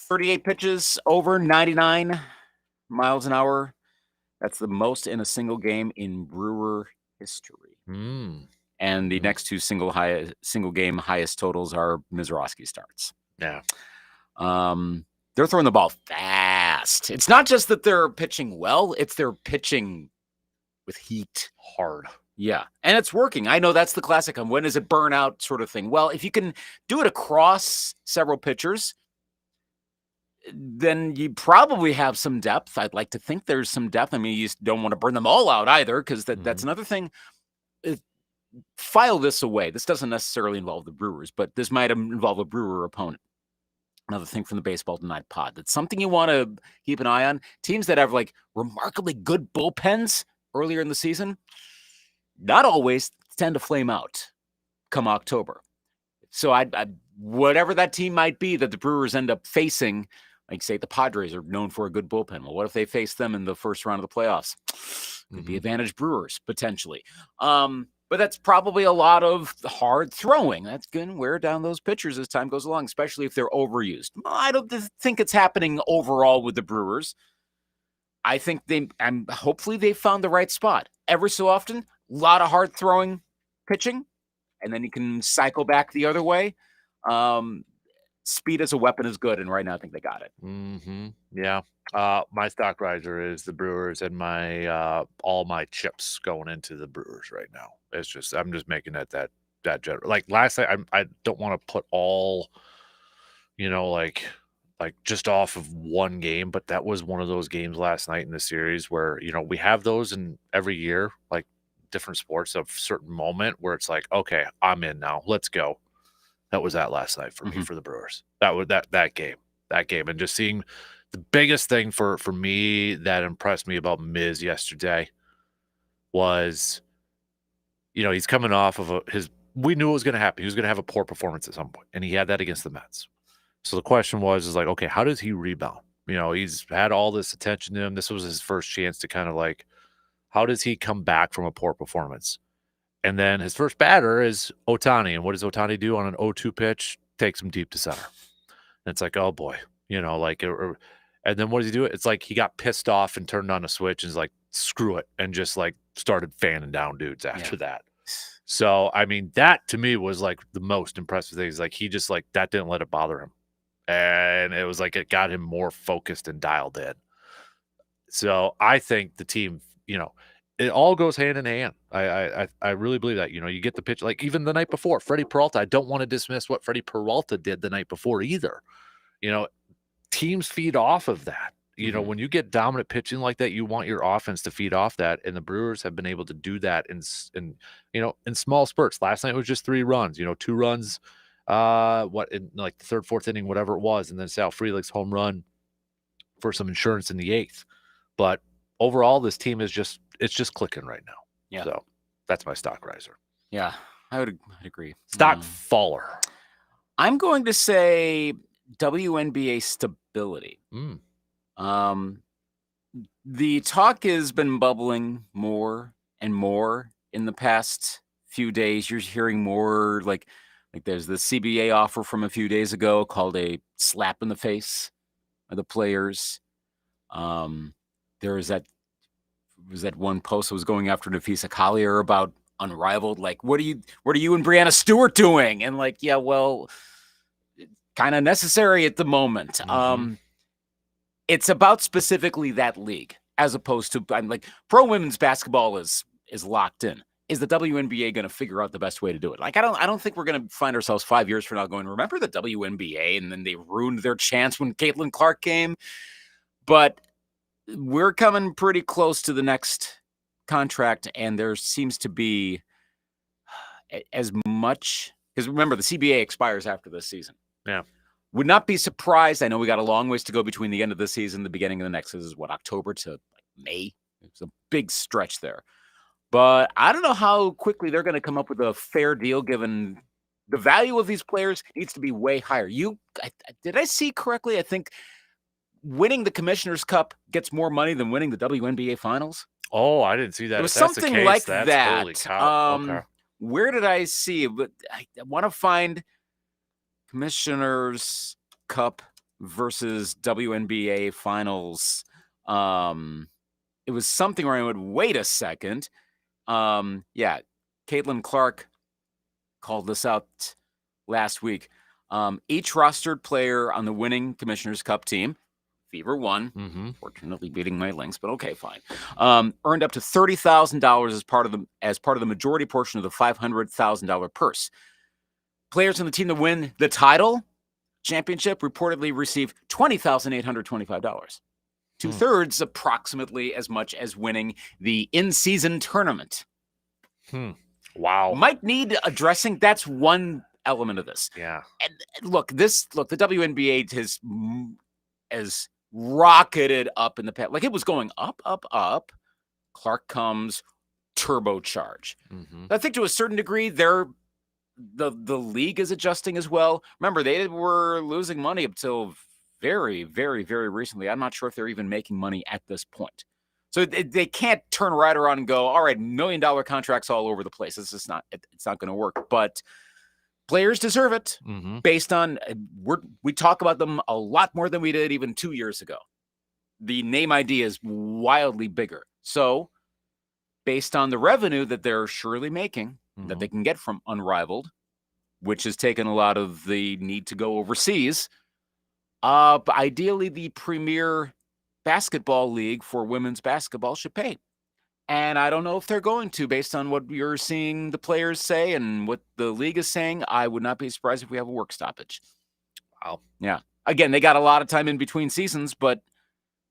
38 pitches over 99 miles an hour. That's the most in a single game in Brewer history. And the next two single game highest totals are Mizz starts. Yeah. They're throwing the ball fast. It's not just that they're pitching well, it's they're pitching with heat. Hard. Yeah. And it's working. I know that's the classic when is it burnout sort of thing. Well, if you can do it across several pitchers, then you probably have some depth. I'd like to think there's some depth. I mean, you just don't want to burn them all out either, because that's another thing. File this away. This doesn't necessarily involve the Brewers, but this might involve a Brewer opponent. Another thing from the Baseball Tonight pod. That's something you want to keep an eye on. Teams that have like remarkably good bullpens earlier in the season, not always tend to flame out come October. So I whatever that team might be that the Brewers end up facing, like say the Padres are known for a good bullpen. Well, what if they face them in the first round of the playoffs? Could be advantage Brewers potentially. But that's probably a lot of hard throwing. That's going to wear down those pitchers as time goes along, especially if they're overused. I don't think it's happening overall with the Brewers. I think hopefully they found the right spot. Every so often, a lot of hard throwing pitching, and then you can cycle back the other way. Speed as a weapon is good, and right now I think they got it. Yeah. My stock riser is the Brewers, and my all my chips going into the Brewers right now. It's just I'm just making that general. Like last night, I don't want to put all, like just off of one game, but that was one of those games last night in the series where we have those in every year, like different sports, a certain moment where it's like, okay, I'm in now, let's go. That was that last night for me for the Brewers. That was that game, and just seeing. The biggest thing for me that impressed me about Mizz yesterday was, he's coming off of we knew it was going to happen. He was going to have a poor performance at some point, and he had that against the Mets. So the question is like, okay, how does he rebound? He's had all this attention to him. This was his first chance to kind of like How does he come back from a poor performance? And then his first batter is Ohtani. And what does Ohtani do on an 0-2 pitch? Takes him deep to center. And it's like, oh boy, and then what does he do? It's like he got pissed off and turned on a switch and is like, screw it. And just like started fanning down dudes after that. So, I mean, that to me was like the most impressive thing. Is like, he just like, that didn't let it bother him. And it was like, it got him more focused and dialed in. So I think the team, it all goes hand in hand. I really believe that. You get the pitch, like even the night before, Freddie Peralta. I don't want to dismiss what Freddie Peralta did the night before either. Teams feed off of that. When you get dominant pitching like that, you want your offense to feed off that, and the Brewers have been able to do that in small spurts. Last night it was just 3 runs. 2 runs, in like the 3rd, 4th inning, whatever it was, and then Sal Frelick's home run for some insurance in the 8th. But overall, this team is just clicking right now. Yeah. So that's my stock riser. Yeah, I'd agree. Stock faller. I'm going to say WNBA stability. The talk has been bubbling more and more in the past few days. You're hearing more like there's the CBA offer from a few days ago called a slap in the face of the players. There was that one post that was going after Nafisa Collier about Unrivaled. Like, what are you and Brianna Stewart doing? And like, yeah, well, kind of necessary at the moment. It's about specifically that league, as opposed to pro women's basketball is locked in. Is the WNBA going to figure out the best way to do it? Like, I don't think we're going to find ourselves 5 years from now going, remember the WNBA? And then they ruined their chance when Caitlin Clark came. But we're coming pretty close to the next contract, and there seems to be as much, because remember, the CBA expires after this season. Yeah. Would not be surprised. I know we got a long ways to go between the end of the season, the beginning of the next. This is October to May. It's a big stretch there. But I don't know how quickly they're going to come up with a fair deal, given the value of these players needs to be way higher. Did I see correctly? I think winning the Commissioner's Cup gets more money than winning the WNBA Finals. Oh, I didn't see that. It was If that's something the case, like that's that. Holy cow. Okay. Where did I see? But I want to find Commissioner's Cup versus WNBA Finals. It was something where I would wait a second. Yeah, Caitlin Clark called this out last week. Each rostered player on the winning Commissioner's Cup team, Fever won, fortunately beating my Lynx, but okay, fine. Earned up to $30,000 as part of the majority portion of the $500,000 purse. Players on the team that win the title championship reportedly receive $20,825. 2/3, approximately as much as winning the in-season tournament. Wow. Might need addressing. That's one element of this. Yeah. And look, the WNBA has rocketed up in the past. Like, it was going up, up, up. Clark comes, turbocharge. I think to a certain degree, the league is adjusting as well. Remember, they were losing money up till very, very, very recently. I'm not sure if they're even making money at this point. So they can't turn right around and go, all right, $1 million contracts all over the place. It's just not, it's not going to work. But players deserve it based on, we talk about them a lot more than we did even 2 years ago. The name ID is wildly bigger. So based on the revenue that they're surely making, that they can get from Unrivaled, which has taken a lot of the need to go overseas, but ideally the premier basketball league for women's basketball should pay. And I don't know if they're going to, based on what you're seeing the players say and what the league is saying. I would not be surprised if we have a work stoppage. Wow. Yeah. Again, they got a lot of time in between seasons, but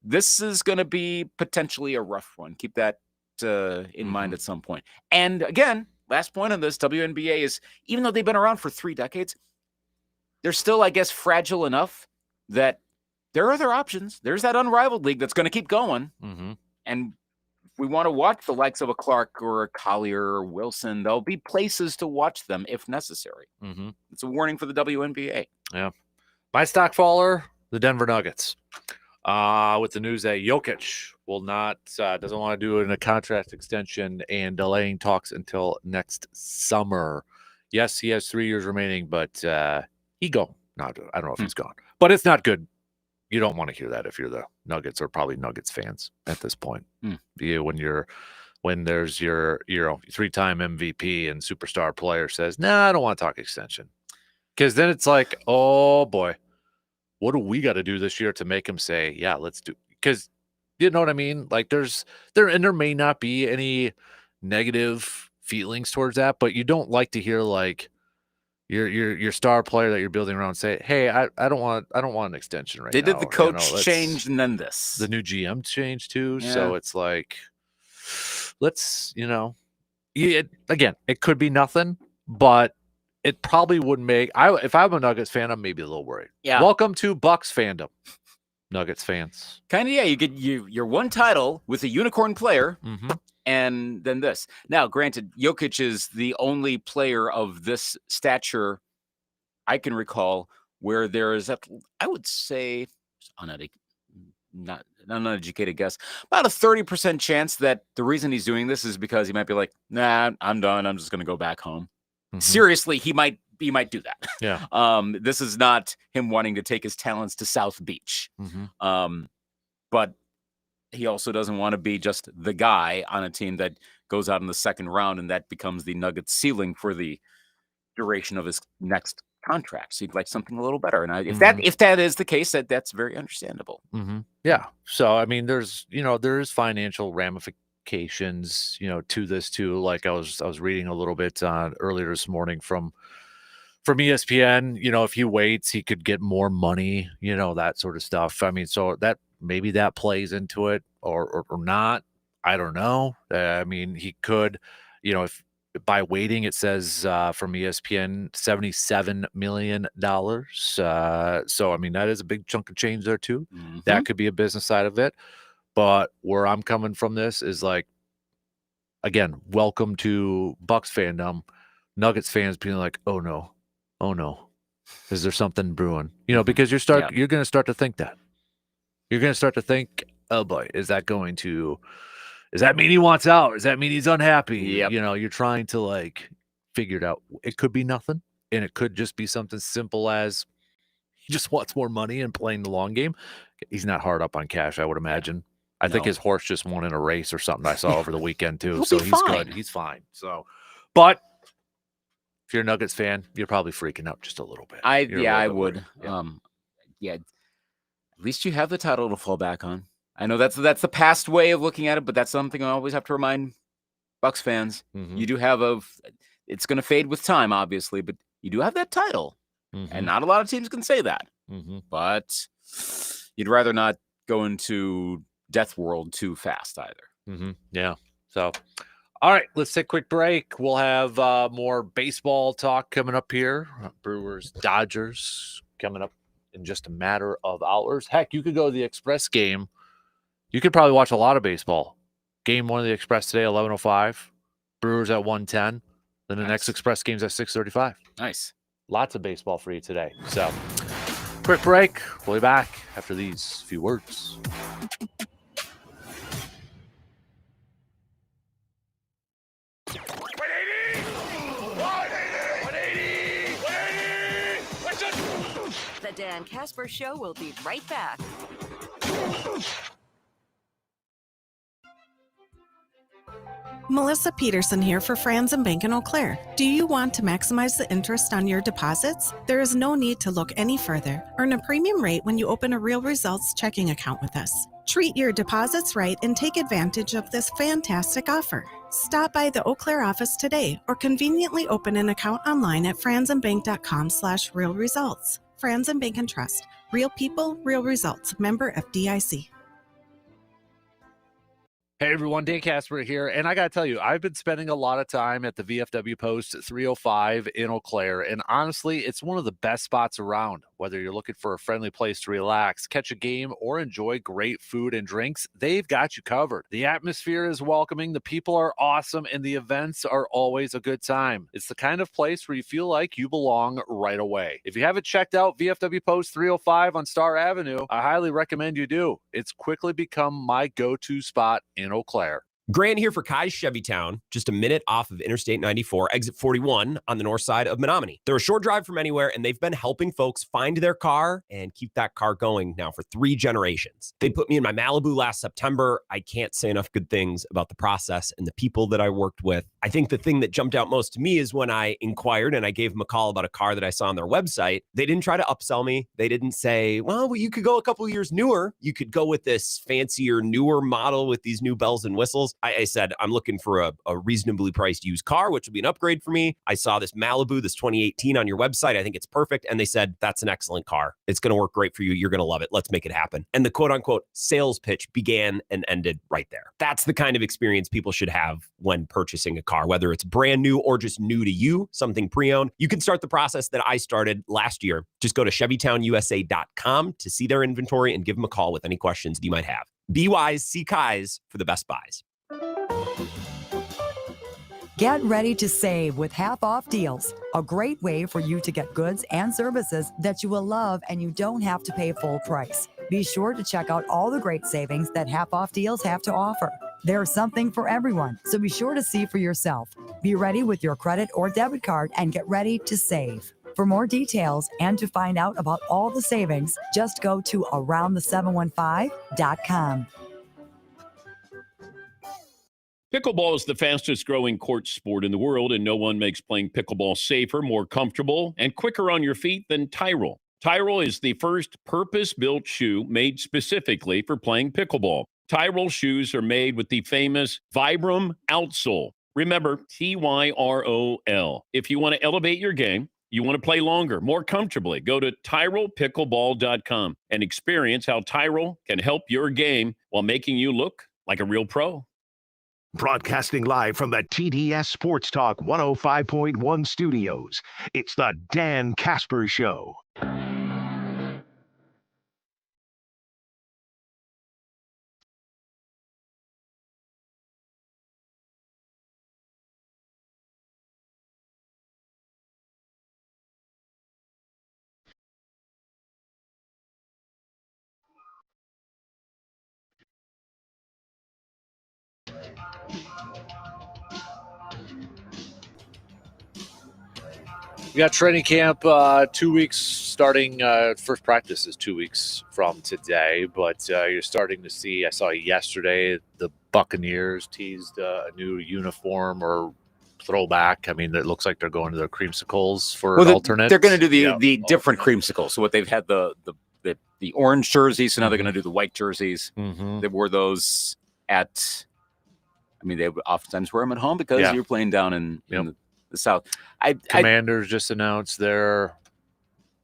this is going to be potentially a rough one. Keep that in mind at some point. And again, last point on this, WNBA is, even though they've been around for 3 decades, they're still, I guess, fragile enough that there are other options. There's that Unrivaled league that's going to keep going. And if we want to watch the likes of a Clark or a Collier or Wilson, there'll be places to watch them if necessary. It's a warning for the WNBA. Yeah. My stock faller, the Denver Nuggets. with the news that Jokic will not doesn't want to do a contract extension and delaying talks until next summer. Yes, he has 3 years remaining, but he gone. I don't know if he's gone, but it's not good. You don't want to hear that if you're the Nuggets or probably Nuggets fans at this point. When there's your 3-time MVP and superstar player says, "Nah, I don't want to talk extension," because then it's like, oh boy, what do we got to do this year to make him say, "Yeah, let's do"? Because you know what I mean. Like there may not be any negative feelings towards that, but you don't like to hear like your star player that you're building around say, "Hey, I don't want an extension right now." They did the coach change and then this. The new GM change too. Yeah. So it's like, let's, again, it could be nothing, but it probably wouldn't make if I'm a Nuggets fan, I'm maybe a little worried. Yeah. Welcome to Bucks fandom, Nuggets fans. Kind of, yeah. You get your one title with a unicorn player. And then this. Now, granted, Jokic is the only player of this stature I can recall where there is, I would say, not an uneducated guess, about a 30% chance that the reason he's doing this is because he might be like, "Nah, I'm done. I'm just going to go back home." Seriously, he might do that. Yeah. This is not him wanting to take his talents to South Beach. But he also doesn't want to be just the guy on a team that goes out in the second round and that becomes the Nuggets ceiling for the duration of his next contract. So he'd like something a little better. And if that is the case, that's very understandable. Yeah. So, I mean, there's financial ramifications, to this too. Like I was reading a little bit earlier this morning from ESPN, if he waits, he could get more money, that sort of stuff. I mean, so that maybe that plays into it or not. I don't know. I mean, he could, if by waiting, it says from ESPN, $77 million. So, I mean, that is a big chunk of change there too. That could be a business side of it. But where I'm coming from this is like, again, welcome to Bucks fandom. Nuggets fans being like, oh no, is there something brewing? Because you're going to start to think that. You're going to start to think, oh boy, does that mean he wants out? Does that mean he's unhappy? You're trying to like figure it out. It could be nothing. And it could just be something simple as he just wants more money and playing the long game. He's not hard up on cash, I would imagine. I think his horse just won in a race or something I saw over the weekend too. So he's good. He's fine. So, but if you're a Nuggets fan, you're probably freaking out just a little bit. I would. At least you have the title to fall back on. I know that's the past way of looking at it, but that's something I always have to remind Bucks fans. You do have it's going to fade with time, obviously, but you do have that title, and not a lot of teams can say that. But you'd rather not go into death world too fast either. Yeah. So, all right, let's take a quick break. We'll have more baseball talk coming up here. Brewers, Dodgers coming up in just a matter of hours. Heck, you could go to the Express game. You could probably watch a lot of baseball. Game 1 of the Express today, 11:05. Brewers at 1:10. Then the next Express game's at 6:35. Nice. Lots of baseball for you today. So, quick break. We'll be back after these few words. The Dan Kasper Show will be right back. Melissa Peterson here for Franz and Bank in Eau Claire. Do you want to maximize the interest on your deposits? There is no need to look any further. Earn a premium rate when you open a Real Results checking account with us. Treat your deposits right and take advantage of this fantastic offer. Stop by the Eau Claire office today or conveniently open an account online at franzandbank.com/realresults. Franz and Bank and Trust. Real people, real results. Member FDIC. Hey everyone, Dan Kasper here, and I gotta tell you, I've been spending a lot of time at the VFW Post at 305 in Eau Claire, and honestly, it's one of the best spots around. Whether you're looking for a friendly place to relax, catch a game, or enjoy great food and drinks, they've got you covered. The atmosphere is welcoming, the people are awesome, and the events are always a good time. It's the kind of place where you feel like you belong right away. If you haven't checked out VFW Post 305 on Star Avenue, I highly recommend you do. It's quickly become my go-to spot in Eau Claire. Grant here for Kai's Chevy Town, just a minute off of Interstate 94, exit 41 on the north side of Menominee. They're a short drive from anywhere, and they've been helping folks find their car and keep that car going now for 3 generations. They put me in my Malibu last September. I can't say enough good things about the process and the people that I worked with. I think the thing that jumped out most to me is when I inquired and I gave them a call about a car that I saw on their website. They didn't try to upsell me. They didn't say, well, you could go a couple years newer. You could go with this fancier, newer model with these new bells and whistles. I said, I'm looking for a reasonably priced used car, which would be an upgrade for me. I saw this Malibu, this 2018 on your website. I think it's perfect. And they said, that's an excellent car. It's going to work great for you. You're going to love it. Let's make it happen. And the quote unquote sales pitch began and ended right there. That's the kind of experience people should have when purchasing a car, whether it's brand new or just new to you, something pre-owned. You can start the process that I started last year. Just go to ChevyTownUSA.com to see their inventory and give them a call with any questions that you might have. Be wise, see Kai's for the best buys. Get ready to save with half-off deals. A great way for you to get goods and services that you will love and you don't have to pay full price. Be sure to check out all the great savings that half-off deals have to offer. There's something for everyone, so be sure to see for yourself. Be ready with your credit or debit card and get ready to save. For more details and to find out about all the savings, just go to aroundthe715.com. Pickleball is the fastest growing court sport in the world, and no one makes playing pickleball safer, more comfortable, and quicker on your feet than Tyrell. Tyrell is the first purpose-built shoe made specifically for playing pickleball. Tyrell shoes are made with the famous Vibram outsole. Remember, Tyrol. If you want to elevate your game, you want to play longer, more comfortably, go to TyrellPickleball.com and experience how Tyrell can help your game while making you look like a real pro. Broadcasting live from the TDS Sports Talk 105.1 studios, it's the Dan Kasper Show. We got training camp 2 weeks starting. First practice is 2 weeks from today, but you're starting to see, I saw yesterday, the Buccaneers teased a new uniform or throwback. I mean, it looks like they're going to their creamsicles for an alternate. They're going to do the different creamsicles. So what they've had the orange jerseys, so now they're going to do the white jerseys. They wore those at, I mean, they would oftentimes wear them at home because you're playing down in the South. Commanders just announced their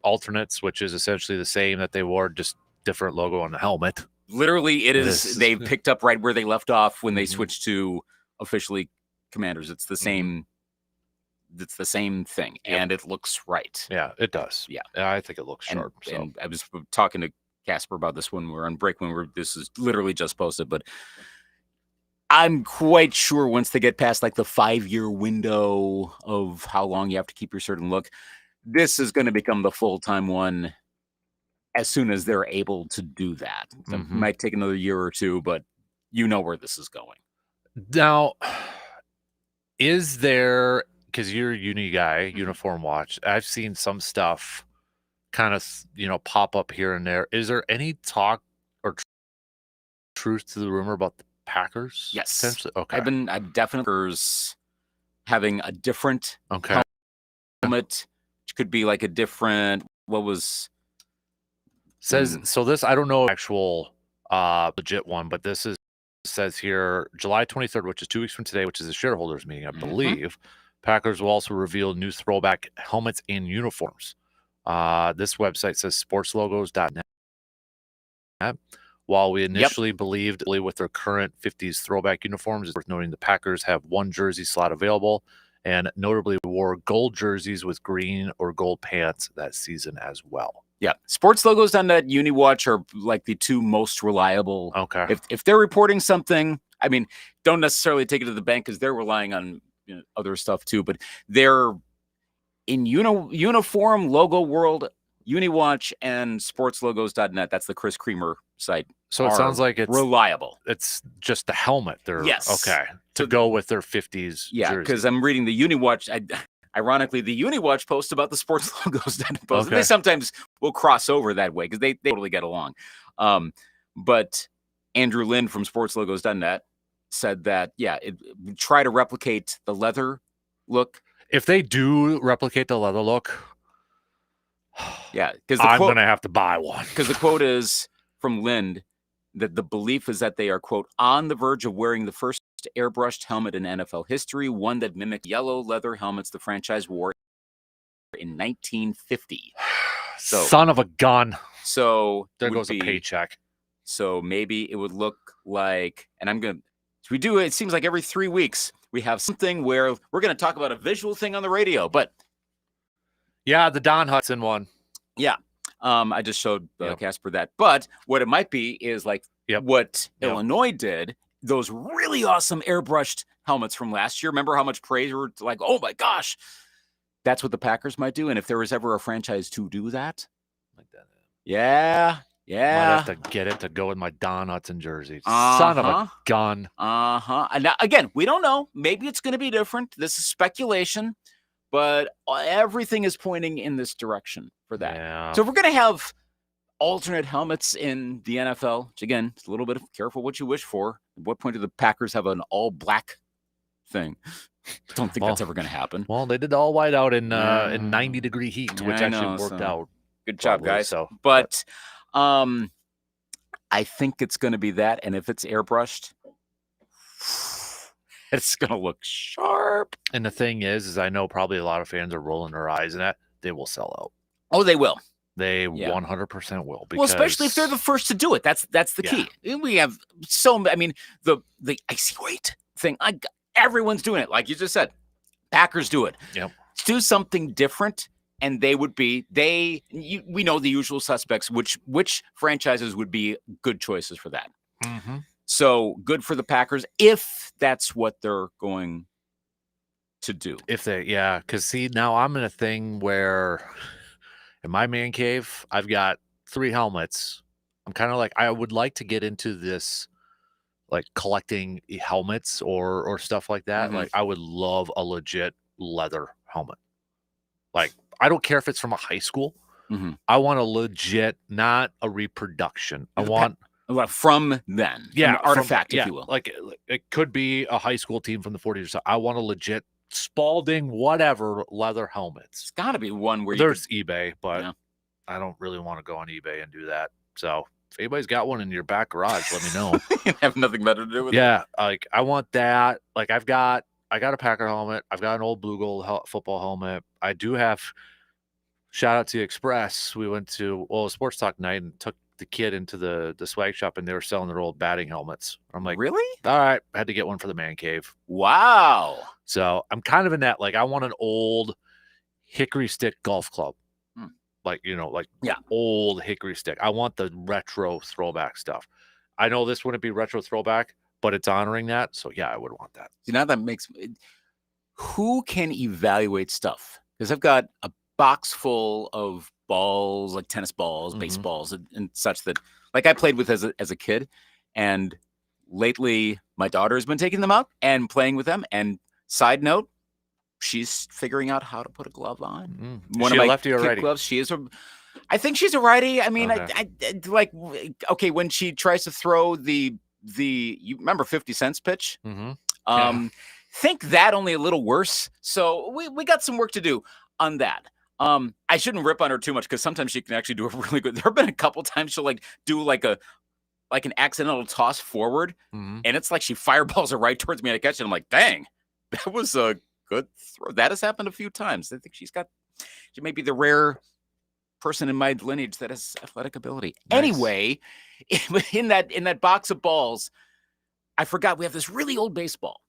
alternates, which is essentially the same that they wore, just different logo on the helmet. Literally, it is. They picked up right where they left off when they switched to officially Commanders. It's the same. It's the same thing, and it looks right. Yeah, it does. Yeah, I think it looks sharp. And I was talking to Kasper about this when we were on break. This is literally just posted, but I'm quite sure once they get past like the 5-year window of how long you have to keep your certain look, this is going to become the full-time one as soon as they're able to do that. It might take another year or two, but you know where this is going. Now, is there, because you're a uni guy, uniform watch, I've seen some stuff kind of, pop up here and there. Is there any talk or truth to the rumor about the Packers? Yes. Potentially? Okay. I've definitely having a different helmet, which could be like a different, says, so this, I don't know actual legit one, but this says here July 23rd, which is 2 weeks from today, which is a shareholders meeting, I believe. Packers will also reveal new throwback helmets and uniforms. This website says sportslogos.net. While we initially believed with their current 50s throwback uniforms, it's worth noting the Packers have one jersey slot available and notably wore gold jerseys with green or gold pants that season as well. Yeah, sportslogos.net, UniWatch are like the two most reliable. Okay. If they're reporting something, I mean, don't necessarily take it to the bank because they're relying on other stuff too. But they're in uniform logo world, UniWatch and sportslogos.net. That's the Chris Creamer site. So it sounds like it's reliable. It's just the helmet. They're Yes. okay to go with their 50s. Yeah, jersey. because I'm reading the UniWatch. Ironically, the UniWatch post about the sports logos that post. Okay. They sometimes will cross over that way because they totally get along. But Andrew Lynn from sportslogos.net said that, try to replicate the leather look. If they do replicate the leather look, because I'm going to have to buy one. Because the quote is from Lind that the belief is that they are, quote, on the verge of wearing the first airbrushed helmet in NFL history, one that mimicked yellow leather helmets the franchise wore in 1950. So, son of a gun. So there goes a paycheck. So maybe it would look like, and we do it seems like every 3 weeks we have something where we're going to talk about a visual thing on the radio, but yeah, the Don Hudson one. Yeah. I just showed Kasper that. But what it might be is like what Illinois did, those really awesome airbrushed helmets from last year. Remember how much praise we were like, oh my gosh. That's what the Packers might do. And if there was ever a franchise to do that, like that. Yeah. Might have to get it to go with my Don Hudson jersey. Son of a gun. And now, again, we don't know. Maybe it's going to be different. This is speculation. But everything is pointing in this direction for that. Yeah. So if we're going to have alternate helmets in the NFL, which again, it's a little bit of careful what you wish for. At what point do the Packers have an all black thing? Don't think that's ever going to happen. Well, they did the all white out in 90-degree heat, which actually worked out. Good job, probably, guys. So, but I think it's going to be that. And if it's airbrushed, it's going to look sharp. And the thing is I know probably a lot of fans are rolling their eyes and that they will sell out. Oh, they will. They 100% will. Because, well, especially if they're the first to do it. That's the key. We have the icy white thing. Everyone's doing it. Like you just said, Packers do it. Yep. Do something different. And they would be, we know the usual suspects, which franchises would be good choices for that. Mm-hmm. So good for the Packers if that's what they're going to do. Because see, now I'm in a thing where in my man cave, I've got 3 helmets. I'm kind of like, I would like to get into this, like collecting helmets or stuff like that. Mm-hmm. Like I would love a legit leather helmet. Like, I don't care if it's from a high school. Mm-hmm. I want a legit, not a reproduction. I want from then, an artifact, if you will. Like it could be a high school team from the 40s or so. I want a legit Spalding, whatever leather helmets. It's got to be one where there's eBay, but I don't really want to go on eBay and do that. So if anybody's got one in your back garage, let me know. You have nothing better to do with it. Yeah, like I want that. Like I got a Packer helmet. I've got an old Blue Gold football helmet. I do have. Shout out to Express. We went to a sports talk night and took the kid into the swag shop, and they were selling their old batting helmets. I'm like, really? All right, I had to get one for the man cave. Wow. So I'm kind of in that. Like I want an old hickory stick golf club. Like old hickory stick. I want the retro throwback stuff. I know this wouldn't be retro throwback, but it's honoring that. So yeah, I would want that. See, now that makes who can evaluate stuff? Because I've got a box full of balls, like tennis balls, baseballs, and such that like I played with as a kid. And lately my daughter has been taking them out and playing with them. And side note, she's figuring out how to put a glove on. One of my lefty or righty gloves. I think she's a righty. I mean, okay. I like, okay, when she tries to throw the you remember 50 cents pitch? Think that only a little worse. So we got some work to do on that. I shouldn't rip on her too much because sometimes she can actually do a really good. There have been a couple times she'll like do like an accidental toss forward, and it's like she fireballs her right towards me and I catch it. I'm like, dang, that was a good throw. That has happened a few times. I think she may be the rare person in my lineage that has athletic ability. Nice. Anyway, in that box of balls, I forgot we have this really old baseball.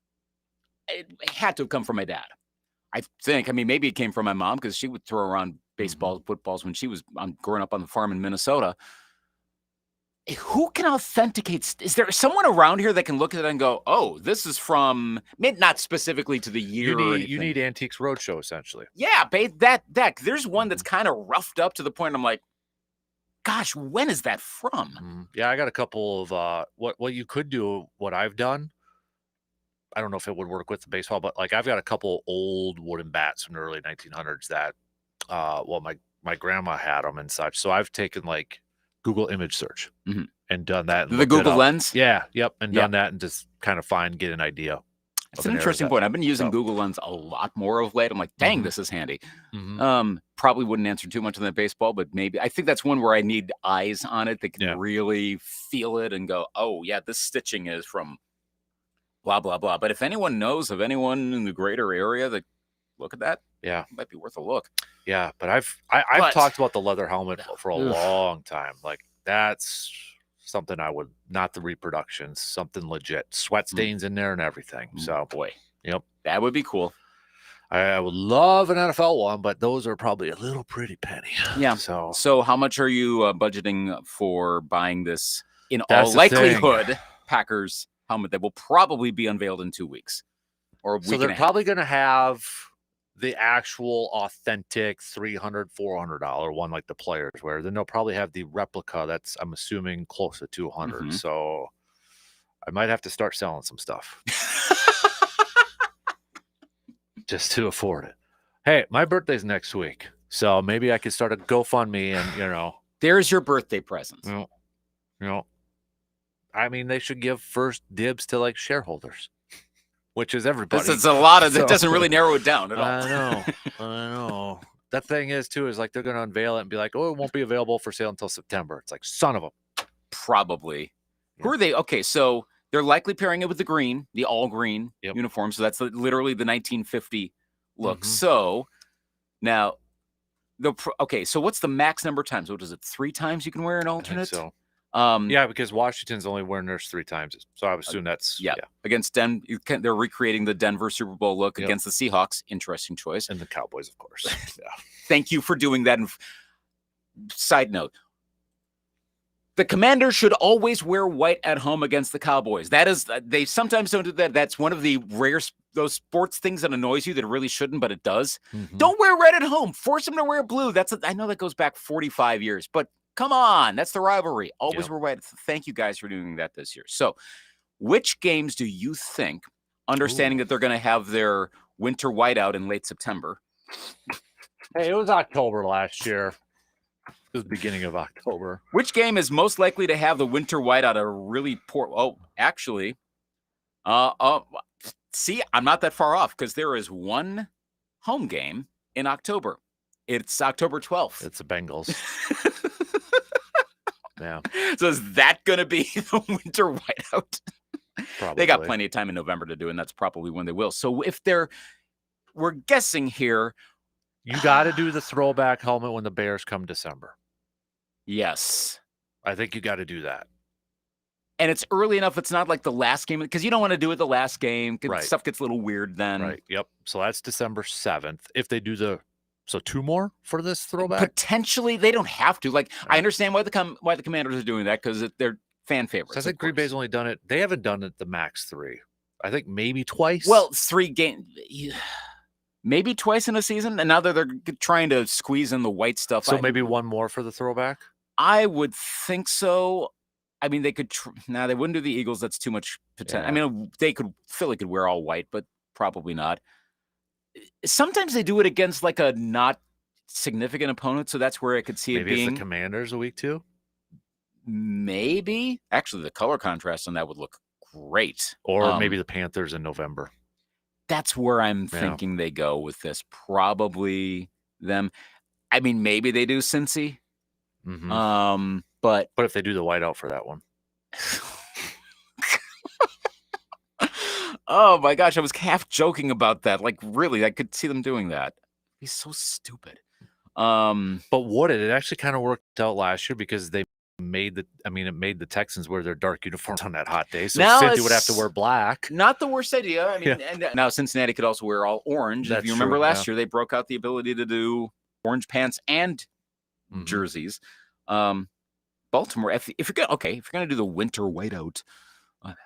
It had to have come from my dad. I think. I mean, maybe it came from my mom because she would throw around baseball, footballs when she was growing up on the farm in Minnesota. Who can authenticate? Is there someone around here that can look at it and go, "Oh, this is from," not specifically to the year? You need Antiques Roadshow essentially. Yeah, that there's one that's kind of roughed up to the point I'm like, gosh, when is that from? Yeah, I got a couple of what you could do, what I've done. I don't know if it would work with the baseball, but like I've got a couple old wooden bats from the early 1900s that my grandma had them and such. So I've taken like Google image search and done that. And the Google Lens? Yeah, yep. And done that and just kind of get an idea. It's an interesting point. I've been using Google Lens a lot more of late. I'm like, dang, this is handy. Probably wouldn't answer too much on that baseball, but maybe. I think that's one where I need eyes on it that can really feel it and go, oh, yeah, this stitching is from blah, blah, blah. But if anyone knows of anyone in the greater area that look at that, it might be worth a look. Yeah, but I've talked about the leather helmet for a long time. Like that's something I would, not the reproductions, something legit, sweat stains in there and everything. So boy, yep, that would be cool. I would love an NFL one, but those are probably a little pretty penny. Yeah. So how much are you budgeting for buying this? In all likelihood, Packers helmet that will probably be unveiled in 2 weeks or a week. So they're probably going to have the actual authentic $300, $400 one like the players wear. Then they'll probably have the replica that's, I'm assuming, close to 200. So I might have to start selling some stuff just to afford it. Hey, my birthday's next week, so maybe I could start a GoFundMe and, there's your birthday present. I mean, they should give first dibs to like shareholders, which is everybody. This is a lot of, it doesn't really narrow it down at all. I know. That thing is too, is like they're going to unveil it and be like, oh, it won't be available for sale until September. It's like, son of a. Probably. Who are they? Okay, so they're likely pairing it with the green, the all green uniform. So that's literally the 1950 look. So now, so what's the max number of times? What is it? 3 times you can wear an alternate? I think so. Yeah, because Washington's only wearing theirs 3 times. So I would assume that's against they're recreating the Denver Super Bowl look against the Seahawks. Interesting choice. And the Cowboys, of course. Thank you for doing that. And side note, the Commanders should always wear white at home against the Cowboys. That is, they sometimes don't do that. That's one of the rare those sports things that annoys you that really shouldn't, but it does. Don't wear red at home. Force them to wear blue. I know that goes back 45 years, but come on, that's the rivalry. Always wear white. Thank you guys for doing that this year. So, which games do you think, understanding that they're going to have their winter whiteout in late September? Hey, it was October last year. It was the beginning of October. Which game is most likely to have the winter whiteout? A really poor. Oh, actually, see, I'm not that far off because there is one home game in October. It's October 12th. It's the Bengals. Yeah. So is that going to be the winter whiteout? Probably. They got plenty of time in November to do it, and that's probably when they will. So if we're guessing here. You got to do the throwback helmet when the Bears come December. Yes. I think you got to do that. And it's early enough. It's not like the last game because you don't want to do it the last game. Right. Stuff gets a little weird then. Right. Yep. So that's December 7th. If they do so 2 more for this throwback? Potentially, they don't have to. Like, I understand why the Commanders are doing that because they're fan favorites. So I think Green Bay's only done it. They haven't done it the max 3. I think maybe twice. Well, 3 games. Maybe twice in a season, and now that they're trying to squeeze in the white stuff. So maybe 1 more for the throwback? I would think so. I mean, they could. They wouldn't do the Eagles. That's too much potential. Yeah. I mean, Philly could wear all white, but probably not. Sometimes they do it against like a not significant opponent, so that's where I could see maybe it being. It's the Commanders a week 2? Maybe. Actually, the color contrast on that would look great. Or maybe the Panthers in November. That's where I'm thinking they go with this. Probably them. I mean, maybe they do Cincy. But if they do the whiteout for that one. Oh my gosh, I was half joking about that. Like, really, I could see them doing that. He's so stupid. But would it? It actually kind of worked out last year because they made the Texans wear their dark uniforms on that hot day. So Now Cincy would have to it's wear black. Not the worst idea. I mean, and now Cincinnati could also wear all orange. That's if you remember true, last yeah. year, they broke out the ability to do orange pants and jerseys. Baltimore, if you're gonna do the winter whiteout,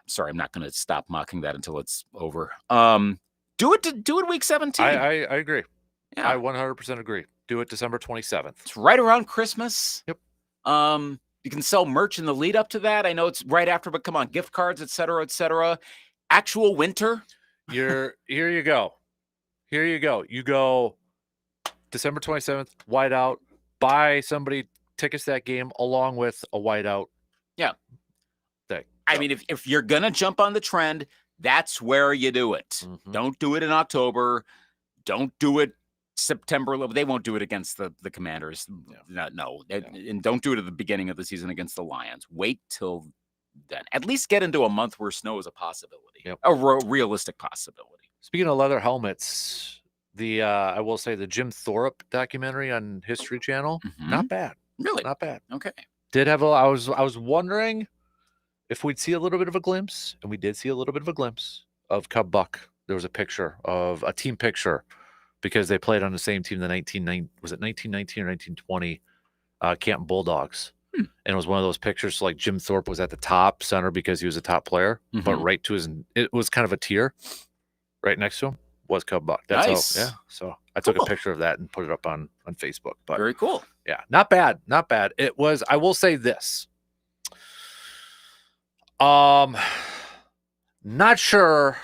sorry, I'm not gonna stop mocking that until it's over. Do it week 17. I agree. Yeah. I 100% agree. Do it December 27th. It's right around Christmas. Yep. You can sell merch in the lead up to that. I know it's right after, but come on, gift cards, et cetera, et cetera. Actual winter. Here you go. You go December 27th, whiteout. Buy somebody tickets to that game along with a whiteout. Yeah. Thing. I mean, if you're gonna jump on the trend, that's where you do it. Don't do it in October. Don't do it September. They won't do it against the Commanders. No. And don't do it at the beginning of the season against the Lions. Wait till then. At least get into a month where snow is a possibility, a realistic possibility. Speaking of leather helmets, I will say the Jim Thorpe documentary on History Channel, not bad. Really? Not bad. Okay. I was wondering if we'd see a little bit of a glimpse, and we did see a little bit of a glimpse of Cub Buck. There was a picture of a team picture because they played on the same team, the 1919 or 1920 Canton Bulldogs. And it was one of those pictures, so like Jim Thorpe was at the top center because he was a top player, but right to it was kind of a tier right next to him was Cub Buck. That's Nice. how, yeah. So I took a picture of that and put it up on Facebook. But very cool. Yeah, not bad. Not bad. It was, I will say this. Not sure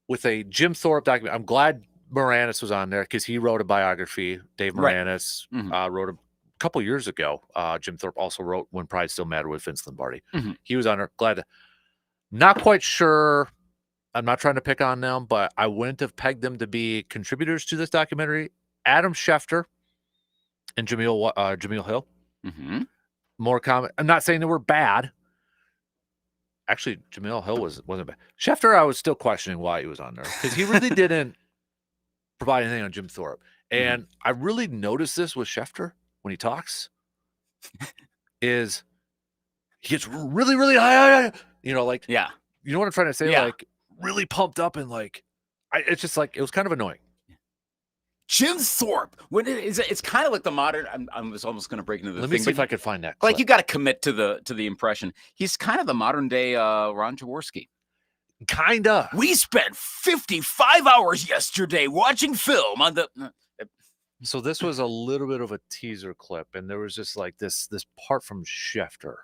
with a Jim Thorpe document. I'm glad Moranis was on there because he wrote a biography. Dave Moranis wrote a couple years ago. Jim Thorpe also wrote When Pride Still Mattered with Vince Lombardi. He was on there. Glad. Not quite sure. I'm not trying to pick on them, but I wouldn't have pegged them to be contributors to this documentary. Adam Schefter and Jameel Hill. More common. I'm not saying they were bad. Actually, Jameel Hill wasn't bad. Schefter, I was still questioning why he was on there because he really didn't provide anything on Jim Thorpe. And I really noticed this with Schefter when he talks is he gets really, really high. You know, like, yeah. You know what I'm trying to say? Yeah. Like, really pumped up and like, it's just like, it was kind of annoying. Jim Thorpe, it's kind of like the modern. I was almost going to break into the Let thing. me see if I could find that. Like, you got to commit to the impression. He's kind of the modern day Ron Jaworski. Kinda. We spent 55 hours yesterday watching film on the. So this was a little bit of a teaser clip, and there was just like this part from Schefter.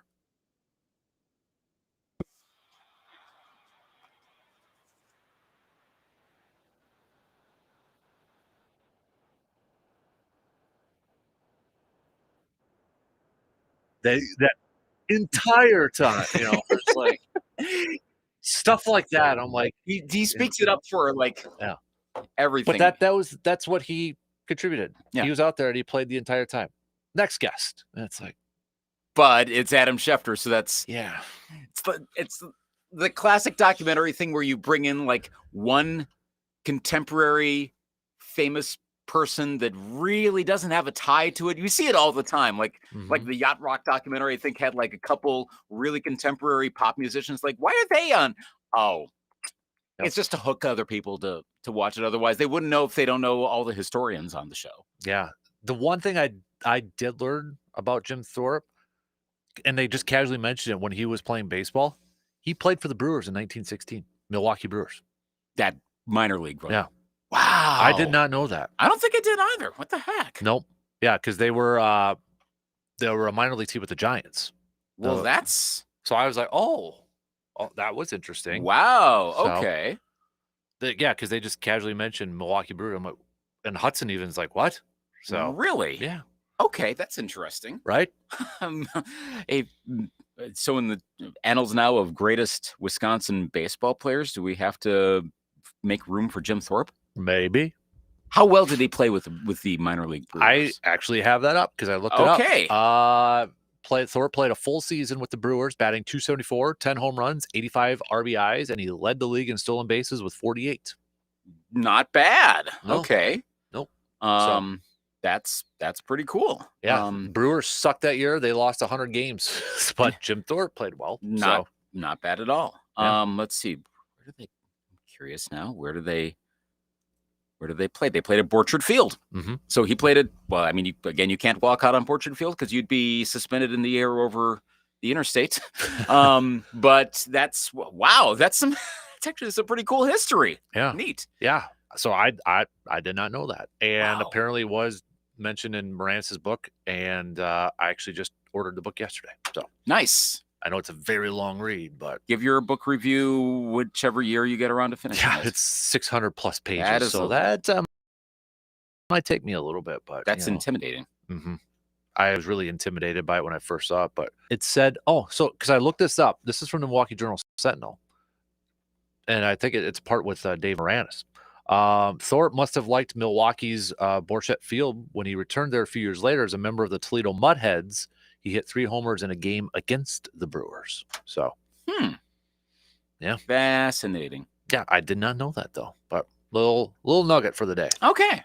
That entire time, you know, it's like stuff like that. I'm like, he speaks it up for like everything. But that's what he contributed. Yeah. He was out there and he played the entire time. Next guest, and it's like, but it's Adam Schefter, so that's it's the classic documentary thing where you bring in like one contemporary famous person that really doesn't have a tie to it. You see it all the time. Like the Yacht Rock documentary, I think, had like a couple really contemporary pop musicians. Like, why are they on? Oh, it's just to hook other people to watch it. Otherwise, they wouldn't know if they don't know all the historians on the show. Yeah. The one thing I did learn about Jim Thorpe, and they just casually mentioned it when he was playing baseball, he played for the Brewers in 1916, Milwaukee Brewers. That minor league, right? Yeah. Wow. I did not know that. I don't think I did either. What the heck? Nope. Yeah, because they were a minor league team with the Giants. Well, that's so I was like, oh, that was interesting. Wow. So, okay. Yeah, because they just casually mentioned Milwaukee Brewers. I'm like, and Hudson even's like, what? So really? Yeah. Okay, that's interesting. Right? So in the annals now of greatest Wisconsin baseball players, do we have to make room for Jim Thorpe? Maybe. How well did he play with the minor league Brewers? I actually have that up because I looked it up. Okay. Thorpe played a full season with the Brewers, batting .274, 10 home runs, 85 RBIs, and he led the league in stolen bases with 48. Not bad. No. Okay. Nope. That's pretty cool. Yeah, Brewers sucked that year. They lost 100 games, but Jim Thorpe played well. Not bad at all. Yeah. Let's see. Where do they? I'm curious now. Where do they play? They played at Borchard Field. Mm-hmm. So he played it. Well, I mean, you can't walk out on Borchard Field because you'd be suspended in the air over the interstate. But that's wow. That's actually some pretty cool history. Yeah, neat. Yeah. So I did not know that, and Wow. apparently was mentioned in Morance's book, and I actually just ordered the book yesterday. So nice. I know it's a very long read, but give your book review whichever year you get around to finishing. yeah, it. it's 600 plus pages. That is so that might take me a little bit, but that's intimidating. Mm-hmm. I was really intimidated by it when I first saw it, but it said, because I looked this up. This is from the Milwaukee Journal-Sentinel, and I think it's part with Dave Moranis. Thorpe must have liked Milwaukee's Borchard Field when he returned there a few years later as a member of the Toledo Mudheads. He hit 3 homers in a game against the Brewers. So, yeah, fascinating. Yeah, I did not know that though. But little nugget for the day. Okay.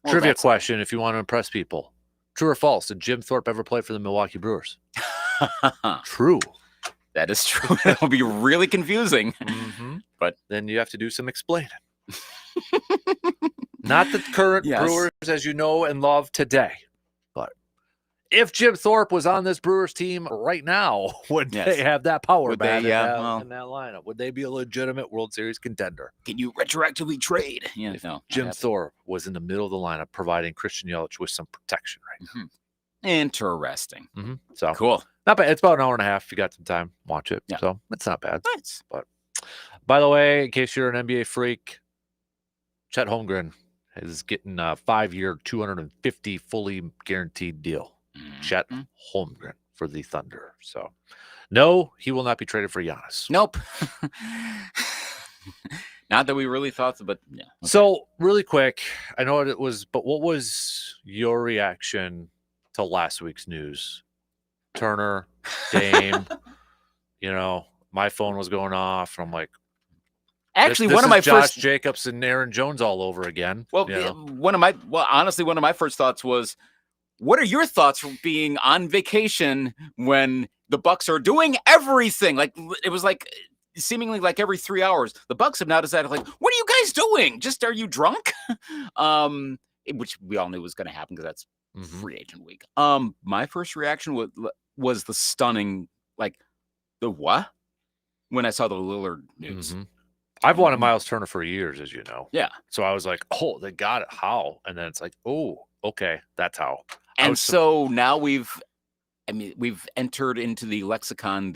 Well, Trivia question: if you want to impress people, true or false? Did Jim Thorpe ever play for the Milwaukee Brewers? True. That is true. That will be really confusing. Mm-hmm. But then you have to do some explaining. Not the current Brewers as you know and love today, but if Jim Thorpe was on this Brewers team right now, would they have that power bat in that lineup? Would they be a legitimate World Series contender? Can you retroactively trade? Yeah, if Jim Thorpe was in the middle of the lineup, providing Christian Yelich with some protection right now. Interesting. Mm-hmm. So cool. Not bad. It's about an hour and a half. If you got some time, watch it. Yeah. So it's not bad. Nice. But by the way, in case you're an NBA freak, Chet Holmgren is getting a 5-year, $250 fully guaranteed deal. Chet Holmgren for the Thunder. So, no, he will not be traded for Giannis. Nope. Not that we really thought, but yeah. Okay. So, really quick, I know what it was, but what was your reaction to last week's news? Turner, Dame, my phone was going off, and I'm like, actually, this one of is my Josh first Jacobs and Aaron Jones all over again. Well, honestly, one of my first thoughts was, what are your thoughts from being on vacation when the Bucks are doing everything? Like it was like seemingly like every 3 hours, the Bucks have now decided, like, what are you guys doing? Just are you drunk? Which we all knew was going to happen because that's free agent week. My first reaction was the stunning, like, the what? When I saw the Lillard news. I've wanted Miles Turner for years, as you know. Yeah. So I was like, oh, they got it. How? And then it's like, oh, okay, that's how. And so now we've entered into the lexicon,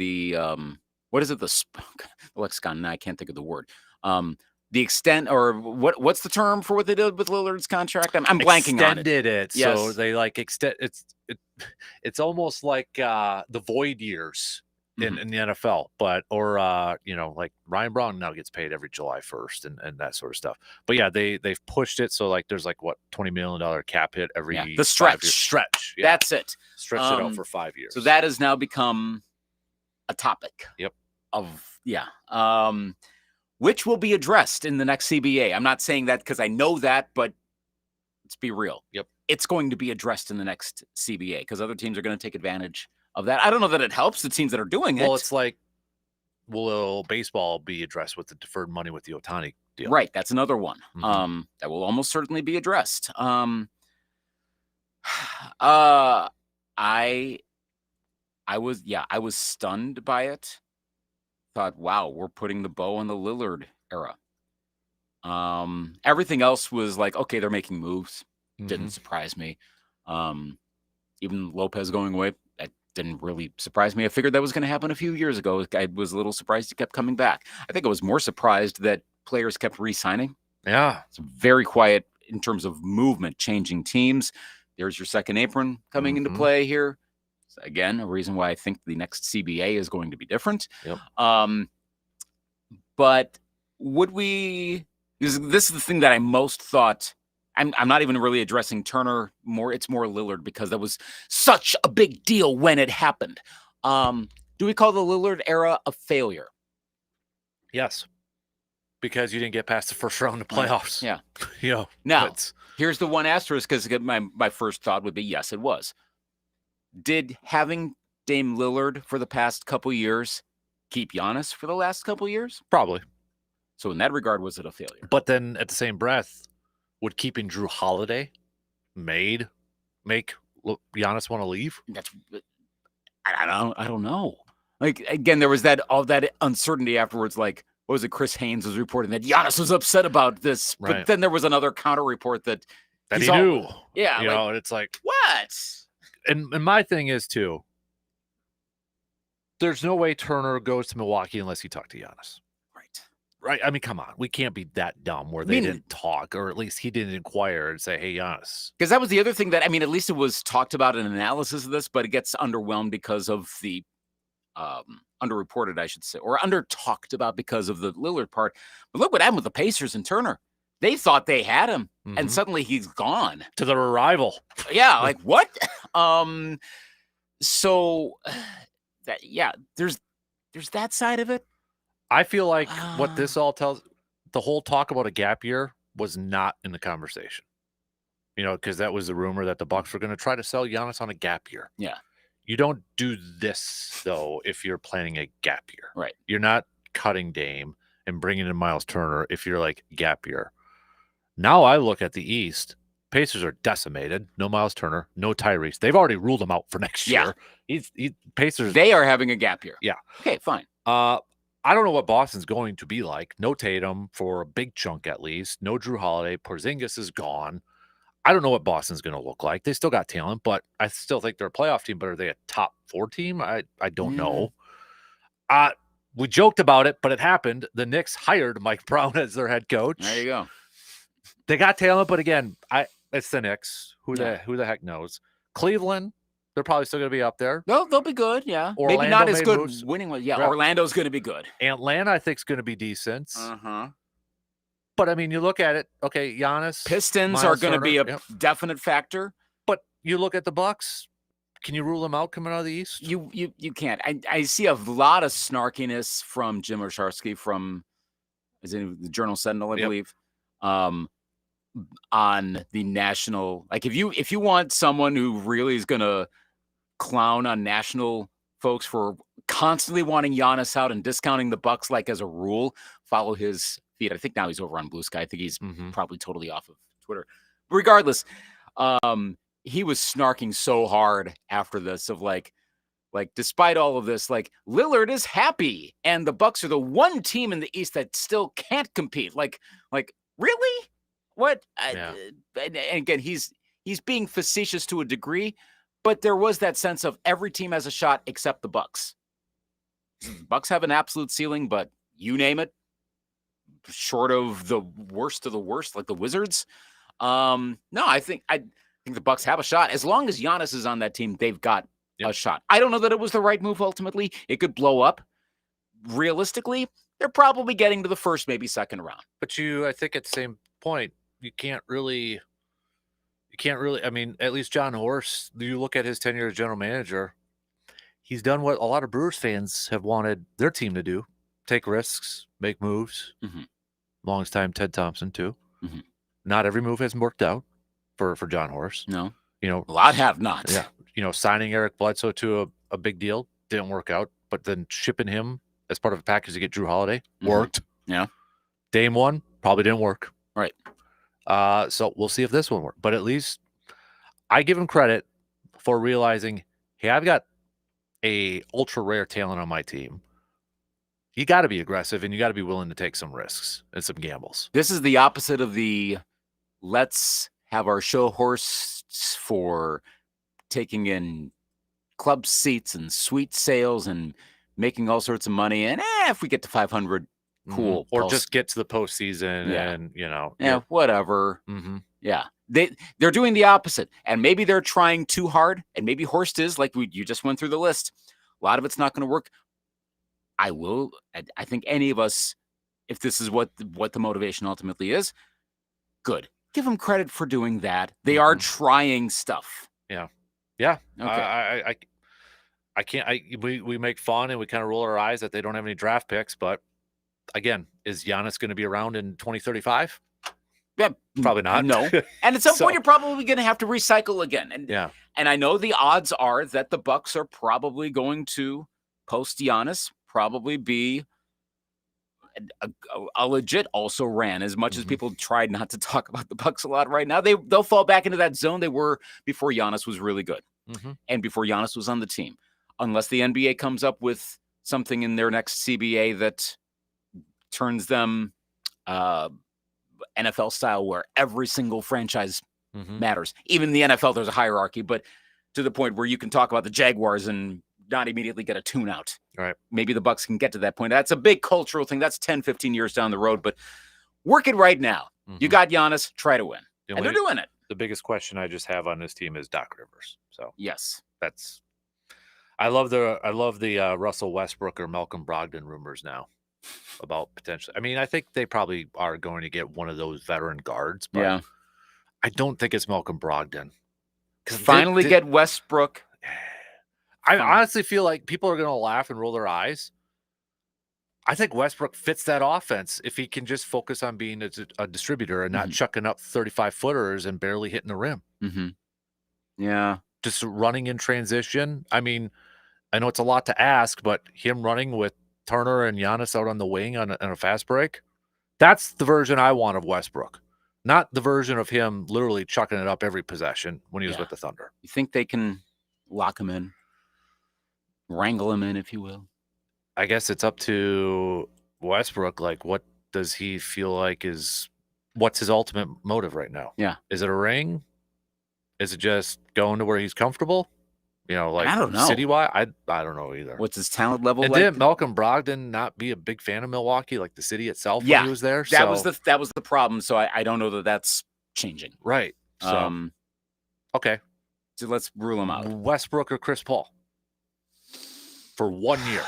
what is it? The lexicon. Now I can't think of the word. The extent, or what's the term for what they did with Lillard's contract? I'm blanking on it. Extended it. Yes. So they like extend. It's almost like the void years in the NFL, but like Ryan Braun now gets paid every July 1st and that sort of stuff. But yeah, they've pushed it so like there's like $20 million cap hit every the stretch. Stretch. Yeah. That's it. Stretch it out for 5 years. So that has now become a topic. Yep. Which will be addressed in the next CBA. I'm not saying that because I know that, but let's be real. Yep. It's going to be addressed in the next CBA because other teams are going to take advantage of that. I don't know that it helps the teams that are doing it. Well, it's like, will baseball be addressed with the deferred money with the Ohtani deal? Right. That's another one. That will almost certainly be addressed. I was stunned by it. Thought, wow, we're putting the bow on the Lillard era. Everything else was like, okay, they're making moves. Didn't surprise me. Even Lopez going away, that didn't really surprise me. I figured that was going to happen a few years ago. I was a little surprised he kept coming back. I think I was more surprised that players kept re-signing. Yeah. It's very quiet in terms of movement, changing teams. There's your second apron coming into play here. So again, a reason why I think the next CBA is going to be different. Yep. But would we? This is the thing that I most thought. I'm not even really addressing Turner more. It's more Lillard because that was such a big deal when it happened. Do we call the Lillard era a failure? Yes. because you didn't get past the first round of playoffs. Yeah. Now, here's the one asterisk, because my first thought would be, yes, it was. Did having Dame Lillard for the past couple years keep Giannis for the last couple years? Probably. So in that regard, was it a failure? But then at the same breath, would keeping Drew Holiday make Giannis want to leave? I don't know. Like, again, there was all that uncertainty afterwards. Like, what was it? Chris Haynes was reporting that Giannis was upset about this, but then there was another counter report that he knew. Yeah, and it's like, what? And my thing is too, there's no way Turner goes to Milwaukee unless he talked to Giannis. Right. I mean, come on. We can't be that dumb where they didn't talk, or at least he didn't inquire and say, hey, Giannis. Because that was the other thing that, at least it was talked about in an analysis of this, but it gets underwhelmed because of the underreported, I should say, or under-talked about because of the Lillard part. But look what happened with the Pacers and Turner. They thought they had him, and suddenly he's gone. To their arrival. Yeah, like, what? So, there's that side of it. I feel like what this all tells, the whole talk about a gap year was not in the conversation. Because that was the rumor that the Bucks were going to try to sell Giannis on a gap year. Yeah. You don't do this, though, if you're planning a gap year. Right. You're not cutting Dame and bringing in Miles Turner if you're like gap year. Now I look at the East. Pacers are decimated. No Miles Turner, no Tyrese. They've already ruled him out for next year. Pacers. They are having a gap year. Yeah. Okay, fine. I don't know what Boston's going to be like. No Tatum for a big chunk at least. No Drew Holiday. Porzingis is gone. I don't know what Boston's going to look like. They still got talent, but I still think they're a playoff team. But are they a top 4 team? I don't know. We joked about it, but it happened. The Knicks hired Mike Brown as their head coach. There you go. They got talent, but again, it's the Knicks. Who the heck knows? Cleveland. They're probably still going to be up there. They'll be good, yeah. Orlando maybe not as good moves. winning. Yeah, Orlando's going to be good. Atlanta, I think, is going to be decent. Uh-huh. But, you look at it. Okay, Giannis. Pistons are going to be a definite factor. But you look at the Bucks. Can you rule them out coming out of the East? You can't. I see a lot of snarkiness from Jim Orsharsky from the Journal Sentinel, I believe, on the national. Like, if you want someone who really is going to clown on national folks for constantly wanting Giannis out and discounting the Bucks like as a rule, follow his feed. I think now he's over on Blue Sky. I think he's probably totally off of Twitter. Regardless, he was snarking so hard after this of like despite all of this, like Lillard is happy and the Bucks are the one team in the East that still can't compete. Like really? What? And again, he's being facetious to a degree. But there was that sense of every team has a shot except the Bucks. Bucks have an absolute ceiling, but you name it, short of the worst of the worst, like the Wizards. No, I think the Bucks have a shot. As long as Giannis is on that team, they've got a shot. I don't know that it was the right move ultimately. It could blow up. Realistically, they're probably getting to the first, maybe second round. But I think at the same point, you can't really, at least John Horst, you look at his tenure as general manager, he's done what a lot of Brewers fans have wanted their team to do: take risks, make moves. Longest time Ted Thompson too. Not every move has worked out for John Horst. No, a lot have not. Yeah, signing Eric Bledsoe to a big deal didn't work out, but then shipping him as part of a package to get Drew Holiday worked. Yeah, Dame one probably didn't work. Right. So we'll see if this one works. But at least I give him credit for realizing, hey, I've got a ultra rare talent on my team. You got to be aggressive and you got to be willing to take some risks and some gambles. This is the opposite of the let's have our show horse for taking in club seats and suite sales and making all sorts of money. And if we get to 500, cool. Or just get to the postseason and, whatever. Yeah. They're doing the opposite. And maybe they're trying too hard. And maybe Horst is, like you just went through the list. A lot of it's not going to work. I think any of us, if this is what the motivation ultimately is, good. Give them credit for doing that. They are trying stuff. Yeah. Okay. I can't. We make fun and we kind of roll our eyes that they don't have any draft picks, but again, is Giannis going to be around in 2035? Yeah, probably not. No. And at some So- point, you're probably going to have to recycle again. And Yeah. And I know the odds are that the Bucks are probably going to post Giannis, probably be a legit also ran. As much as people tried not to talk about the Bucks a lot right now, they'll fall back into that zone they were before Giannis was really good and before Giannis was on the team, unless the NBA comes up with something in their next CBA that turns them NFL style, where every single franchise matters. Even in the NFL, there's a hierarchy, but to the point where you can talk about the Jaguars and not immediately get a tune out. Right. Maybe the Bucks can get to that point. That's a big cultural thing. That's 10, 15 years down the road, but work it right now. You got Giannis, try to win. And they're doing it. The biggest question I just have on this team is Doc Rivers. So yes, that's. I love the Russell Westbrook or Malcolm Brogdon rumors now about potentially. I mean, I think they probably are going to get one of those veteran guards, but Yeah. I don't think it's Malcolm Brogdon. Finally get Westbrook. I honestly feel like people are going to laugh and roll their eyes. I think Westbrook fits that offense if he can just focus on being a distributor and not chucking up 35-footers and barely hitting the rim. Yeah. Just running in transition. I mean, I know it's a lot to ask, but him running with Turner and Giannis out on the wing on a fast break, that's the version I want of Westbrook. Not the version of him literally chucking it up every possession when he was with the Thunder. You think they can lock him in? Wrangle him in, if you will? I guess it's up to Westbrook. Like, what does he feel like what's his ultimate motive right now? Yeah. Is it a ring? Is it just going to where he's comfortable? You know, like I don't know. citywide? I don't know either. What's his talent level And like? didn't Malcolm Brogdon not be a big fan of Milwaukee, like the city itself Yeah, when he was there? that was the problem. So I don't know that that's changing. Right. So, okay. So let's rule him out. Westbrook or Chris Paul for 1 year.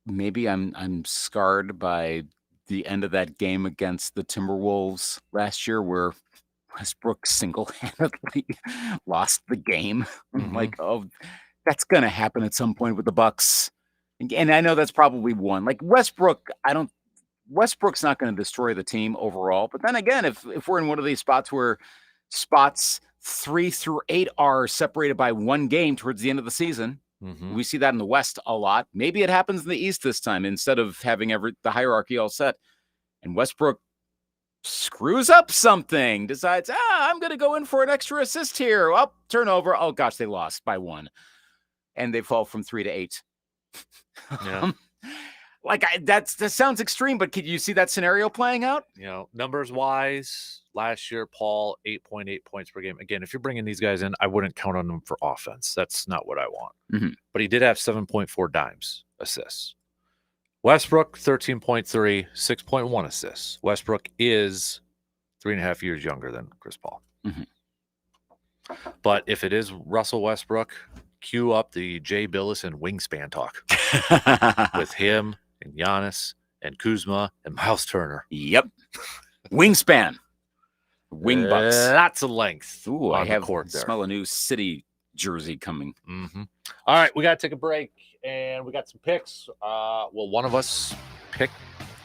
Maybe I'm scarred by the end of that game against the Timberwolves last year, where Westbrook single-handedly lost the game. I'm like, oh, that's gonna happen at some point with the Bucks. And I know that's probably one. Like Westbrook's not going to destroy the team overall. But then again, if we're in one of these spots where spots 3 through 8 are separated by 1 game towards the end of the season, we see that in the West a lot. Maybe it happens in the East this time instead of having the hierarchy all set. And Westbrook screws up something, decides, I'm going to go in for an extra assist here. Well, turnover. Oh, gosh, they lost by 1. And they fall from 3 to 8. Yeah. That sounds extreme, but could you see that scenario playing out? You know, numbers wise, last year, Paul, 8.8 points per game. Again, if you're bringing these guys in, I wouldn't count on them for offense. That's not what I want. But he did have 7.4 dimes assists. Westbrook, 13.3, 6.1 assists. Westbrook is 3.5 years younger than Chris Paul. But if it is Russell Westbrook, cue up the Jay Billis and Wingspan talk with him and Giannis and Kuzma and Miles Turner. Yep. Wingspan. Wing Bucks. Lots of length. Ooh, on I the have court there. smell a new city jersey coming. All right, we got to take a break, and we got some picks. Well, one of us picked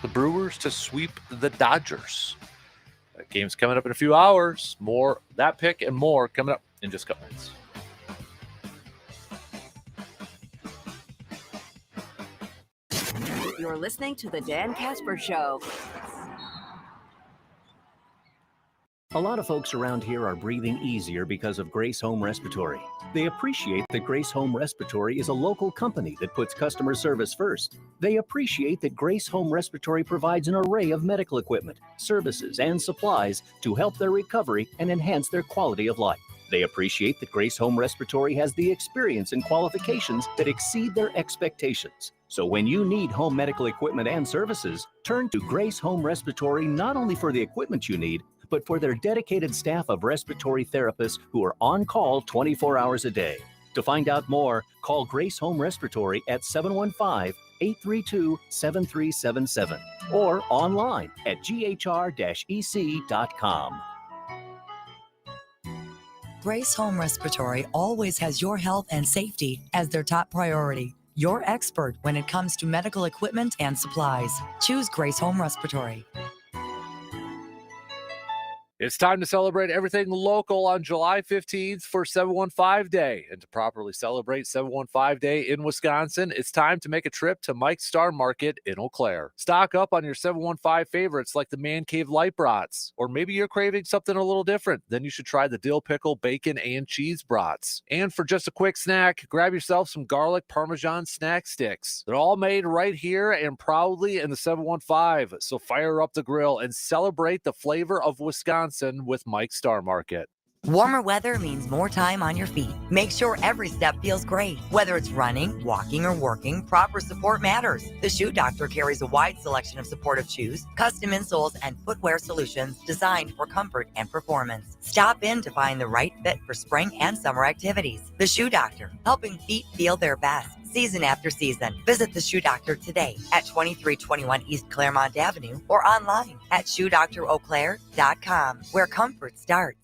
the Brewers to sweep the Dodgers. That game's coming up in a few hours. More that pick and more coming up in just a couple minutes. You're listening to the Dan Kasper Show. A lot of folks around here are breathing easier because of Grace Home Respiratory. They appreciate that Grace Home Respiratory is a local company that puts customer service first. They appreciate that Grace Home Respiratory provides an array of medical equipment, services, and supplies to help their recovery and enhance their quality of life. They appreciate that Grace Home Respiratory has the experience and qualifications that exceed their expectations. So when you need home medical equipment and services, turn to Grace Home Respiratory not only for the equipment you need, but for their dedicated staff of respiratory therapists who are on call 24 hours a day. To find out more, call Grace Home Respiratory at 715-832-7377 or online at ghr-ec.com. Grace Home Respiratory always has your health and safety as their top priority. your expert when it comes to medical equipment and supplies. Choose Grace Home Respiratory. It's time to celebrate everything local on July 15th for 715 Day. And to properly celebrate 715 Day in Wisconsin, it's time to make a trip to Mike's Star Market in Eau Claire. Stock up on your 715 favorites like the Man Cave Light Brats. Or maybe you're craving something a little different. Then you should try the dill pickle, bacon, and cheese brats. And for just a quick snack, grab yourself some garlic Parmesan snack sticks. They're all made right here and proudly in the 715. So fire up the grill and celebrate the flavor of Wisconsin with Mike's Star Market. Warmer weather means more time on your feet. Make sure every step feels great. Whether it's running, walking, or working, proper support matters. The Shoe Doctor carries a wide selection of supportive shoes, custom insoles, and footwear solutions designed for comfort and performance. Stop in to find the right fit for spring and summer activities. The Shoe Doctor, helping feet feel their best season after season. Visit the Shoe Doctor today at 2321 East Claremont Avenue or online at shoedoctoreauclair.com, where comfort starts.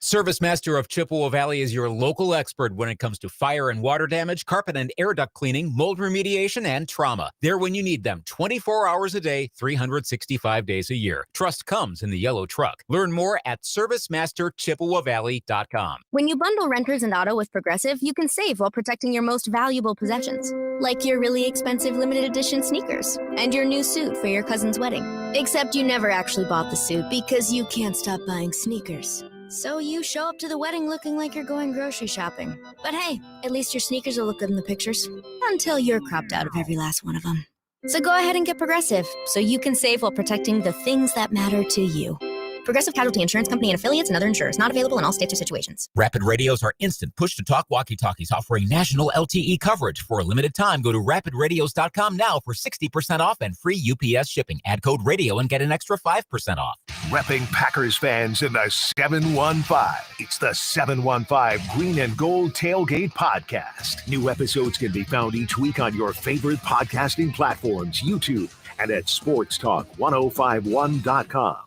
Service Master of Chippewa Valley is your local expert when it comes to fire and water damage, carpet and air duct cleaning, mold remediation, and trauma. They're when you need them 24 hours a day, 365 days a year. Trust comes in the yellow truck. Learn more at ServiceMasterChippewaValley.com. When you bundle renters and auto with Progressive, you can save while protecting your most valuable possessions, like your really expensive limited edition sneakers and your new suit for your cousin's wedding. Except you never actually bought the suit because you can't stop buying sneakers. So you show up to the wedding looking like you're going grocery shopping. But hey, at least your sneakers will look good in the pictures. Until you're cropped out of every last one of them. So go ahead and get Progressive, so you can save while protecting the things that matter to you. Progressive Casualty Insurance Company and affiliates and other insurers. Not available in all states or situations. Rapid radios are instant push-to-talk walkie-talkies offering national LTE coverage. For a limited time, go to rapidradios.com now for 60% off and free UPS shipping. Add code radio and get an extra 5% off. Repping Packers fans in the 715. It's the 715 Green and Gold Tailgate Podcast. New episodes can be found each week on your favorite podcasting platforms, YouTube, and at sportstalk1051.com.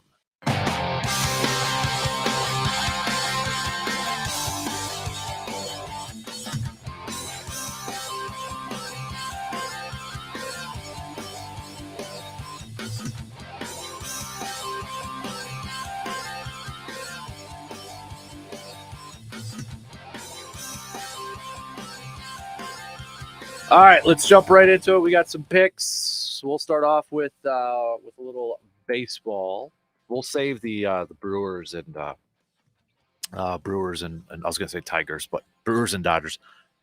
All right, let's jump right into it. We got some picks. We'll start off with a little baseball. We'll save the Brewers and I was going to say Tigers, but Brewers and Dodgers,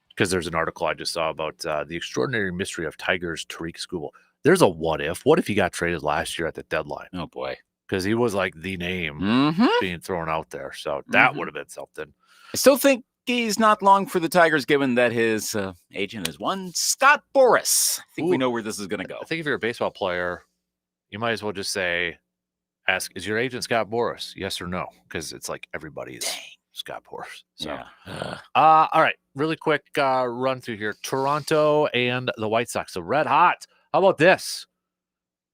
because there's an article I just saw about the extraordinary mystery of Tigers' Tariq Skubal. There's a what if. What if he got traded last year at the deadline? Oh boy, because he was like the name being thrown out there. So that would have been something. I still think he's not long for the Tigers, given that his agent is one Scott Boras. I think we know where this is going to go. I think if you're a baseball player, you might as well just ask, is your agent Scott Boras? Yes or no? Because it's like everybody is Scott Boras. So, all right, really quick run through here. Toronto and the White Sox, the red hot. How about this?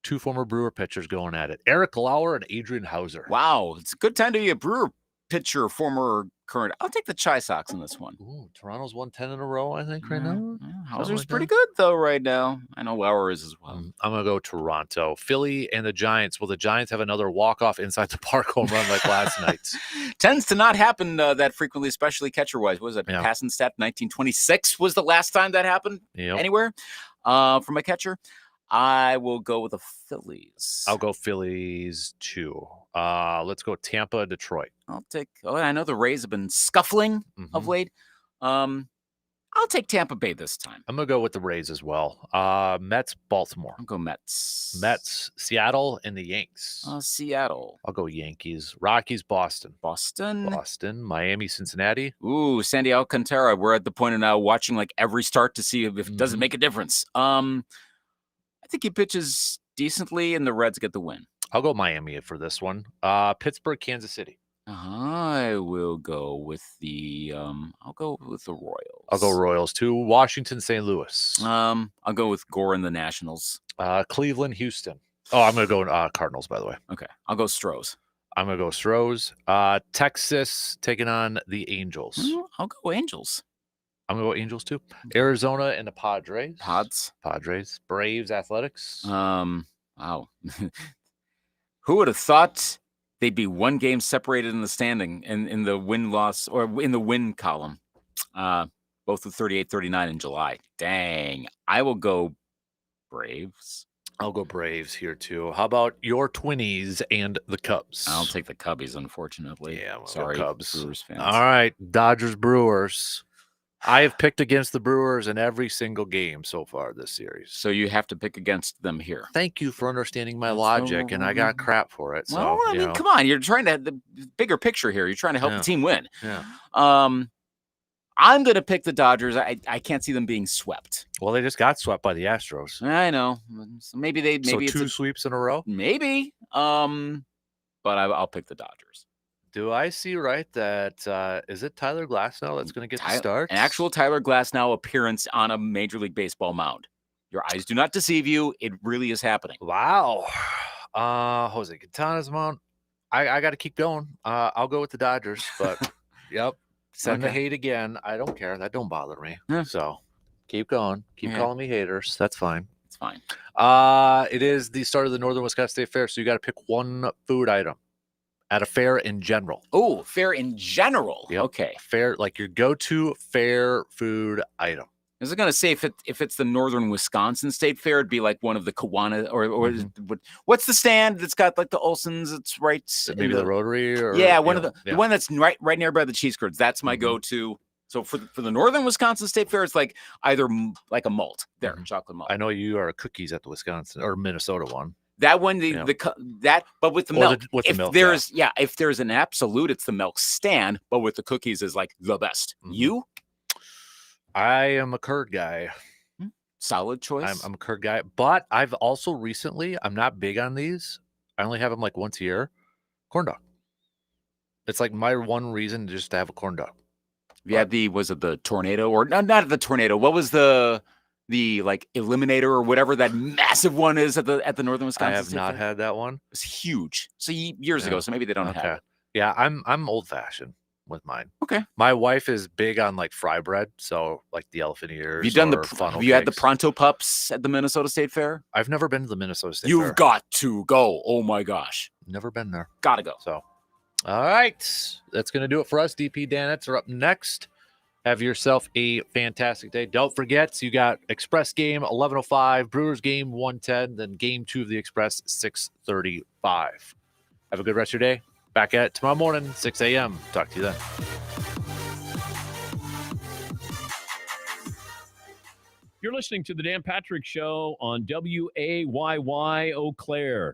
Two former Brewer pitchers going at it. Eric Lauer and Adrian Hauser. Wow, it's a good time to be a Brewer pitcher, former current. I'll take the Chi Sox in this one. Ooh, Toronto's won 10 in a row, I think, right now. Hauser's pretty good, though, right now. I know Lauer is as well. I'm going to go Toronto. Philly and the Giants. Will the Giants have another walk-off inside the park home run like last night's? Tends to not happen that frequently, especially catcher-wise. What was that? Passing stat 1926 was the last time that happened anywhere from a catcher. I will go with the Phillies. I'll go Phillies, too. Let's go Tampa, Detroit. I know the Rays have been scuffling of late. I'll take Tampa Bay this time. I'm going to go with the Rays as well. Mets, Baltimore. I'll go Mets. Mets, Seattle, and the Yanks. Seattle. I'll go Yankees. Rockies, Boston. Boston. Miami, Cincinnati. Ooh, Sandy Alcantara. We're at the point of now watching like every start to see if it doesn't make a difference. I think he pitches decently, and the Reds get the win. I'll go Miami for this one. Pittsburgh, Kansas City. I will go with the Royals. I'll go Royals too. Washington, St. Louis. I'll go with Gore and the Nationals. Cleveland, Houston. Oh, I'm gonna go Cardinals, by the way. Okay, I'll go Stros. I'm gonna go Stros. Texas taking on the Angels. I'll go Angels. I'm going to go Angels too. Arizona and the Padres. Padres. Braves, Athletics. Wow. Who would have thought they'd be one game separated in the standing in the win-loss or in the win column? Both with 38-39 in July. Dang. I will go Braves. I'll go Braves here too. How about your Twinnies and the Cubs? I'll take the Cubbies, unfortunately. Yeah, we'll sorry, go Cubs. Brewers fans. All right, Dodgers, Brewers. I have picked against the Brewers in every single game so far this series. So you have to pick against them here. Thank you for understanding my logic, and I got crap for it. So, well, I mean, come on. You're trying to the bigger picture here. You're trying to help the team win. Yeah. I'm going to pick the Dodgers. I can't see them being swept. Well, they just got swept by the Astros. I know. So maybe it's two sweeps in a row? Maybe. But I'll pick the Dodgers. Do I see right that is it Tyler Glasnow that's going to get the start? An actual Tyler Glasnow appearance on a Major League Baseball mound. Your eyes do not deceive you. It really is happening. Wow. Jose Quintana's mound. I got to keep going. I'll go with the Dodgers, but yep. Send the hate again. I don't care. That don't bother me. Yeah. So keep going. Keep calling me haters. That's fine. It's fine. It is the start of the Northern Wisconsin State Fair, so you got to pick one food item at a fair in general. Oh, fair in general. Yep. Okay. Fair, like your go-to fair food item. I was going to say if it's the Northern Wisconsin State Fair, it'd be like one of the Kiwanis or what's the stand that's got like the Olsons? It's right. Maybe the Rotary or the one that's right nearby the cheese curds. That's my go-to. So for the Northern Wisconsin State Fair, it's like either like a malt there, chocolate malt. I know you are cookies at the Wisconsin or Minnesota one. That one, but with the milk. If there's an absolute, it's the milk stand, but with the cookies is like the best. You? I am a curd guy. Solid choice. I'm a curd guy, but I've also recently, I'm not big on these. I only have them like once a year. Corn dog. It's like my one reason just to have a corn dog. Yeah, was it the tornado or not the tornado? What was the like eliminator or whatever that massive one is at the Northern Wisconsin? I have not had that one. It's huge. So years ago, so maybe they don't have it. Yeah, I'm old fashioned with mine. Okay. My wife is big on like fry bread, so like the elephant ears. Have you done have you had the Pronto Pups at the Minnesota State Fair? I've never been to the Minnesota State Fair. You've got to go. Oh my gosh. Never been there. Gotta go. So all right. That's gonna do it for us. DP Danettes are up next. Have yourself a fantastic day. Don't forget, you got Express game 11:05, Brewers game 1:10, then game 2 of the Express 6:35. Have a good rest of your day. Back at it tomorrow morning, 6 a.m. Talk to you then. You're listening to the Dan Patrick Show on WAYY Eau Claire.